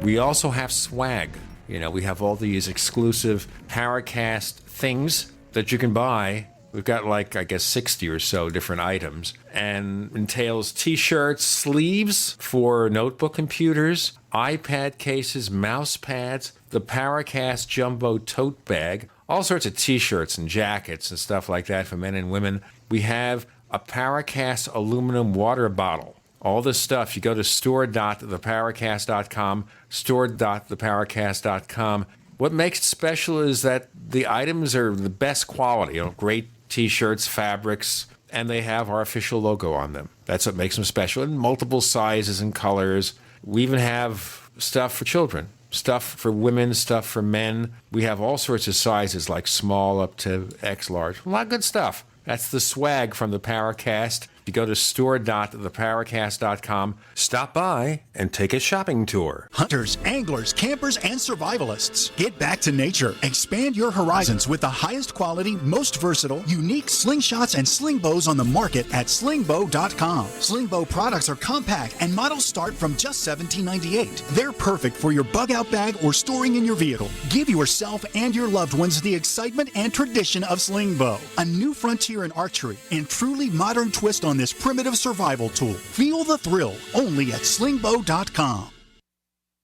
We also have swag. We have all these exclusive Paracast things that you can buy. We've got 60 or so different items, and entails t-shirts, sleeves for notebook computers, iPad cases, mouse pads, the Paracast Jumbo tote bag, all sorts of t-shirts and jackets and stuff like that for men and women. We have a Paracast aluminum water bottle. All this stuff, you go to store.theparacast.com, store.theparacast.com. What makes it special is that the items are the best quality, great t-shirts, fabrics, and they have our official logo on them. That's what makes them special, in multiple sizes and colors. We even have stuff for children, stuff for women, stuff for men. We have all sorts of sizes, like small up to X large. A lot of good stuff. That's the swag from the Paracast. You go to store.theparacast.com, stop by, and take a shopping tour. Hunters, anglers, campers, and survivalists. Get back to nature. Expand your horizons with the highest quality, most versatile, unique slingshots and sling bows on the market at slingbow.com. Sling bow products are compact and models start from just $17.98. They're perfect for your bug out bag or storing in your vehicle. Give yourself and your loved ones the excitement and tradition of sling bow. A new frontier in archery and truly modern twist on this primitive survival tool. Feel the thrill only at slingbow.com.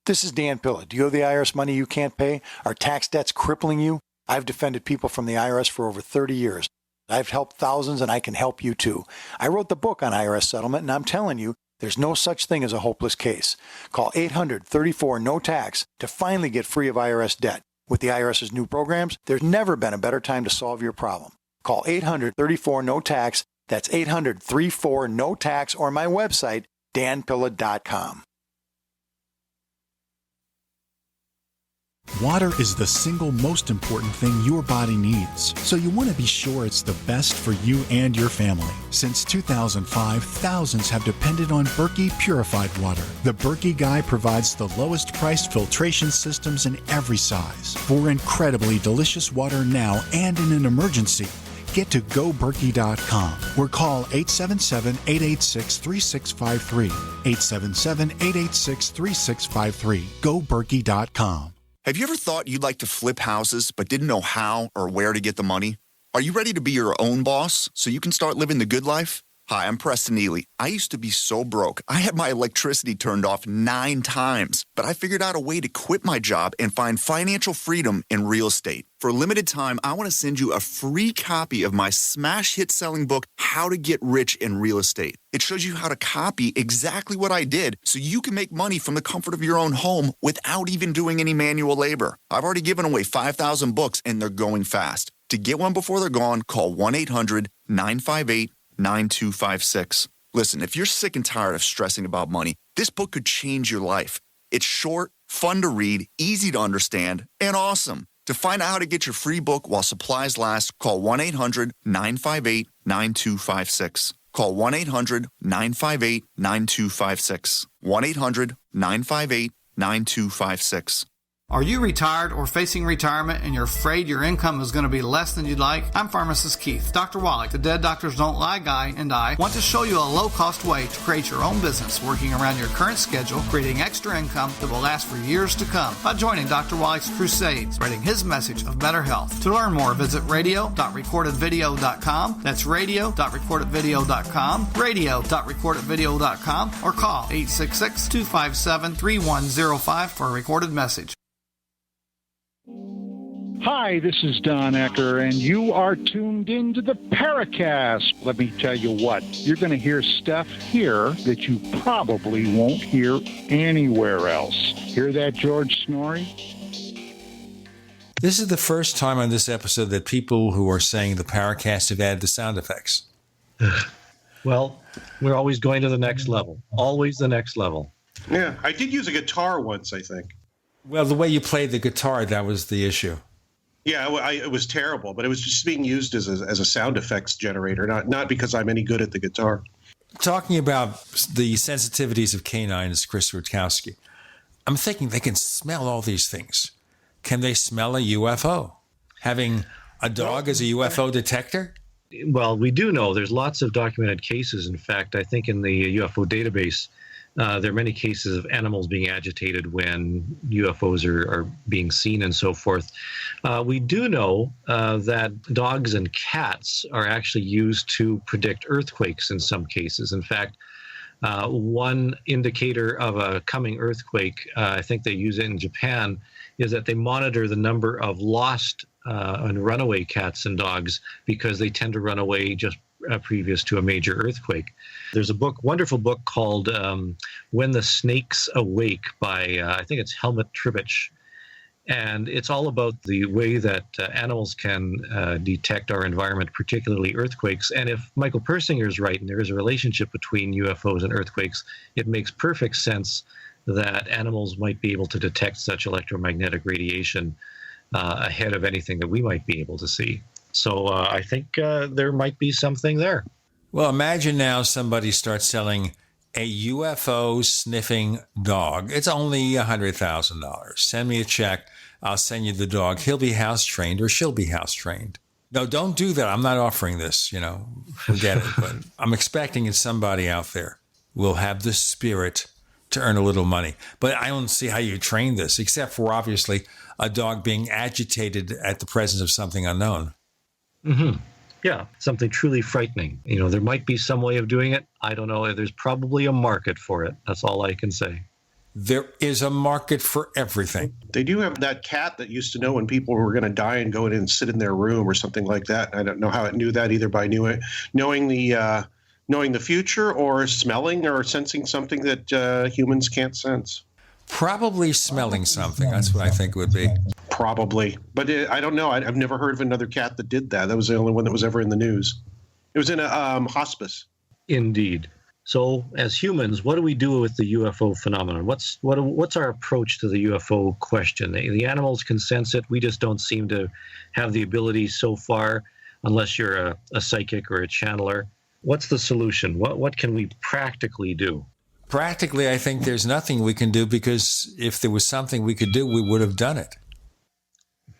This is Dan Pilla. Do you owe the IRS money you can't pay? Are tax debts crippling you? I've defended people from the IRS for over 30 years. I've helped thousands, and I can help you too. I wrote the book on IRS settlement, and I'm telling you, there's no such thing as a hopeless case. Call 800-34-NO-TAX to finally get free of IRS debt. With the IRS's new programs, there's never been a better time to solve your problem. Call 800-34-NO-TAX. That's 800-34-NO-TAX, or my website, danpilla.com. Water is the single most important thing your body needs, so you want to be sure it's the best for you and your family. Since 2005, thousands have depended on Berkey purified water. The Berkey Guy provides the lowest priced filtration systems in every size. For incredibly delicious water now and in an emergency, get to goberkey.com or call 877-886-3653. 877-886-3653. goberkey.com. Have you ever thought you'd like to flip houses but didn't know how or where to get the money? Are you ready to be your own boss so you can start living the good life? Hi, I'm Preston Ely. I used to be so broke. I had my electricity turned off 9 times, but I figured out a way to quit my job and find financial freedom in real estate. For a limited time, I want to send you a free copy of my smash hit selling book, How to Get Rich in Real Estate. It shows you how to copy exactly what I did so you can make money from the comfort of your own home without even doing any manual labor. I've already given away 5,000 books and they're going fast. To get one before they're gone, call 1-800-958-9256. Listen, if you're sick and tired of stressing about money, this book could change your life. It's short, fun to read, easy to understand, and awesome. To find out how to get your free book while supplies last, call 1-800-958-9256. Call 1-800-958-9256. 1-800-958-9256. Are you retired or facing retirement and you're afraid your income is going to be less than you'd like? I'm Pharmacist Keith. Dr. Wallach, the Dead Doctors Don't Lie guy, and I want to show you a low-cost way to create your own business working around your current schedule, creating extra income that will last for years to come by joining Dr. Wallach's crusade, spreading his message of better health. To learn more, visit radio.recordedvideo.com. That's radio.recordedvideo.com, radio.recordedvideo.com, or call 866-257-3105 for a recorded message. Hi, this is Don Ecker, and you are tuned into the Paracast. Let me tell you what, you're going to hear stuff here that you probably won't hear anywhere else. Hear that, George Snorri? This is the first time on this episode that people who are saying the Paracast have added the sound effects. Well, we're always going to the next level. Always the next level. Yeah, I did use a guitar once, I think. Well, the way you played the guitar, that was the issue. Yeah, it was terrible, but it was just being used as a sound effects generator, not because I'm any good at the guitar. Talking about the sensitivities of canines, Chris Rutkowski, I'm thinking they can smell all these things. Can they smell a UFO? Having a dog as a UFO detector? Well, we do know there's lots of documented cases. In fact, I think in the UFO database, there are many cases of animals being agitated when UFOs are being seen and so forth. We do know that dogs and cats are actually used to predict earthquakes in some cases. In fact, one indicator of a coming earthquake, I think they use it in Japan, is that they monitor the number of lost and runaway cats and dogs because they tend to run away just previous to a major earthquake. There's a wonderful book called When the Snakes Awake by, I think it's Helmut Tribich. And it's all about the way that animals can detect our environment, particularly earthquakes. And if Michael Persinger is right and there is a relationship between UFOs and earthquakes, it makes perfect sense that animals might be able to detect such electromagnetic radiation ahead of anything that we might be able to see. So I think there might be something there. Well, imagine now somebody starts selling a UFO sniffing dog. It's only $100,000. Send me a check. I'll send you the dog. He'll be house trained or she'll be house trained. No, don't do that. I'm not offering this, forget it. But I'm expecting that somebody out there will have the spirit to earn a little money. But I don't see how you train this, except for obviously a dog being agitated at the presence of something unknown. Mm-hmm. Yeah, something truly frightening. There might be some way of doing it. I don't know. There's probably a market for it. That's all I can say. There is a market for everything. They do have that cat that used to know when people were going to die and go in and sit in their room or something like that. I don't know how it knew that either by knowing the future or smelling or sensing something that humans can't sense. Probably smelling something. That's what I think it would be. Probably. But I don't know. I've never heard of another cat that did that. That was the only one that was ever in the news. It was in a hospice. Indeed. So as humans, what do we do with the UFO phenomenon? What's our approach to the UFO question? The animals can sense it. We just don't seem to have the ability so far, unless you're a psychic or a channeler. What's the solution? What can we practically do? Practically, I think there's nothing we can do, because if there was something we could do, we would have done it.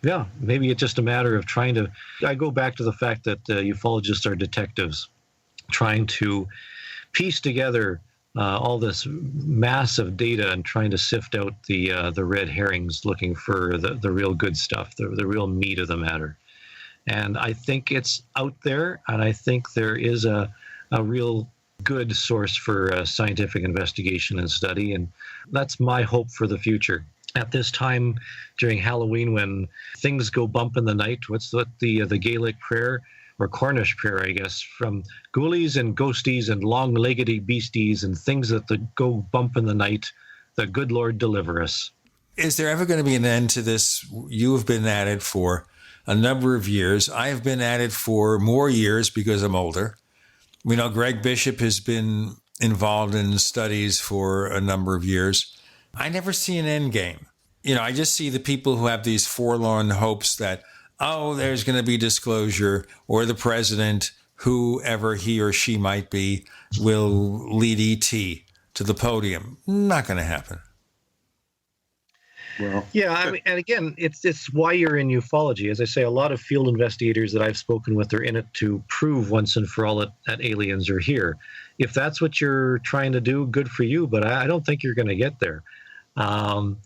Yeah, maybe it's just a matter of trying to... I go back to the fact that ufologists are detectives, trying to piece together all this massive data and trying to sift out the red herrings, looking for the real good stuff, the real meat of the matter. And I think it's out there, and I think there is a real good source for scientific investigation and study, and that's my hope for the future. At this time during Halloween, when things go bump in the night, what's the Gaelic prayer, or Cornish prayer, I guess, from ghoulies and ghosties and long-leggedy beasties and things that go bump in the night, the good Lord deliver us. Is there ever going to be an end to this? You have been at it for a number of years. I have been at it for more years because I'm older. We know Greg Bishop has been involved in studies for a number of years. I never see an end game. I just see the people who have these forlorn hopes that, there's going to be disclosure, or the president, whoever he or she might be, will lead ET to the podium. Not going to happen. Well, yeah, I mean, and again, it's why you're in ufology. As I say, a lot of field investigators that I've spoken with are in it to prove once and for all that aliens are here. If that's what you're trying to do, good for you, but I don't think you're going to get there. I'm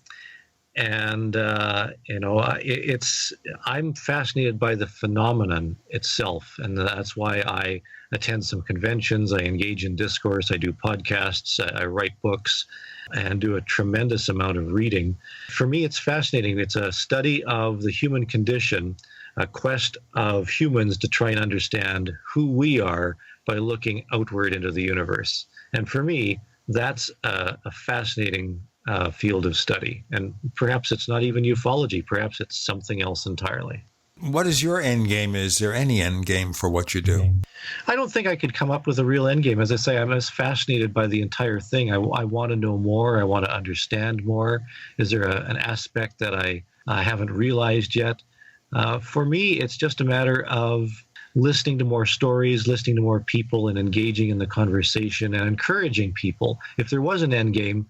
fascinated by the phenomenon itself, and that's why I attend some conventions, I engage in discourse, I do podcasts, I write books, and do a tremendous amount of reading. For me, it's fascinating. It's a study of the human condition, a quest of humans to try and understand who we are by looking outward into the universe. And for me, that's a fascinating field of study. And perhaps it's not even ufology. Perhaps it's something else entirely. What is your end game? Is there any end game for what you do? I don't think I could come up with a real end game. As I say, I'm as fascinated by the entire thing. I want to know more. I want to understand more. Is there an aspect that I haven't realized yet? For me, it's just a matter of listening to more stories, listening to more people, and engaging in the conversation and encouraging people. If there was an end game,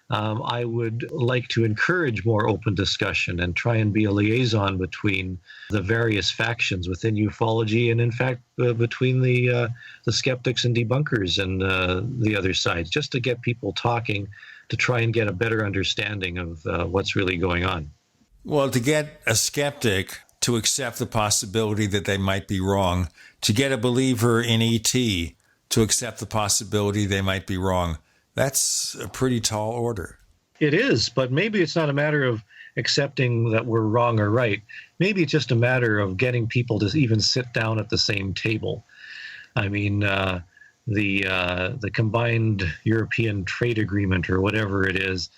I would like to encourage more open discussion and try and be a liaison between the various factions within ufology and, in fact, between the skeptics and debunkers and the other sides, just to get people talking, to try and get a better understanding of what's really going on. Well, to get a skeptic to accept the possibility that they might be wrong, to get a believer in ET to accept the possibility they might be wrong, that's a pretty tall order. It is, but maybe it's not a matter of accepting that we're wrong or right. Maybe it's just a matter of getting people to even sit down at the same table. I mean, the combined European trade agreement or whatever it is,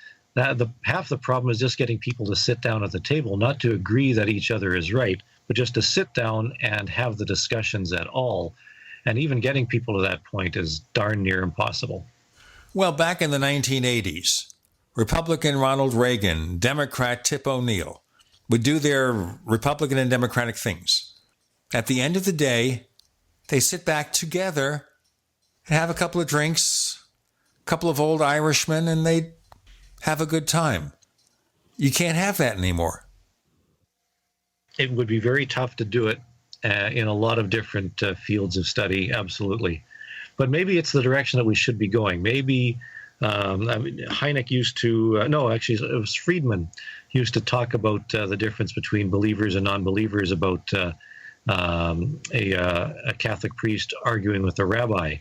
half the problem is just getting people to sit down at the table, not to agree that each other is right, but just to sit down and have the discussions at all. And even getting people to that point is darn near impossible. Well, back in the 1980s, Republican Ronald Reagan, Democrat Tip O'Neill would do their Republican and Democratic things. At the end of the day, they sit back together and have a couple of drinks, a couple of old Irishmen, and they'd have a good time. You can't have that anymore. It would be very tough to do it in a lot of different fields of study, absolutely. But maybe it's the direction that we should be going. Maybe Hynek used to, it was Friedman, used to talk about the difference between believers and non-believers, about a Catholic priest arguing with a rabbi.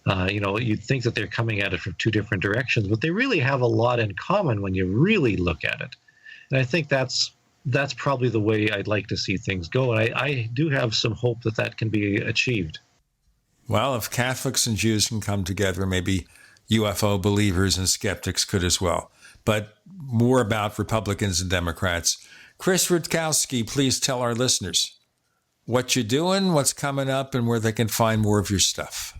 You'd think that they're coming at it from two different directions, but they really have a lot in common when you really look at it. And I think that's probably the way I'd like to see things go. And I do have some hope that can be achieved. Well, if Catholics and Jews can come together, maybe UFO believers and skeptics could as well. But more about Republicans and Democrats. Chris Rutkowski, please tell our listeners what you're doing, what's coming up, and where they can find more of your stuff.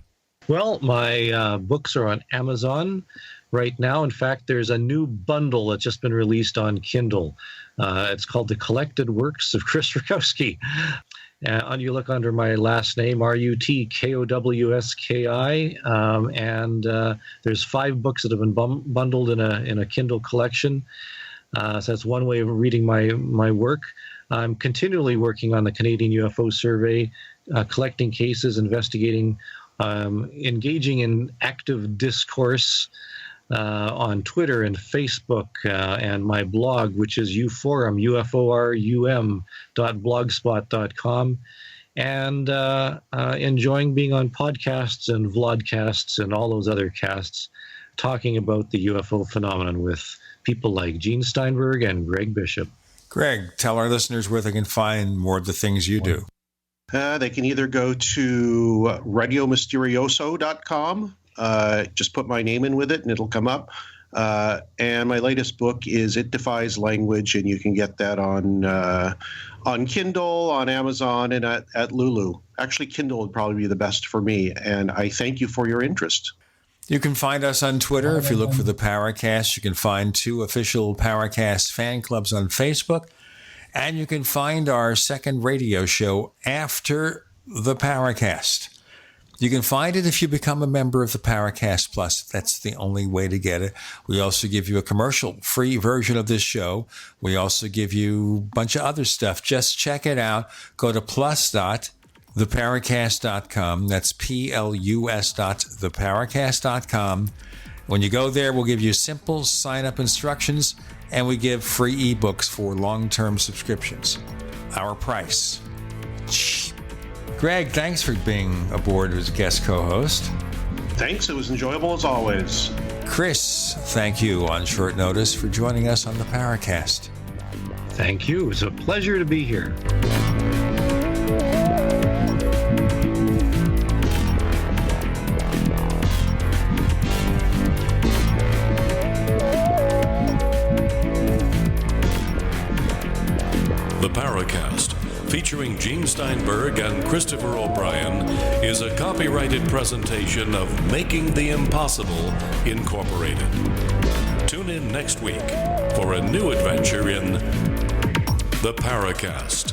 Well, my books are on Amazon right now. In fact, there's a new bundle that's just been released on Kindle. It's called The Collected Works of Chris Rutkowski. You look under my last name, Rutkowski, and there's 5 books that have been bundled in a Kindle collection. So that's one way of reading my work. I'm continually working on the Canadian UFO survey, collecting cases, investigating, engaging in active discourse on Twitter and Facebook, and my blog, which is uforum, uforum.blogspot.com, and enjoying being on podcasts and vlogcasts and all those other casts, talking about the UFO phenomenon with people like Gene Steinberg and Greg Bishop. Greg, tell our listeners where they can find more of the things you do. They can either go to radiomisterioso.com. Just put my name in with it and it'll come up. And my latest book is It Defies Language, and you can get that on Kindle, on Amazon, and at Lulu. Actually, Kindle would probably be the best for me, and I thank you for your interest. You can find us on Twitter. If you look for the Paracast, you can find 2 official Paracast fan clubs on Facebook. And you can find our second radio show after the Paracast. You can find it if you become a member of the Paracast Plus. That's the only way to get it. We also give you a commercial-free version of this show. We also give you a bunch of other stuff. Just check it out. Go to plus.theparacast.com. That's plus.theparacast.com. When you go there, we'll give you simple sign-up instructions, and we give free ebooks for long-term subscriptions. Our price. Greg, thanks for being aboard as guest co-host. Thanks. It was enjoyable as always. Chris, thank you on short notice for joining us on the Paracast. Thank you. It was a pleasure to be here. The Paracast, featuring Gene Steinberg and Christopher O'Brien, is a copyrighted presentation of Making the Impossible, Incorporated. Tune in next week for a new adventure in The Paracast.